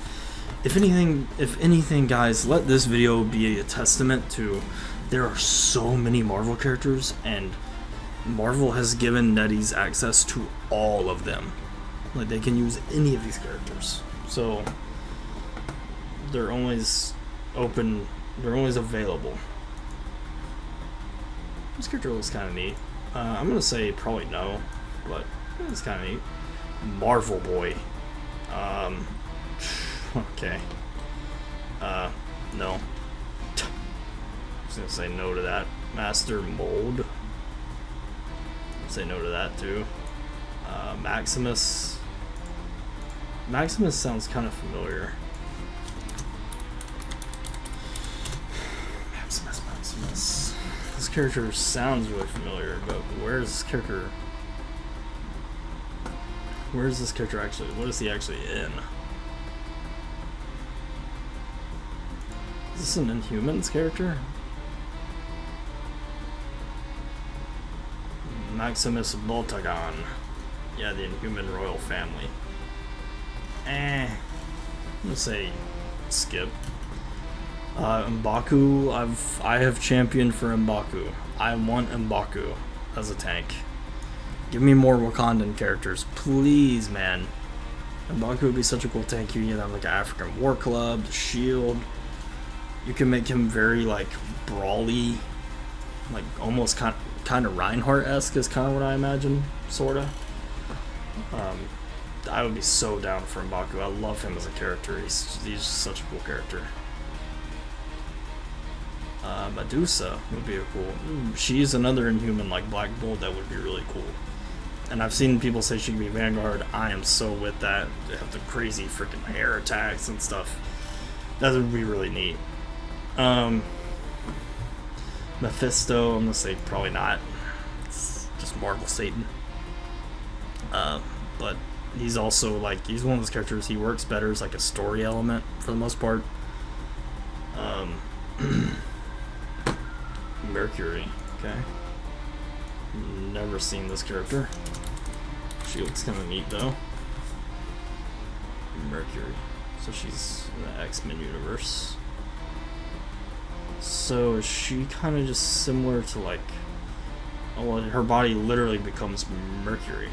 If anything, guys, let this video be a testament to there are so many Marvel characters, and Marvel has given NetEase access to all of them. Like, they can use any of these characters. So they're always open, they're always available. This character looks kind of neat. I'm gonna say probably no, but it's kind of neat. Marvel Boy. Okay. No. I'm just gonna say no to that. Master Mold. Say no to that too. Maximus. Maximus sounds kind of familiar. Maximus. This character sounds really familiar, but where is this character? Where is this character actually? What is he actually in? Is this an Inhumans character? Maximus Boltagon. Yeah, the Inhuman royal family. I'm gonna say skip. M'Baku, I have championed for M'Baku. I want M'Baku as a tank. Give me more Wakandan characters, please, man. M'Baku would be such a cool tank. You can have like an African War Club, the Shield. You can make him very like brawly, like almost kind of Reinhardt-esque is kind of what I imagine, sorta. I would be so down for M'Baku. I love him as a character. He's such a cool character. Medusa would be a cool. She's another Inhuman like Black Bolt that would be really cool. And I've seen people say she could be Vanguard. I am so with that. They have the crazy freaking hair attacks and stuff. That would be really neat. Mephisto, I'm gonna say probably not. It's just Marvel Satan. But he's also like, he's one of those characters, he works better as like a story element for the most part. Mercury, okay. Never seen this character. She looks kind of neat though. Mercury. So she's in the X-Men universe. So is she kind of just similar to like, oh, well, her body literally becomes Mercury.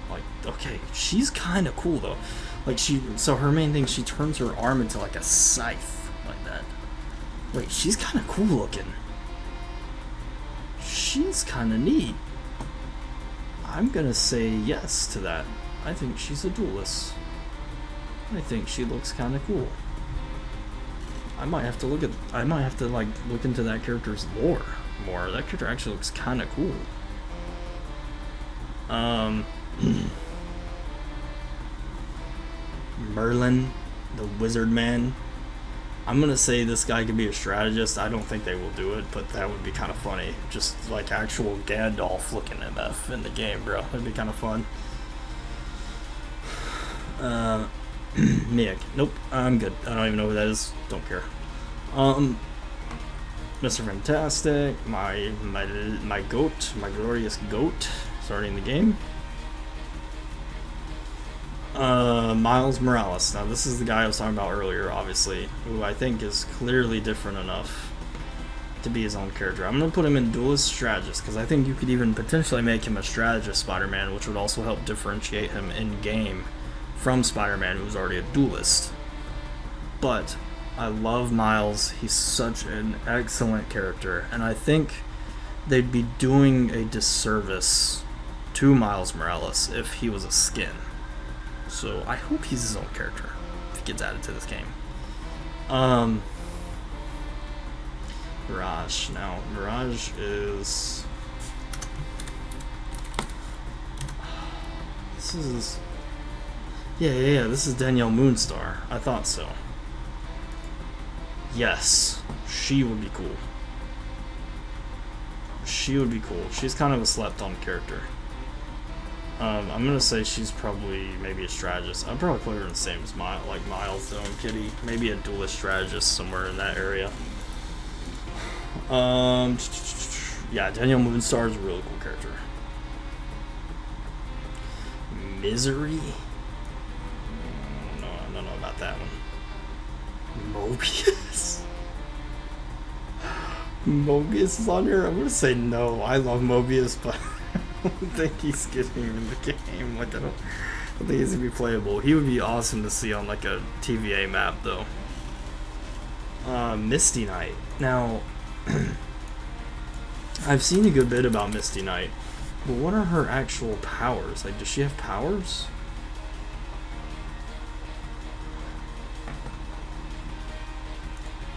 Like, okay, she's kind of cool though. Like so her main thing, she turns her arm into like a scythe like that. Wait, she's kind of cool looking. She's kind of neat. I'm gonna say yes to that. I think she's a duelist. I think she looks kind of cool. I might have to look into that character's lore more. That character actually looks kind of cool. Merlin, the Wizard Man. I'm gonna say this guy could be a strategist. I don't think they will do it, but that would be kind of funny. Just like actual Gandalf looking MF in the game, bro. That'd be kind of fun. Miak. Nope, I'm good. I don't even know who that is. Don't care. Mr. Fantastic, my goat, my glorious goat, starting the game. Miles Morales. Now this is the guy I was talking about earlier, obviously, who I think is clearly different enough to be his own character. I'm gonna put him in duelist strategist because I think you could even potentially make him a strategist Spider-Man, which would also help differentiate him in game from Spider-Man, who's already a duelist. But I love Miles. He's such an excellent character, and I think they'd be doing a disservice to Miles Morales if he was a skin. So I hope he's his own character if he gets added to this game. Mirage. Now, Mirage is... This is... Yeah, this is Danielle Moonstar. I thought so. Yes, she would be cool. She would be cool. She's kind of a slept-on character. I'm gonna say she's probably maybe a strategist. I'd probably put her in the same as Miles though, and Kitty. Maybe a duelist strategist somewhere in that area. Yeah, Danielle Moonstar is a really cool character. Misery? No, I don't know about that one. Mobius? Mobius is on here? I'm gonna say no. I love Mobius, but I don't think he's getting in the game. Like, I don't think he's gonna be playable. He would be awesome to see on like a TVA map though. Misty Knight. Now, I've seen a good bit about Misty Knight, but what are her actual powers? Like, does she have powers?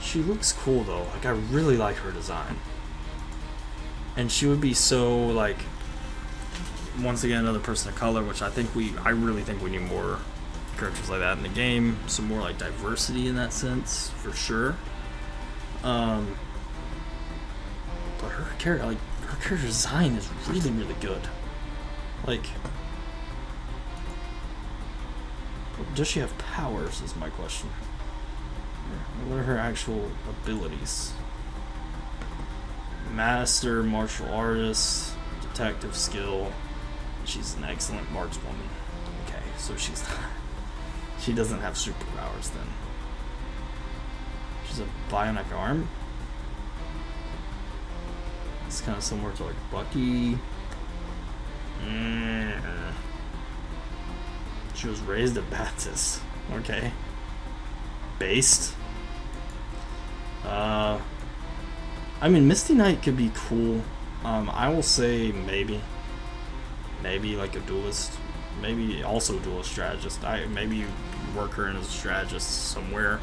She looks cool though. Like, I really like her design. And she would be so, like, once again, another person of color, which I really think we need more characters like that in the game. Some more, like, diversity in that sense, for sure. But her character design is really, really good. Like, does she have powers is my question. What are her actual abilities? Master martial artist, detective skill. She's an excellent markswoman. Okay, so she doesn't have superpowers then. She's a bionic arm. It's kind of similar to like Bucky. She was raised at Baptist. Okay. Based. I mean, Misty Knight could be cool. I will say maybe like a duelist. Maybe also a duelist strategist. Maybe you work her in as a strategist somewhere.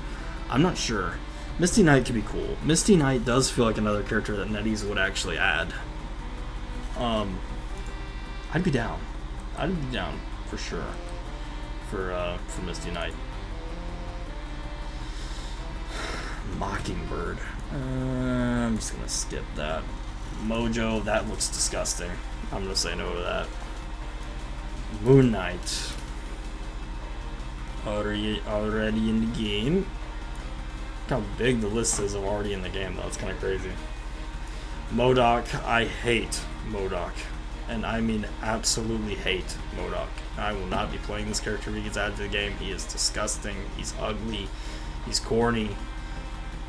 I'm not sure. Misty Knight could be cool. Misty Knight does feel like another character that NetEase would actually add. I'd be down. For sure. For Misty Knight. Mockingbird. I'm just gonna skip that. Mojo, that looks disgusting. I'm gonna say no to that. Moon Knight. Already in the game. Look how big the list is of already in the game though. It's kind of crazy. MODOK. I hate MODOK. And I mean absolutely hate MODOK. I will not be playing this character if he gets added to the game. He is disgusting. He's ugly. He's corny.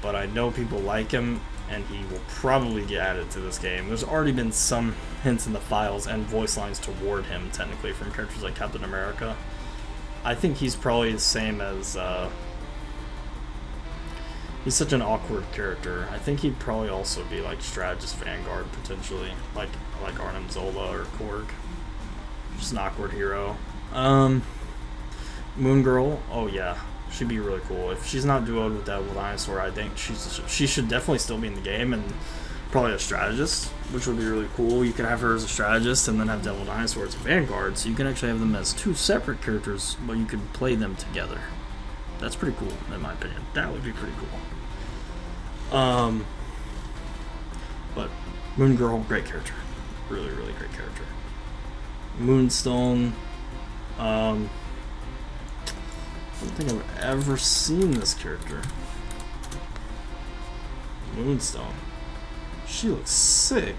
But I know people like him, and he will probably get added to this game. There's already been some hints in the files and voice lines toward him, technically, from characters like Captain America. I think he's probably the same as, he's such an awkward character. I think he'd probably also be like Strategist Vanguard, potentially. Like Arnim Zola or Korg. Just an awkward hero. Moon Girl, oh yeah. She'd be really cool. If she's not duoed with Devil Dinosaur, I think she should definitely still be in the game, and probably a strategist, which would be really cool. You could have her as a strategist and then have Devil Dinosaur as a Vanguard, so you can actually have them as two separate characters, but you could play them together. That's pretty cool, in my opinion. That would be pretty cool. But Moon Girl, great character. Really, really great character. Moonstone, I don't think I've ever seen this character. Moonstone. She looks sick.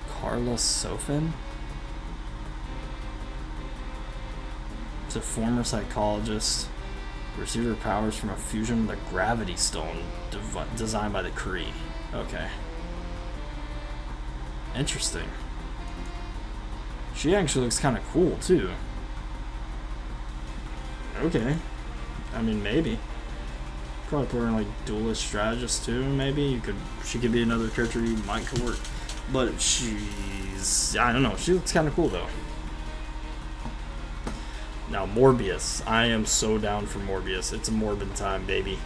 Carlos Sofin? She's a former psychologist. Received her powers from a fusion with a gravity stone designed by the Kree. Okay. Interesting. She actually looks kind of cool, too. Okay. I mean, maybe. Probably put her in, like, duelist strategist, too, maybe. She could be another character you might could work. But I don't know. She looks kind of cool, though. Now, Morbius. I am so down for Morbius. It's Morbin time, baby.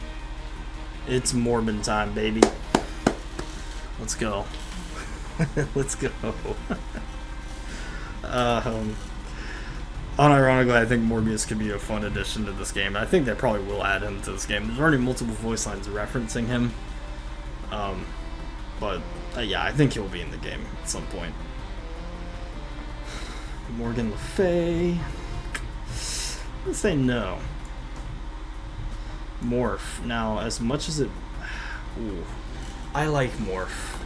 It's Morbin time, baby. Let's go. Let's go. Unironically, I think Morbius could be a fun addition to this game. I think they probably will add him to this game. There's already multiple voice lines referencing him. But Yeah, I think he'll be in the game at some point. Morgan Le Fay. Let's say no. Morph. Now, as much as it... Ooh. I like Morph.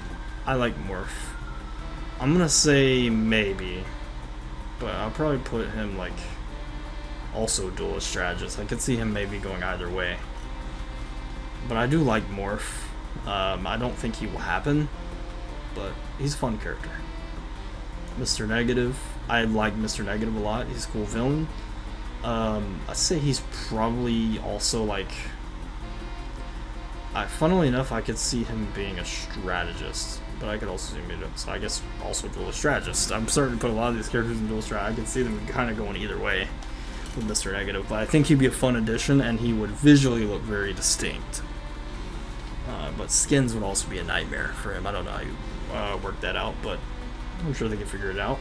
I'm gonna say maybe. But I'll probably put him, like, also duelist strategist. I could see him maybe going either way. But I do like Morph. I don't think he will happen. But he's a fun character. Mr. Negative. I like Mr. Negative a lot. He's a cool villain. I'd say he's probably also like... funnily enough, I could see him being a strategist, but I could also see him, so I guess also dual strategist. I'm starting to put a lot of these characters in dual strat. I could see them kind of going either way with Mr. Negative, but I think he'd be a fun addition, and he would visually look very distinct. But skins would also be a nightmare for him. I don't know how you work that out, but I'm sure they can figure it out.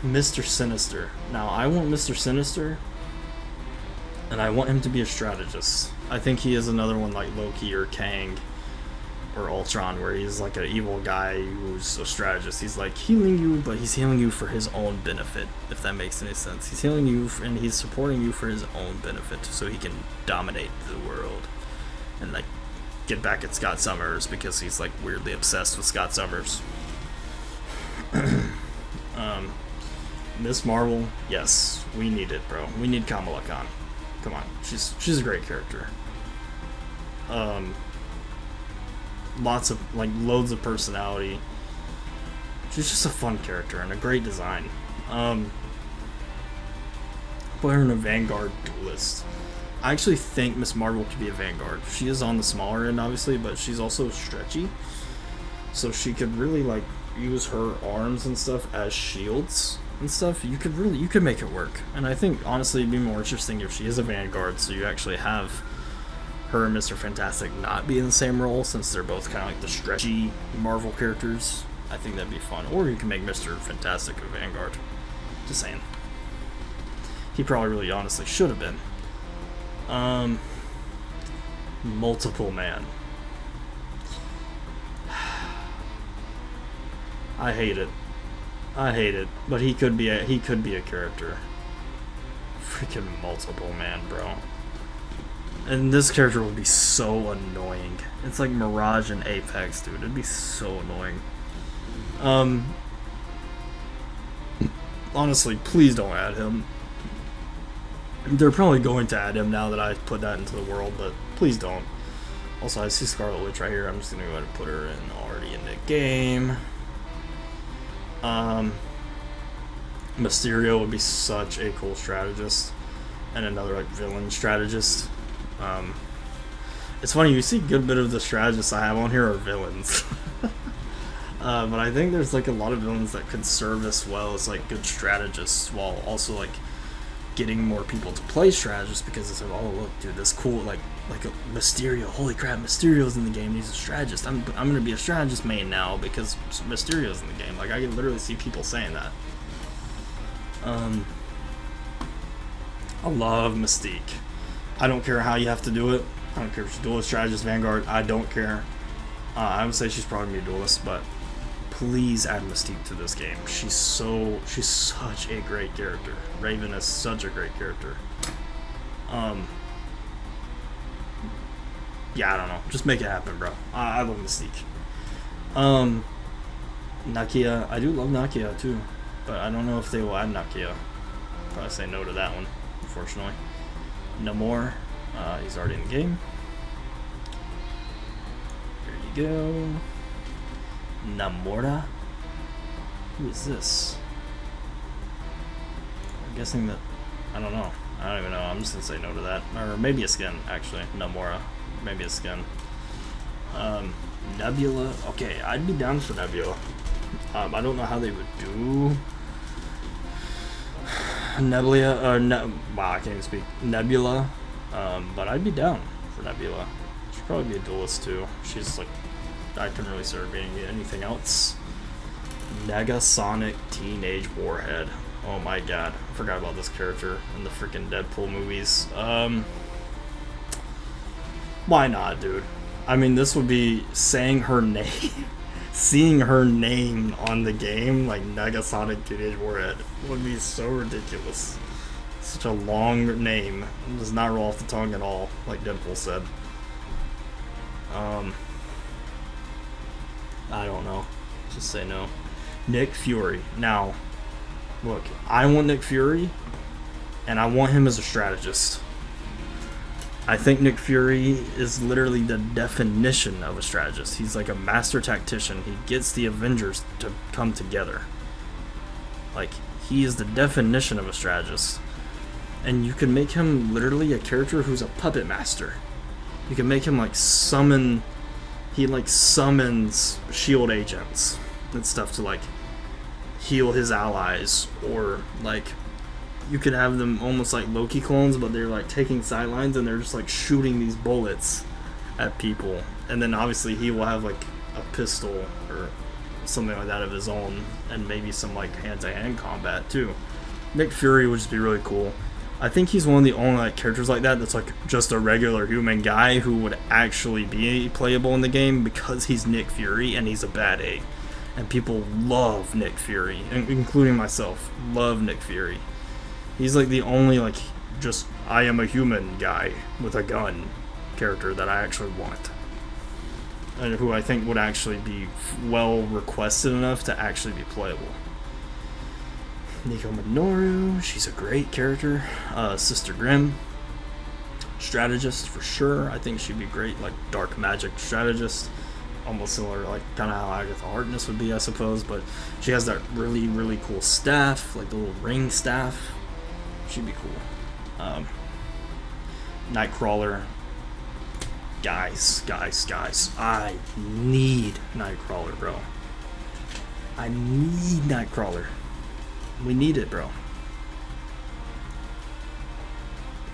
Mr. Sinister. Now, I want Mr. Sinister, and I want him to be a strategist. I think he is another one like Loki or Kang or Ultron, where he's like an evil guy who's a strategist. He's like healing you, but he's healing you for his own benefit, if that makes any sense. He's healing you, and he's supporting you for his own benefit, so he can dominate the world and like get back at Scott Summers because he's like weirdly obsessed with Scott Summers. Miss Marvel, yes, we need it, bro. We need Kamala Khan. Come on, she's a great character. Lots of loads of personality. She's just a fun character and a great design. Put her in a Vanguard duelist. I actually think Miss Marvel could be a Vanguard. She is on the smaller end, obviously, but she's also stretchy, so she could really like use her arms and stuff as shields and stuff. You could make it work. And I think honestly it'd be more interesting if she is a Vanguard, so you actually have her and Mr. Fantastic not be in the same role, since they're both kind of like the stretchy Marvel characters. I think that'd be fun. Or you can make Mr. Fantastic a Vanguard. Just saying. He probably really honestly should have been. Multiple Man. I hate it, but he could be a character. Freaking Multiple Man, bro. And this character would be so annoying. It's like Mirage and Apex, dude. It'd be so annoying. Honestly, please don't add him. They're probably going to add him now that I put that into the world, but please don't. Also, I see Scarlet Witch right here. I'm just gonna go ahead and put her in already in the game. Mysterio would be such a cool strategist, and another like villain strategist. It's funny, you see a good bit of the strategists I have on here are villains. But I think there's like a lot of villains that could serve as well as like good strategists, while also like getting more people to play strategists, because it's like, oh look, dude, this cool like a Mysterio. Holy crap, Mysterio's in the game. He's a strategist. I'm gonna be a strategist main now because Mysterio's in the game. Like I can literally see people saying that. I love Mystique. I don't care how you have to do it. I don't care if she's duelist, strategist, Vanguard. I don't care. I would say she's probably gonna be a duelist, but please add Mystique to this game. She's such a great character. Raven is such a great character. Yeah, I don't know. Just make it happen, bro. I love Mystique. Nakia. I do love Nakia too, but I don't know if they will add Nakia. Probably say no to that one, unfortunately. Namor. He's already in the game. There you go. Namora? Who is this? I'm guessing that... I don't know. I don't even know. I'm just gonna say no to that. Or maybe a skin, actually. Namora. Maybe a skin. Nebula. Okay, I'd be down for Nebula. I don't know how they would do... Nebula. Wow, I can't even speak. Nebula. But I'd be down for Nebula. She'd probably be a duelist too. She's like... I couldn't really serve anything else. Negasonic Teenage Warhead. Oh my god. I forgot about this character in the freaking Deadpool movies. Why not, dude? I mean, this would be saying her name. seeing her name on the game, like Negasonic Teenage Warhead, would be so ridiculous. Such a long name. It does not roll off the tongue at all, like Deadpool said. I don't know. Just say no. Nick Fury. Now, look, I want Nick Fury, and I want him as a strategist. I think Nick Fury is literally the definition of a strategist. He's like a master tactician. He gets the Avengers to come together. Like, he is the definition of a strategist. And you can make him literally a character who's a puppet master. You can make him like summon... He like summons SHIELD agents and stuff to like heal his allies, or like you could have them almost like Loki clones, but they're like taking sidelines and they're just like shooting these bullets at people. And then obviously he will have like a pistol or something like that of his own, and maybe some like hand-to-hand combat too. Nick Fury would just be really cool. I think he's one of the only like characters like that that's like just a regular human guy who would actually be playable in the game, because he's Nick Fury and he's a bad egg. And people love Nick Fury, including myself, love Nick Fury. He's like the only like just I am a human guy with a gun character that I actually want, and who I think would actually be well requested enough to actually be playable. Nico Minoru, she's a great character. Sister Grimm, strategist for sure. I think she'd be great, like dark magic strategist, almost similar to like kind of how Agatha Harkness would be, I suppose. But she has that really, really cool staff, like the little ring staff. She'd be cool. Nightcrawler, guys. I need Nightcrawler, bro. I need Nightcrawler. We need it, bro.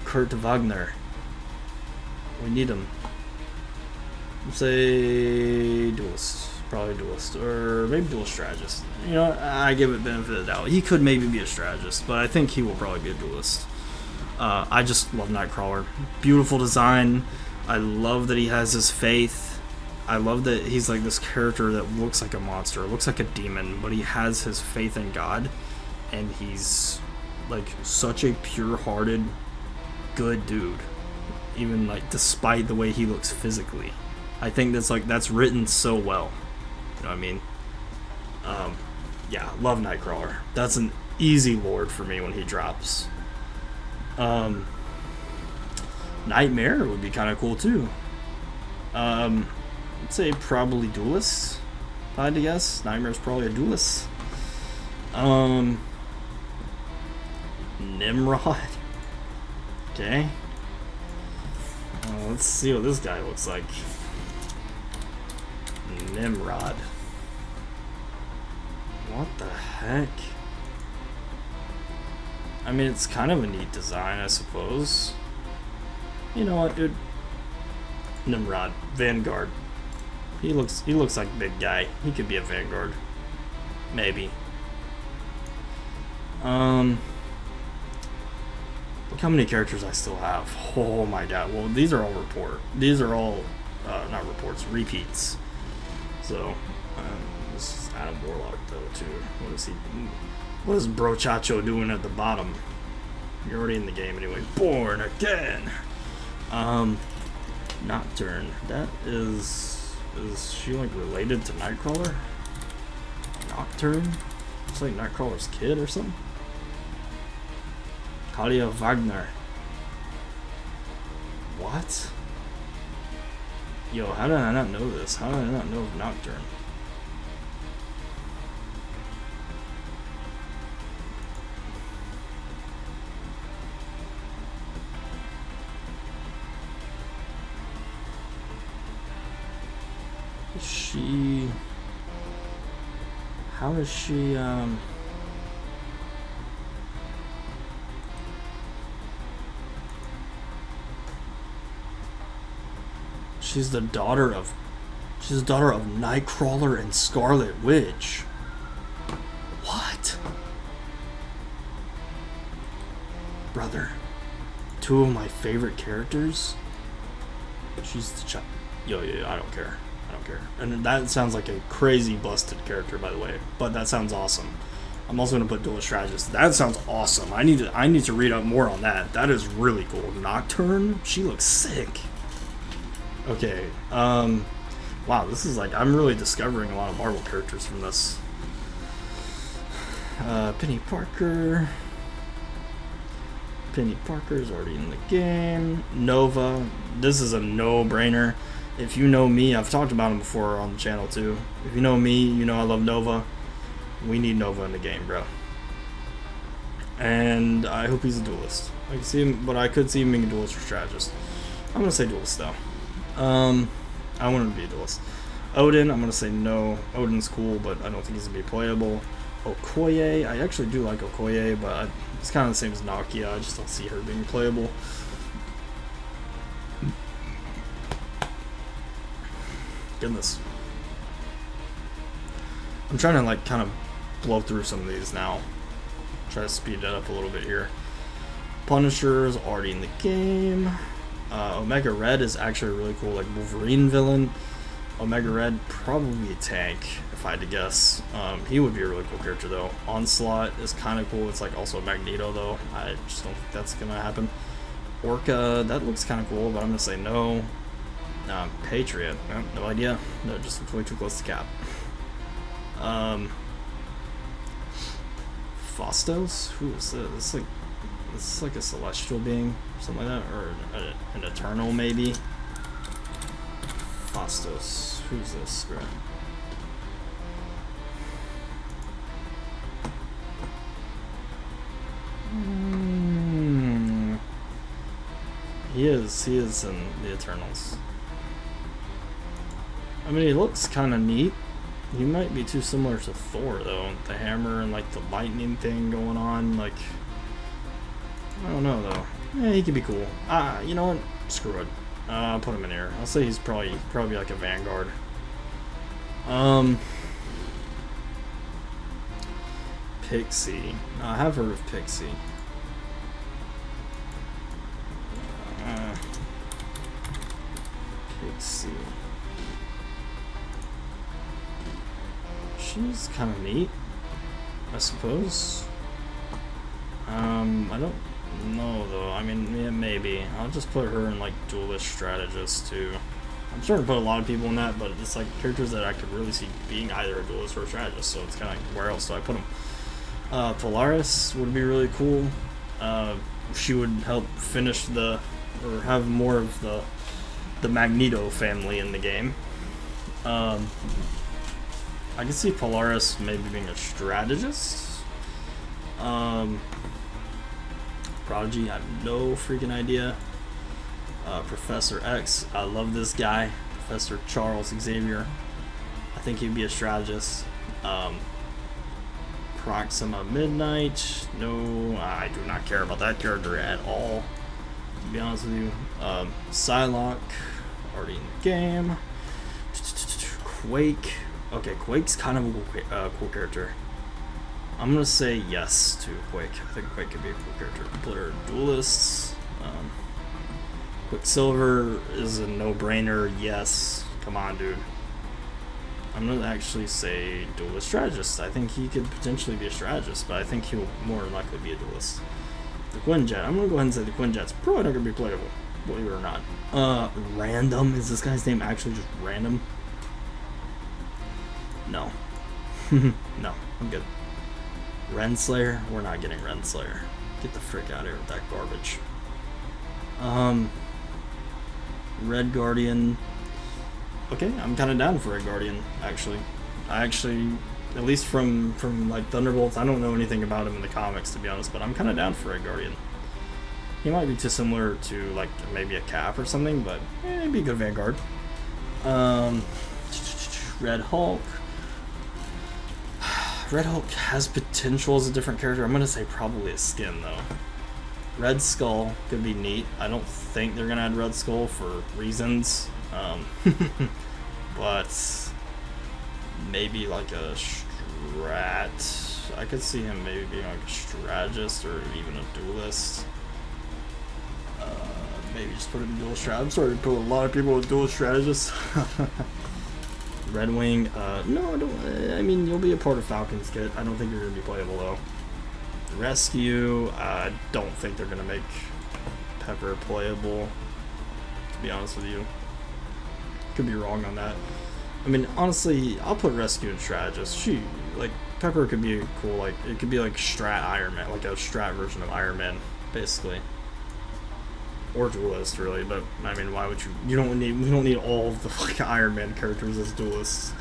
Kurt Wagner. We need him. Say duelist. Probably duelist. Or maybe dual strategist. You know, I give it benefit of the doubt. He could maybe be a strategist, but I think he will probably be a duelist. I just love Nightcrawler. Beautiful design. I love that he has his faith. I love that he's like this character that looks like a monster, looks like a demon, but he has his faith in God. And he's like such a pure-hearted, good dude, even like despite the way he looks physically. I think that's written so well. You know what I mean? Yeah, love Nightcrawler. That's an easy lord for me when he drops. Nightmare would be kind of cool too. I'd say probably duelist. If I had to guess, Nightmare's probably a duelist. Nimrod. Okay. Let's see what this guy looks like. Nimrod. What the heck? I mean, it's kind of a neat design, I suppose. You know what, dude? Nimrod. Vanguard. He looks like a big guy. He could be a Vanguard. Maybe. Look how many characters I still have. Oh my god. Well, these are all not reports, repeats. So, this is Adam Warlock though too. What is Brochacho doing at the bottom? You're already in the game anyway. Born Again. Nocturne. That is she like related to Nightcrawler? Nocturne? It's like Nightcrawler's kid or something? Claudia Wagner. What? Yo, how did I not know this? How did I not know of Nocturne? How is she, She's the daughter of Nightcrawler and Scarlet Witch. What? Brother, two of my favorite characters. She's the child. Yo, I don't care. I don't care. And that sounds like a crazy busted character, by the way, but that sounds awesome. I'm also gonna put Duelist Strategist. That sounds awesome. I need to read up more on that. That is really cool. Nocturne, she looks sick. Okay, wow, this is like, I'm really discovering a lot of Marvel characters from this. Penny Parker. Penny Parker's already in the game. Nova, this is a no-brainer. If you know me, I've talked about him before on the channel too. If you know me, you know I love Nova. We need Nova in the game, bro. And I hope he's a duelist. I can see him, but I could see him being a duelist or strategist. I'm gonna say duelist though. I want him to be a duelist. Odin, I'm gonna say no. Odin's cool, but I don't think he's gonna be playable. Okoye, I actually do like Okoye, but it's kind of the same as Nakia. I just don't see her being playable. Goodness. I'm trying to like kind of blow through some of these now. Try to speed it up a little bit here. Punisher's already in the game. Omega Red is actually a really cool like Wolverine villain. Omega Red, probably a tank, if I had to guess. He would be a really cool character though. Onslaught is kind of cool. It's like also Magneto though. I just don't think that's gonna happen. Orca, that looks kind of cool, but I'm gonna say no. Patriot, no idea. No, just looks way too close to Cap. Phastos? Who is this? This is like a celestial being, something like that, or an eternal maybe. Phastos. Who's this, bro? He is in the Eternals. I mean, he looks kind of neat. He might be too similar to Thor, though. The hammer and, like, the lightning thing going on. Like, I don't know, though. Yeah, he could be cool. You know what? Screw it. I'll put him in here. I'll say he's probably like a Vanguard. Pixie. I have heard of Pixie. Pixie. She's kind of neat, I suppose. I don't know though. I mean, yeah, maybe. I'll just put her in like Duelist Strategist too. I'm starting to put a lot of people in that, but it's like characters that I could really see being either a Duelist or a Strategist. So it's kind of like, where else do I put them? Polaris would be really cool. She would help finish or have more of the Magneto family in the game. I can see Polaris maybe being a strategist. Prodigy, I have no freaking idea. Professor X, I love this guy. Professor Charles Xavier. I think he'd be a strategist. Proxima Midnight, no, I do not care about that character at all, to be honest with you. Psylocke, already in the game. Quake. Okay, Quake's kind of a cool character. I'm gonna say yes to Quake. I think Quake could be a cool character. Player Duelists. Quicksilver is a no-brainer. Yes. Come on, dude. I'm gonna actually say Duelist Strategist. I think he could potentially be a strategist, but I think he'll more likely be a duelist. The Quinjet. I'm gonna go ahead and say the Quinjet's probably not gonna be playable, believe it or not. Random. Is this guy's name actually just Random? No. No, I'm good. Renslayer? We're not getting Renslayer. Get the frick out of here with that garbage. Red Guardian. Okay, I'm kind of down for Red Guardian, actually. At least from like Thunderbolts, I don't know anything about him in the comics, to be honest, but I'm kind of down for Red Guardian. He might be too similar to, like, maybe a Cap or something, but he'd be a good Vanguard. Red Hulk. Red Hulk has potential as a different character. I'm going to say probably a skin, though. Red Skull could be neat. I don't think they're going to add Red Skull for reasons. But maybe like a strat. I could see him maybe being like a strategist or even a duelist. Maybe just put him in dual strat. I'm sorry to put a lot of people with dual strategists. Red Wing, no, I don't. I mean, you'll be a part of Falcon's kit. I don't think you're gonna be playable though. Rescue, I don't think they're gonna make Pepper playable. To be honest with you, could be wrong on that. I mean, honestly, I'll put Rescue and Strategist. Like Pepper could be cool. Like it could be like Strat Iron Man, like a Strat version of Iron Man, basically. Or Duelist, really, but I mean, why would you? We don't need all of the fucking Iron Man characters as Duelists.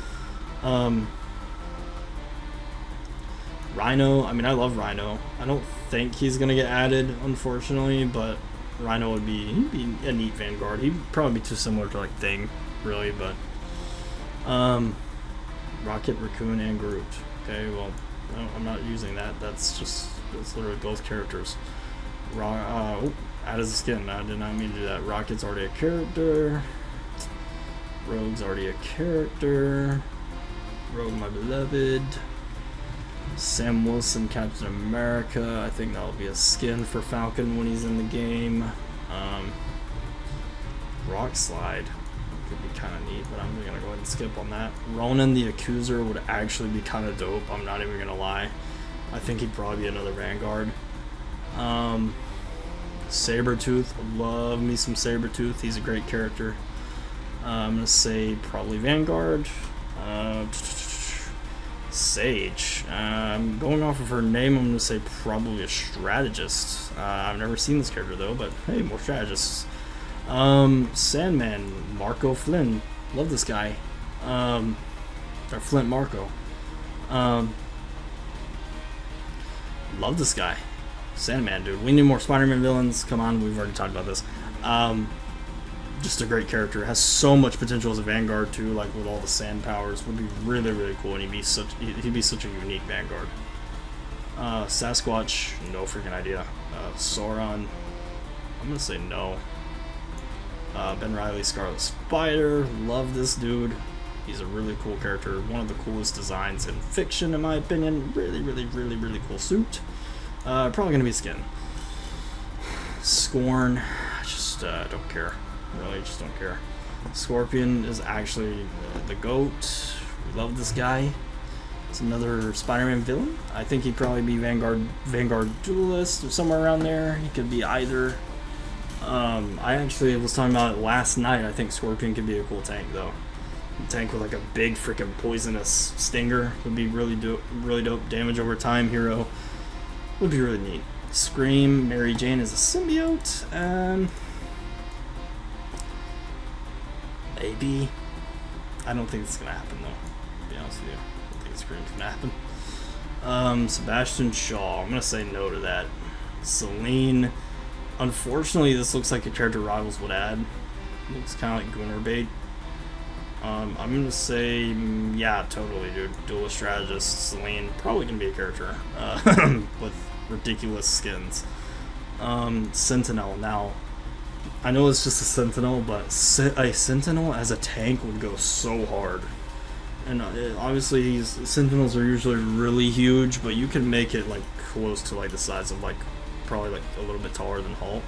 Rhino, I mean, I love Rhino. I don't think he's gonna get added, unfortunately, but Rhino he'd be a neat Vanguard. He'd probably be too similar to like Thing, really, but Rocket, Raccoon, and Groot. Okay, well, no, I'm not using that. That's literally both characters. Added a skin. I did not mean to do that. Rocket's already a character. Rogue's already a character. Rogue, my beloved. Sam Wilson, Captain America. I think that'll be a skin for Falcon when he's in the game. Rock Slide could be kind of neat, but I'm gonna go ahead and skip on that. Ronan the Accuser would actually be kind of dope. I'm not even gonna lie. I think he'd probably be another Vanguard. Sabretooth, love me some Sabretooth. He's a great character. I'm gonna say probably Vanguard. Sage. Going off of her name, I'm gonna say probably a strategist. I've never seen this character though, but hey, more strategists. Sandman, Marco Flynn. Love this guy. Or Flint Marco. Love this guy. Sandman, dude. We need more Spider-Man villains. Come on, we've already talked about this. Just a great character. Has so much potential as a Vanguard too. Like with all the sand powers, would be really, really cool. And he'd be such a unique Vanguard. Sasquatch, no freaking idea. Sauron, I'm gonna say no. Ben Reilly, Scarlet Spider. Love this dude. He's a really cool character. One of the coolest designs in fiction, in my opinion. Really, really, really, really cool suit. Probably gonna be skin. Scorn, I just don't care. Really, just don't care. Scorpion is actually the GOAT. We love this guy. It's another Spider-Man villain. I think he'd probably be Vanguard Duelist or somewhere around there. He could be either. I actually was talking about it last night. I think Scorpion could be a cool tank though. A tank with like a big freaking poisonous stinger would be really dope. Damage over time hero. Would be really neat. Scream, Mary Jane is a symbiote. Maybe. I don't think it's gonna happen though. To be honest with you, I don't think Scream's gonna happen. Sebastian Shaw. I'm gonna say no to that. Celine. Unfortunately, this looks like a character Rivals would add. Looks kind of like Gunnar Bait. I'm gonna say yeah, totally, dude. Duelist Strategist Celine probably gonna be a character with ridiculous skins. Sentinel. Now, I know it's just a Sentinel, but a Sentinel as a tank would go so hard. And obviously, Sentinels are usually really huge, but you can make it like close to like the size of like probably like a little bit taller than Hulk.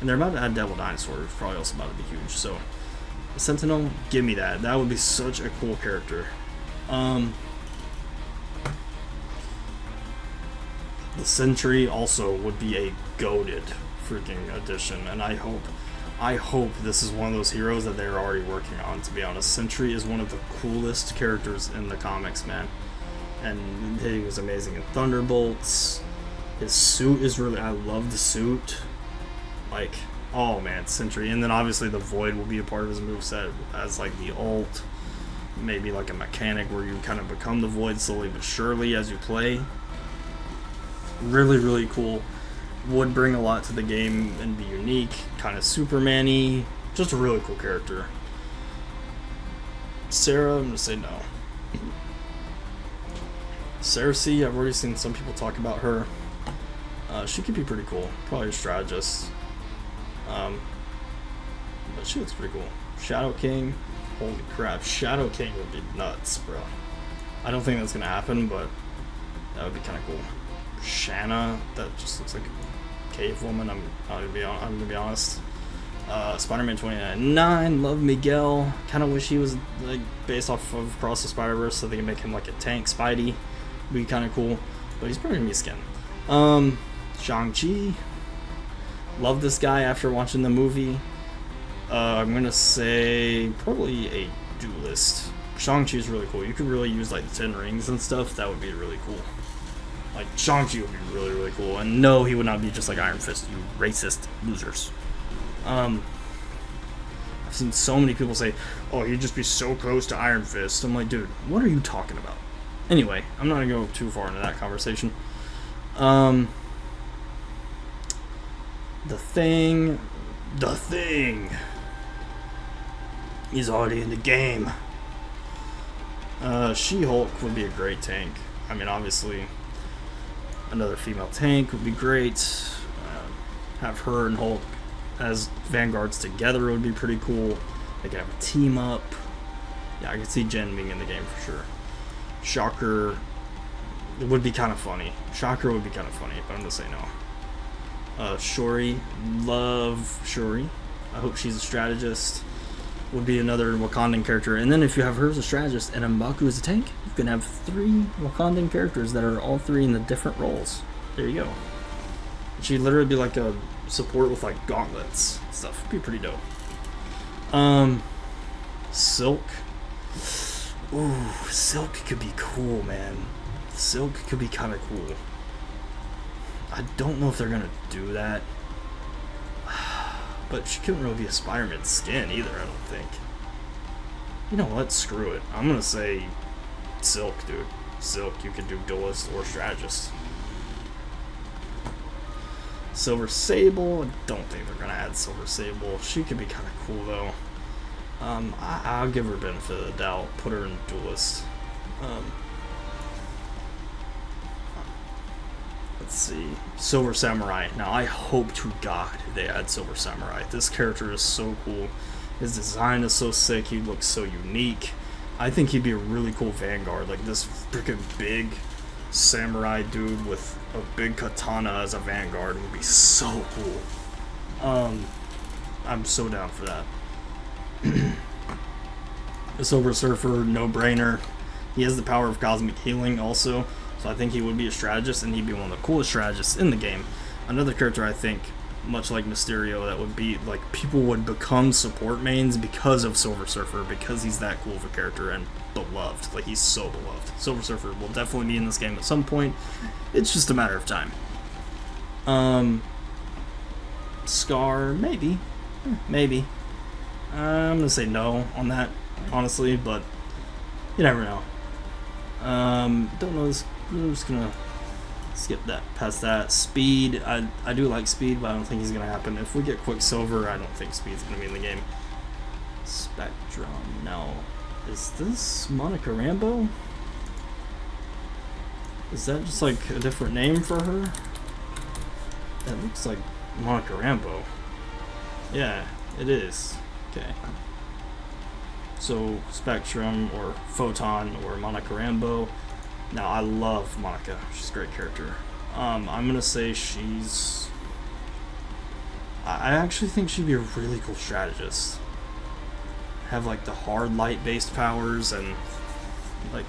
And they're about to add Devil Dinosaur, who's probably also about to be huge. So, Sentinel, give me that. That would be such a cool character. The Sentry also would be a goated freaking addition, and I hope this is one of those heroes that they're already working on, to be honest. Sentry is one of the coolest characters in the comics, man. And he was amazing in Thunderbolts. His suit is really, I love the suit. Like, oh man, Sentry. And then obviously the Void will be a part of his moveset as like the ult. Maybe like a mechanic where you kind of become the Void slowly but surely as you play. Really, really cool. Would bring a lot to the game and be unique, kind of Superman-y. Just a really cool character. Sarah, I'm gonna say no. Cersei, I've already seen some people talk about her. She could be pretty cool. Probably a strategist. But she looks pretty cool. Shadow King, holy crap, Shadow King would be nuts, bro. I don't think that's gonna happen, but that would be kind of cool. Shanna, that just looks like a cave woman. I'm gonna be honest. Spider-Man 2099, love Miguel. Kind of wish he was like based off of Across the Spider-Verse, so they can make him like a tank Spidey. Be kind of cool, but he's probably gonna be a skin. Shang-Chi, love this guy after watching the movie. I'm gonna say probably a duelist. Shang-Chi is really cool. You could really use like the 10 rings and stuff. That would be really cool. Like Shang-Chi would be really, really cool. And no, he would not be just like Iron Fist, you racist losers. I've seen so many people say, oh, he'd just be so close to Iron Fist. I'm like, dude, what are you talking about? Anyway, I'm not gonna go too far into that conversation. The Thing is already in the game. She-Hulk would be a great tank. I mean, obviously, another female tank would be great. Have her and Hulk as vanguards together would be pretty cool. They could have a team up. Yeah, I could see Jen being in the game for sure. Shocker, it would be kind of funny. Shocker would be kind of funny, but I'm gonna say no. Shuri, love Shuri. I hope she's a strategist. Would be another Wakandan character. And then if you have her as a strategist and M'Baku as a tank, you can have 3 Wakandan characters that are all 3 in the different roles. There you go. She'd literally be like a support with like gauntlets and stuff. It'd be pretty dope. Silk. Ooh, Silk could be cool, man. Silk could be kind of cool. I don't know if they're gonna do that. But she couldn't really be a Spider-Man skin either, I don't think. You know what? Screw it. I'm gonna say Silk, dude. Silk, you could do duelist or strategist. Silver Sable, I don't think they're gonna add Silver Sable. She could be kind of cool though. I'll give her benefit of the doubt. Put her in duelist. Let's see. Silver Samurai. Now, I hope to God they add Silver Samurai. This character is so cool. His design is so sick. He looks so unique. I think he'd be a really cool Vanguard. Like this freaking big samurai dude with a big katana as a Vanguard would be so cool. I'm so down for that. The Silver Surfer, no brainer. He has the power of cosmic healing also. So I think he would be a strategist, and he'd be one of the coolest strategists in the game. Another character I think, much like Mysterio, that would be, like, people would become support mains because of Silver Surfer, because he's that cool of a character and beloved. Like, he's so beloved. Silver Surfer will definitely be in this game at some point. It's just a matter of time. Scar, maybe. Maybe. I'm gonna say no on that, honestly, but you never know. Don't know this. I'm just gonna skip that, past that. Speed, I do like Speed, but I don't think he's gonna happen. If we get Quicksilver, I don't think Speed's gonna be in the game. Spectrum, no. Is this Monica Rambeau? Is that just like a different name for her? That looks like Monica Rambeau. Yeah, it is. Okay. So Spectrum or Photon or Monica Rambeau. Now I love Monica. She's a great character. I'm gonna say she's. I actually think she'd be a really cool strategist. Have like the hard light based powers, and like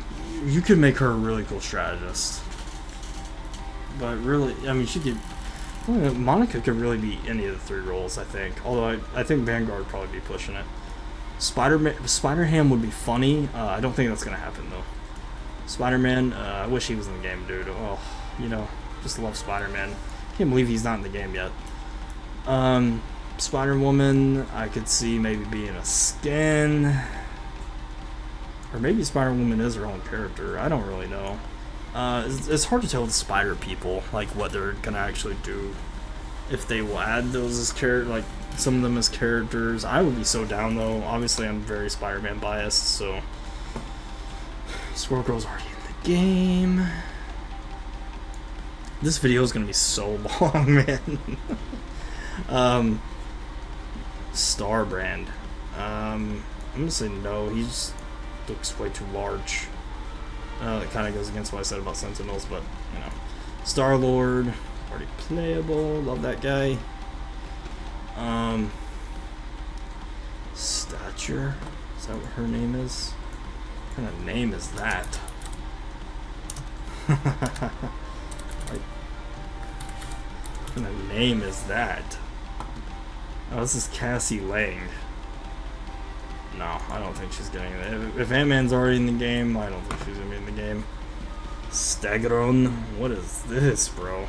you could make her a really cool strategist. But really, I mean, she could. Monica could really be any of the 3 roles, I think. Although I think Vanguard would probably be pushing it. Spider-Ham would be funny. I don't think that's gonna happen though. Spider-Man, I wish he was in the game, dude. Oh, you know, just love Spider-Man. Can't believe he's not in the game yet. Spider-Woman, I could see maybe being a skin. Or maybe Spider-Woman is her own character. I don't really know. It's hard to tell with Spider people, like, what they're gonna actually do. If they will add those as like, some of them as characters. I would be so down, though. Obviously, I'm very Spider-Man biased, so... Squirrel Girl's already in the game. This video is gonna be so long, man. Starbrand. I'm gonna say no. He just looks way too large. It kind of goes against what I said about Sentinels, but, you know. Star-Lord, already playable. Love that guy. Nature? Is that what her name is? What kind of name is that? Like, what kind of name is that? Oh, this is Cassie Lang. No, I don't think she's getting it. If Ant-Man's already in the game, I don't think she's gonna be in the game. Stegron? What is this, bro?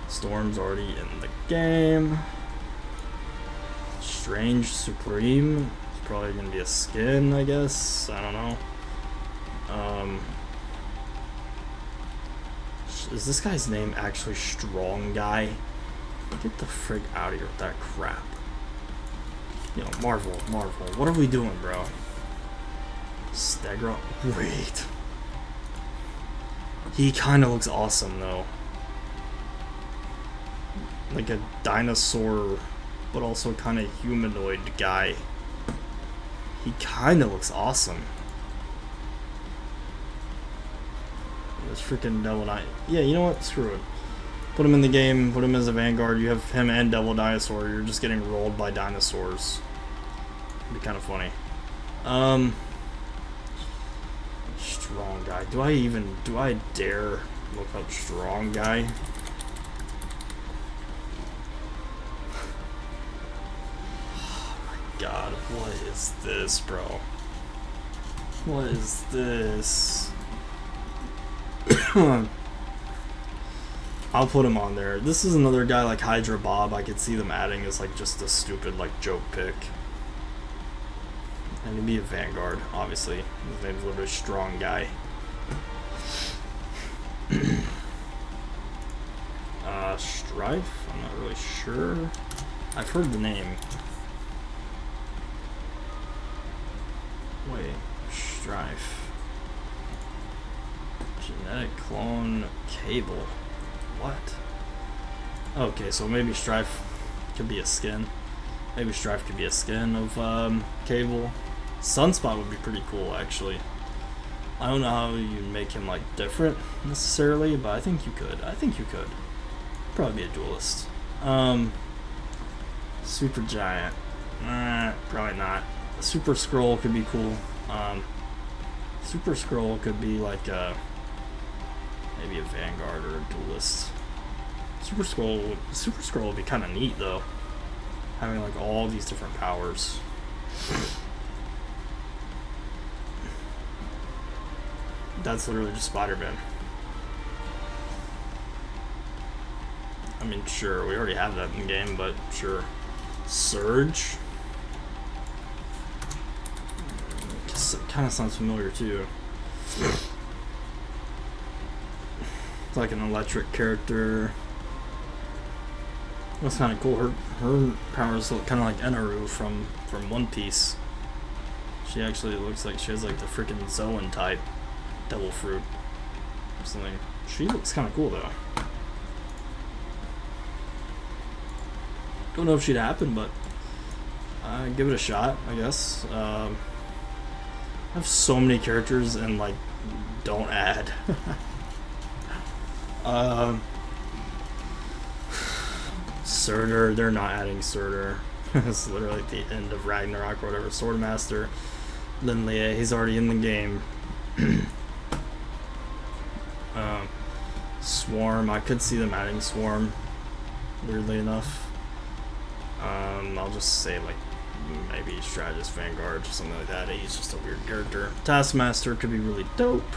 Storm's already in the game. Strange Supreme. It's probably gonna be a skin, I guess. I don't know. Is this guy's name actually Strong Guy? Get the frig out of here with that crap. You know, Marvel. What are we doing, bro? Stegron. Wait. He kind of looks awesome, though. Like a dinosaur, but also kind of humanoid guy. He kind of looks awesome. This freaking Devil Knight. Yeah, you know what? Screw it. Put him in the game, put him as a Vanguard. You have him and Devil Dinosaur. You're just getting rolled by dinosaurs. It'd be kind of funny. Strong Guy. Do I dare look up Strong Guy? Oh my god, what is this, bro? What is this? I'll put him on there. This is another guy like Hydra Bob. I could see them adding as like just a stupid like joke pick. And he'd be a Vanguard, obviously. His name's literally Strong Guy. Strife? I'm not really sure. I've heard the name. Wait, Strife. Genetic clone Cable. What? Okay, so maybe Strife could be a skin. Maybe Strife could be a skin of Cable. Sunspot would be pretty cool, actually. I don't know how you make him like different necessarily, but I think you could. Probably be a duelist. Super Giant. Probably not. Super Scroll could be cool. Super Scroll could be like maybe a Vanguard or a duelist. Super Scroll would be kind of neat though, having like all these different powers. That's literally just Spider-Man. I mean, sure, we already have that in the game, but sure. Surge. Kind of sounds familiar too. It's like an electric character. That's kind of cool. Her powers look kind of like Enaru from One Piece. She actually looks like she has like the freaking Zoan type Devil Fruit or something. She looks kind of cool though. Don't know if she'd happen, but give it a shot, I guess. I have so many characters and like don't add. Surtur, they're not adding Surtur. It's literally at the end of Ragnarok or whatever. Swordmaster, Linley, he's already in the game. Swarm, I could see them adding Swarm, weirdly enough. I'll just say like maybe Strategist Vanguard or something like that. He's just a weird character. Taskmaster could be really dope.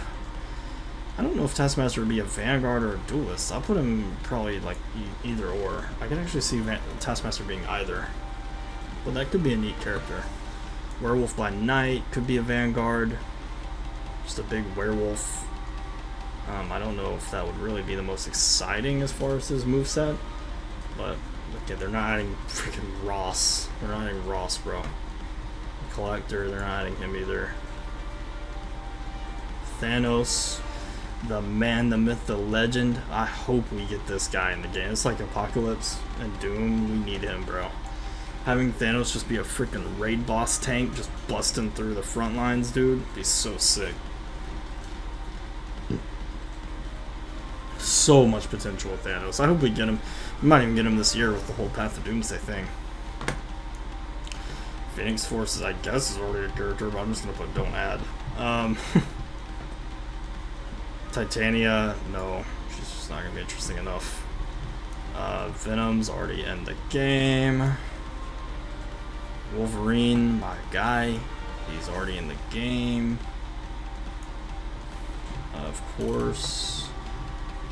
I don't know if Taskmaster would be a Vanguard or a duelist. I'll put him probably like either or. I can actually see Taskmaster being either. But that could be a neat character. Werewolf by Night could be a Vanguard. Just a big werewolf. I don't know if that would really be the most exciting as far as his moveset. But, okay, they're not adding freaking Ross. They're not adding Ross, bro. Collector, they're not adding him either. Thanos. The man, the myth, the legend. I hope we get this guy in the game. It's like Apocalypse and Doom. We need him, bro. Having Thanos just be a freaking raid boss tank, just busting through the front lines, dude, would be so sick. So much potential with Thanos. I hope we get him. We might even get him this year with the whole Path of Doomsday thing. Phoenix Force, I guess, is already a character, but I'm just gonna put don't add. Titania, no, she's just not gonna be interesting enough. Venom's already in the game. Wolverine, my guy, he's already in the game. Of course.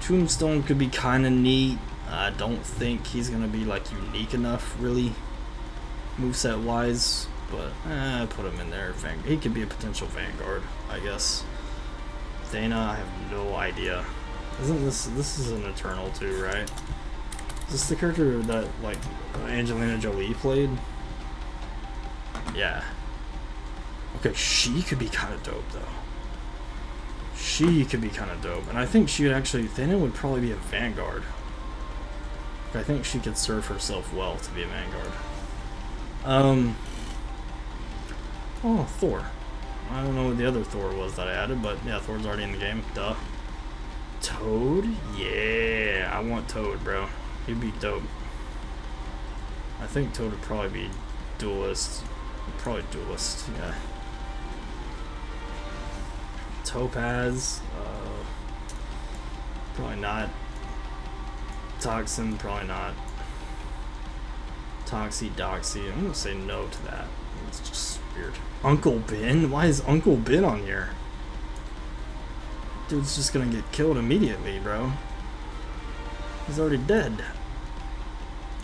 Tombstone could be kind of neat. I don't think he's gonna be like unique enough, really, moveset wise. But put him in there. He could be a potential Vanguard, I guess. Dana, I have no idea. Isn't this is an Eternal too, right? Is this the character that like Angelina Jolie played? Yeah. Okay, she could be kind of dope though. She could be kind of dope, and I think she would actually. Dana would probably be a Vanguard. I think she could serve herself well to be a Vanguard. Oh, Thor. I don't know what the other Thor was that I added, but yeah, Thor's already in the game. Duh. Toad? Yeah, I want Toad, bro. He'd be dope. I think Toad would probably be Duelist. Probably Duelist, yeah. Topaz? Probably not. Toxin? Probably not. Toxie, Doxy. I'm gonna say no to that. It's just weird. Uncle Ben? Why is Uncle Ben on here? Dude's just gonna get killed immediately, bro. He's already dead.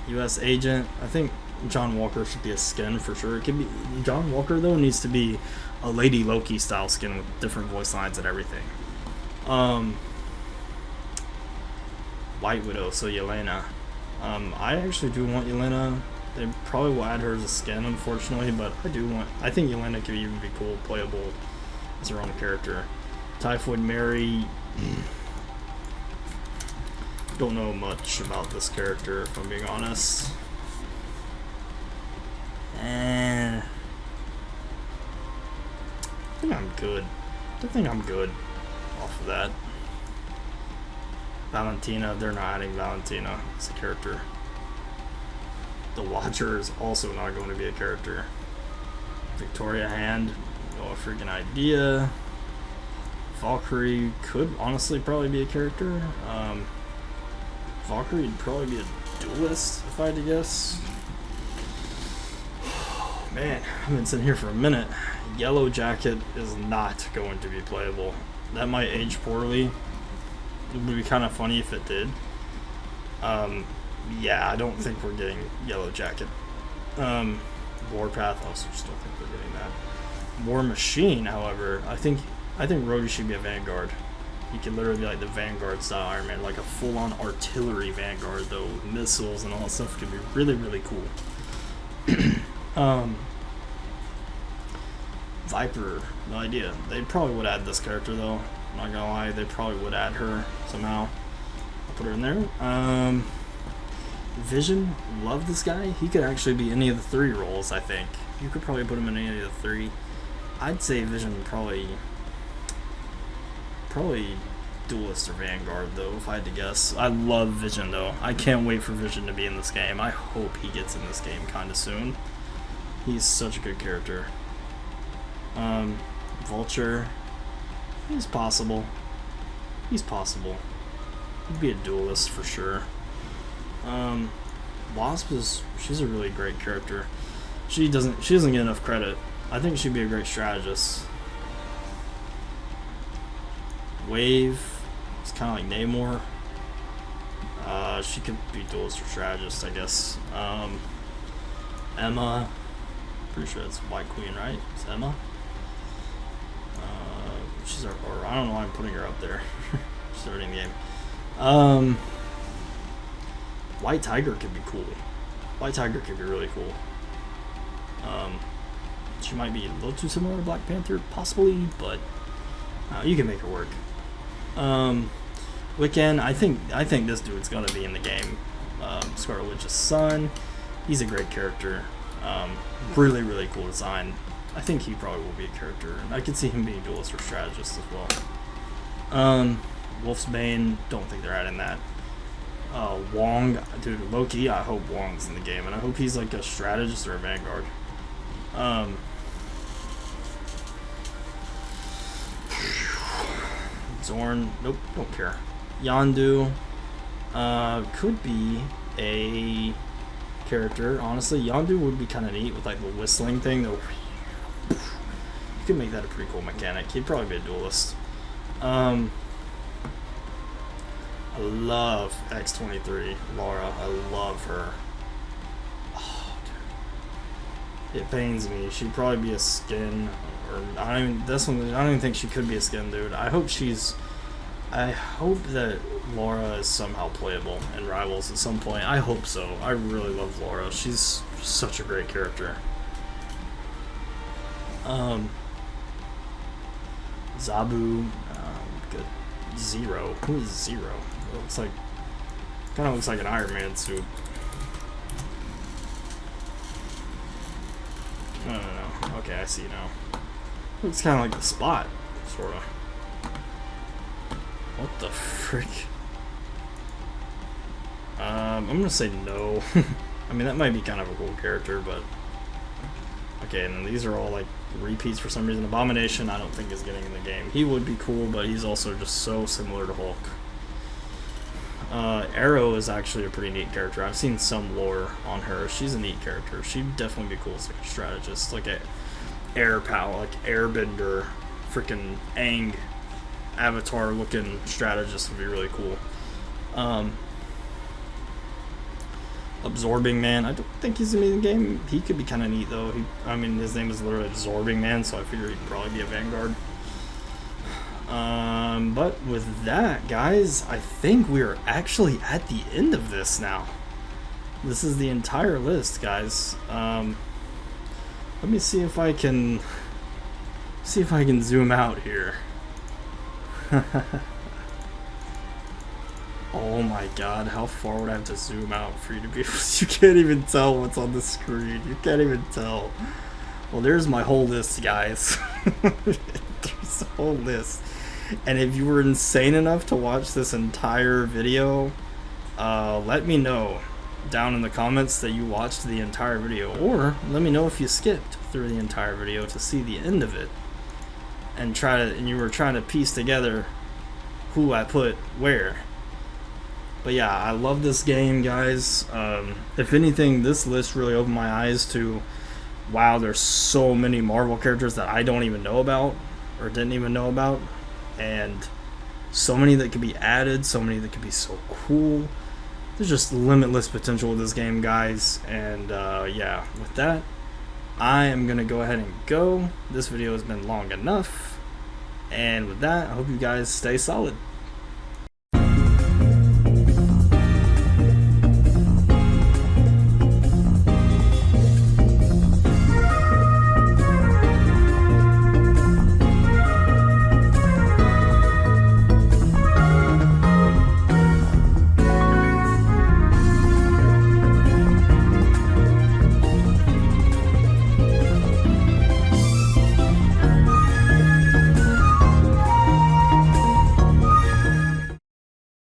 U.S. Agent. I think John Walker should be a skin for sure. It could be John Walker though needs to be a Lady Loki style skin with different voice lines and everything. White Widow, so Yelena. I actually do want Yelena. They probably will add her as a skin, unfortunately, but I think Yelena could even be cool, playable as her own character. Typhoid Mary. Don't know much about this character, if I'm being honest. I think I'm good. I think I'm good off of that. Valentina, they're not adding Valentina as a character. The Watcher is also not going to be a character. Victoria Hand, no freaking idea. Valkyrie could honestly probably be a character. Valkyrie would probably be a duelist if I had to guess. Man, I've been sitting here for a minute. Yellow Jacket is not going to be playable. That might age poorly. It would be kind of funny if it did. Yeah, I don't think we're getting Yellow Jacket. Warpath, also just don't think we're getting that. War Machine, however, I think Rhodey should be a Vanguard. He could literally be like the Vanguard style Iron Man, like a full-on artillery Vanguard though, with missiles and all that stuff could be really, really cool. Viper, no idea. They probably would add this character though. I'm not gonna lie, they probably would add her somehow. I'll put her in there. Vision, love this guy. He could actually be any of the 3 roles, I think. You could probably put him in any of the 3. I'd say Vision probably Duelist or Vanguard though, if I had to guess. I love Vision though. I can't wait for Vision to be in this game. I hope he gets in this game kinda soon. He's such a good character. Vulture. He's possible. He's possible. He'd be a duelist for sure. Wasp she's a really great character. She doesn't get enough credit. I think she'd be a great strategist. Wave, it's kind of like Namor. She could be duelist or strategist, I guess. Emma, pretty sure it's White Queen, right? It's Emma. Or I don't know why I'm putting her up there. She's already in the game. White Tiger could be cool. White Tiger could be really cool. She might be a little too similar to Black Panther, possibly, but you can make her work. Wiccan, I think this dude's gonna be in the game. Scarlet Witch's son, he's a great character. Really, really cool design. I think he probably will be a character, and I could see him being duelist or strategist as well. Wolf's Bane, don't think they're adding that. Wong, dude, Loki, I hope Wong's in the game, and I hope he's like a strategist or a Vanguard. Zorn, nope, don't care. Yondu, could be a character. Honestly, Yondu would be kind of neat with like the whistling thing. Though, you could make that a pretty cool mechanic. He'd probably be a duelist. I love X-23 Laura. I love her. Oh, dude. It pains me. She'd probably be a skin, or I don't even. This one, I don't even think she could be a skin, dude. I hope that Laura is somehow playable in Rivals at some point. I hope so. I really love Laura. She's such a great character. Zabu, good. Zero. Who is Zero? It looks like, kind of looks like an Iron Man suit. No. Okay, I see now. Looks kind of like the Spot, sort of. What the frick? I'm gonna say no. I mean, that might be kind of a cool character, but... Okay, and then these are all, like, repeats for some reason. Abomination, I don't think is getting in the game. He would be cool, but he's also just so similar to Hulk. Arrow is actually a pretty neat character. I've seen some lore on her. She's a neat character. She'd definitely be cool as like a strategist. Like a air pal, like airbender, freaking Aang avatar looking strategist would be really cool. Absorbing Man, I don't think he's gonna be in the game. He could be kind of neat though. I mean, his name is literally Absorbing Man, so I figure he'd probably be a Vanguard. But with that, guys, I think we are actually at the end of this now. This is the entire list, guys. Let me see if I can zoom out here. Oh my god, how far would I have to zoom out for you to be able to... You can't even tell what's on the screen. You can't even tell. Well, there's my whole list, guys. There's the whole list. And if you were insane enough to watch this entire video, let me know down in the comments that you watched the entire video. Or let me know if you skipped through the entire video to see the end of it. And you were trying to piece together who I put where. But yeah, I love this game, guys. If anything, this list really opened my eyes to, wow, there's so many Marvel characters that I don't even know about, or didn't even know about, and so many that could be added, so many that could be so cool. There's just limitless potential with this game, guys. And yeah, with that, I am going to go ahead and go. This video has been long enough. And with that, I hope you guys stay solid.